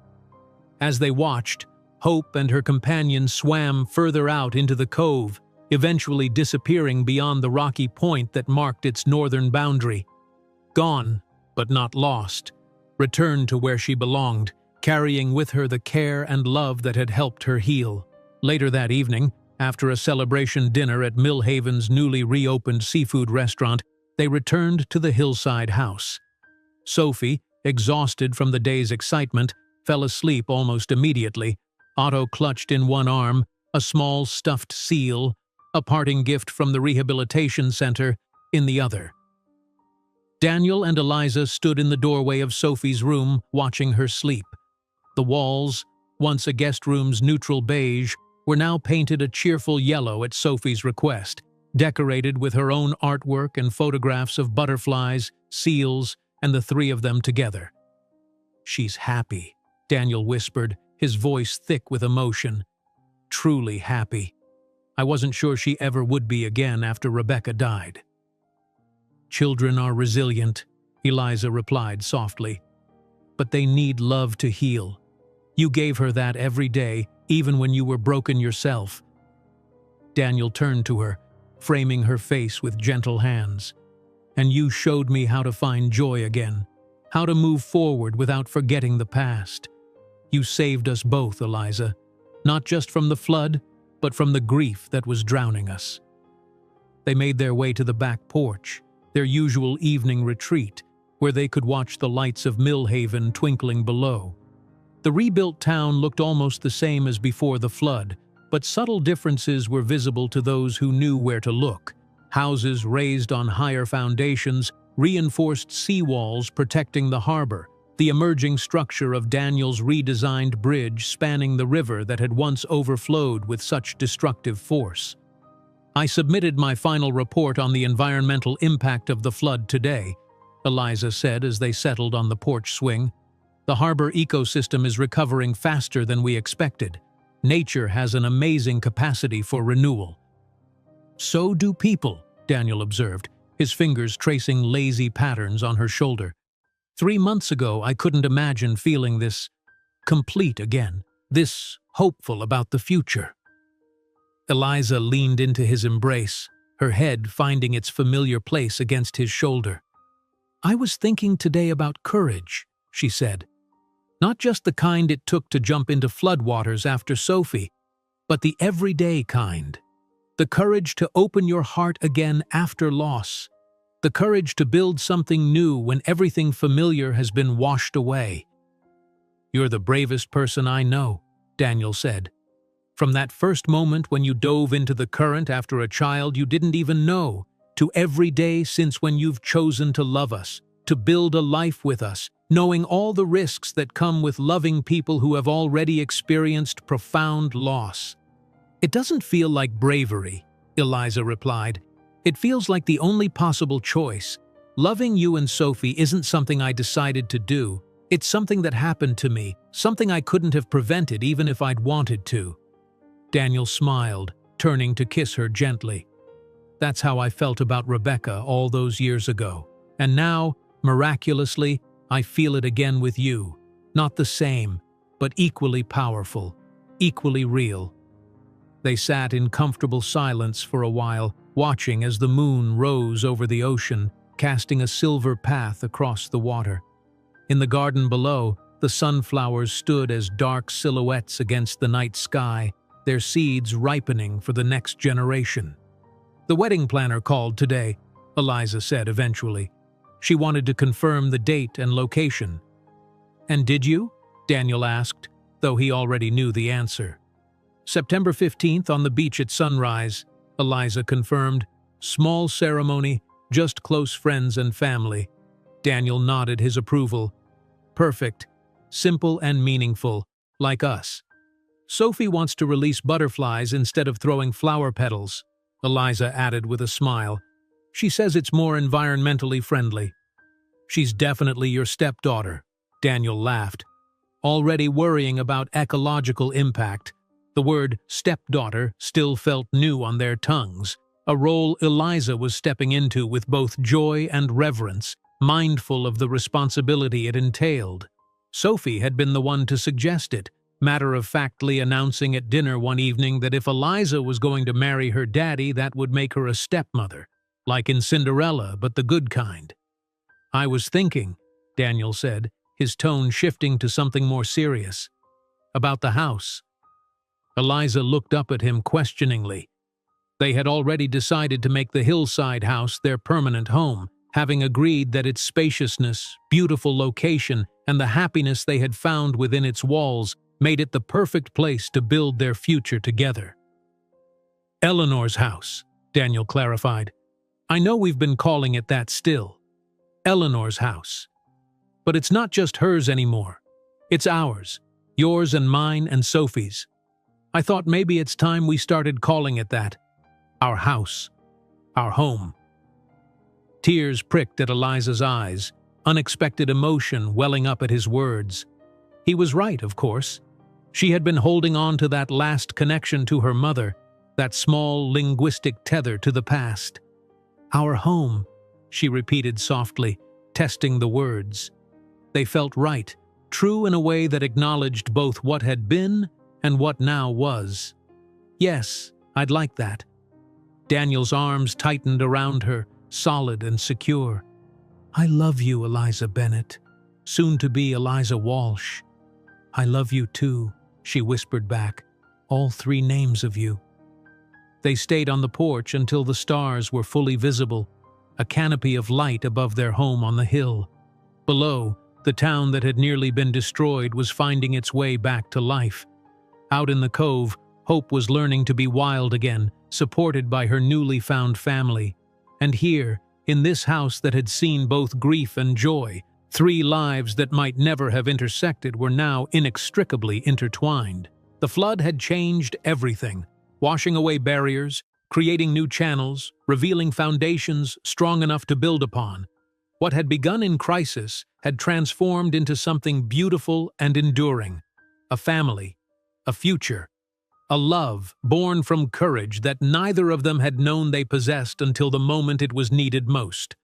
As they watched, Hope and her companion swam further out into the cove, eventually disappearing beyond the rocky point that marked its northern boundary. Gone, but not lost, returned to where she belonged, carrying with her the care and love that had helped her heal. Later that evening, after a celebration dinner at Millhaven's newly reopened seafood restaurant, they returned to the hillside house. Sophie, exhausted from the day's excitement, fell asleep almost immediately. Otto clutched in one arm a small stuffed seal, a parting gift from the rehabilitation center, in the other. Daniel and Eliza stood in the doorway of Sophie's room, watching her sleep. The walls, once a guest room's neutral beige, were now painted a cheerful yellow at Sophie's request, decorated with her own artwork and photographs of butterflies, seals, and the three of them together. "She's happy," Daniel whispered, his voice thick with emotion. "Truly happy. I wasn't sure she ever would be again after Rebecca died." "Children are resilient," Eliza replied softly. "But they need love to heal. You gave her that every day, even when you were broken yourself." Daniel turned to her, framing her face with gentle hands. "And you showed me how to find joy again, how to move forward without forgetting the past. You saved us both, Eliza, not just from the flood, but from the grief that was drowning us." They made their way to the back porch, their usual evening retreat, where they could watch the lights of Millhaven twinkling below. The rebuilt town looked almost the same as before the flood, but subtle differences were visible to those who knew where to look. Houses raised on higher foundations, reinforced seawalls protecting the harbor, the emerging structure of Daniel's redesigned bridge spanning the river that had once overflowed with such destructive force. "I submitted my final report on the environmental impact of the flood today," Eliza said as they settled on the porch swing. "The harbor ecosystem is recovering faster than we expected. Nature has an amazing capacity for renewal." "So do people," Daniel observed, his fingers tracing lazy patterns on her shoulder. 3 months ago, I couldn't imagine feeling this complete again, this hopeful about the future." Eliza leaned into his embrace, her head finding its familiar place against his shoulder. "I was thinking today about courage," she said. "Not just the kind it took to jump into floodwaters after Sophie, but the everyday kind. The courage to open your heart again after loss. The courage to build something new when everything familiar has been washed away." "You're the bravest person I know," Daniel said. "From that first moment when you dove into the current after a child you didn't even know, to every day since when you've chosen to love us, to build a life with us, knowing all the risks that come with loving people who have already experienced profound loss." "It doesn't feel like bravery," Eliza replied. "It feels like the only possible choice. Loving you and Sophie isn't something I decided to do. It's something that happened to me, something I couldn't have prevented even if I'd wanted to." Daniel smiled, turning to kiss her gently. "That's how I felt about Rebecca all those years ago. And now, miraculously, I feel it again with you. Not the same, but equally powerful, equally real." They sat in comfortable silence for a while, watching as the moon rose over the ocean, casting a silver path across the water. In the garden below, the sunflowers stood as dark silhouettes against the night sky, their seeds ripening for the next generation. "The wedding planner called today," Eliza said eventually. "She wanted to confirm the date and location." "And did you?" Daniel asked, though he already knew the answer. "September 15th on the beach at sunrise," Eliza confirmed. "Small ceremony, just close friends and family." Daniel nodded his approval. "Perfect. Simple and meaningful, like us." "Sophie wants to release butterflies instead of throwing flower petals," Eliza added with a smile. "She says it's more environmentally friendly." "She's definitely your stepdaughter," Daniel laughed. Already worrying about ecological impact, the word stepdaughter still felt new on their tongues, a role Eliza was stepping into with both joy and reverence, mindful of the responsibility it entailed. Sophie had been the one to suggest it, matter-of-factly announcing at dinner one evening that if Eliza was going to marry her daddy, that would make her a stepmother, like in Cinderella, but the good kind. "I was thinking," Daniel said, his tone shifting to something more serious, "about the house." Eliza looked up at him questioningly. They had already decided to make the hillside house their permanent home, having agreed that its spaciousness, beautiful location, and the happiness they had found within its walls made it the perfect place to build their future together. "Eleanor's house," Daniel clarified. "I know we've been calling it that still. Eleanor's house. But it's not just hers anymore. It's ours, yours and mine and Sophie's. I thought maybe it's time we started calling it that. Our house. Our home." Tears pricked at Eliza's eyes, unexpected emotion welling up at his words. He was right, of course. She had been holding on to that last connection to her mother, that small linguistic tether to the past. "Our home," she repeated softly, testing the words. They felt right, true in a way that acknowledged both what had been and what now was. "Yes, I'd like that." Daniel's arms tightened around her, solid and secure. "I love you, Eliza Bennett, soon to be Eliza Walsh." "I love you too," she whispered back, "all three names of you." They stayed on the porch until the stars were fully visible, a canopy of light above their home on the hill. Below, the town that had nearly been destroyed was finding its way back to life. Out in the cove, Hope was learning to be wild again, supported by her newly found family. And here, in this house that had seen both grief and joy, three lives that might never have intersected were now inextricably intertwined. The flood had changed everything, washing away barriers, creating new channels, revealing foundations strong enough to build upon. What had begun in crisis had transformed into something beautiful and enduring. A family, a future, a love born from courage that neither of them had known they possessed until the moment it was needed most.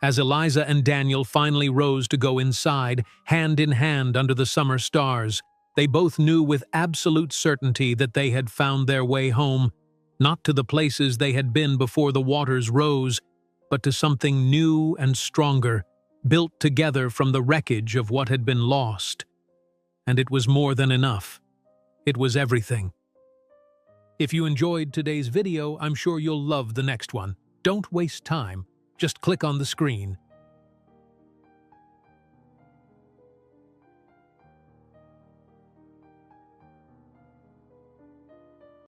As Eliza and Daniel finally rose to go inside, hand in hand under the summer stars, they both knew with absolute certainty that they had found their way home, not to the places they had been before the waters rose, but to something new and stronger, built together from the wreckage of what had been lost. And it was more than enough. It was everything. If you enjoyed today's video, I'm sure you'll love the next one. Don't waste time. Just click on the screen.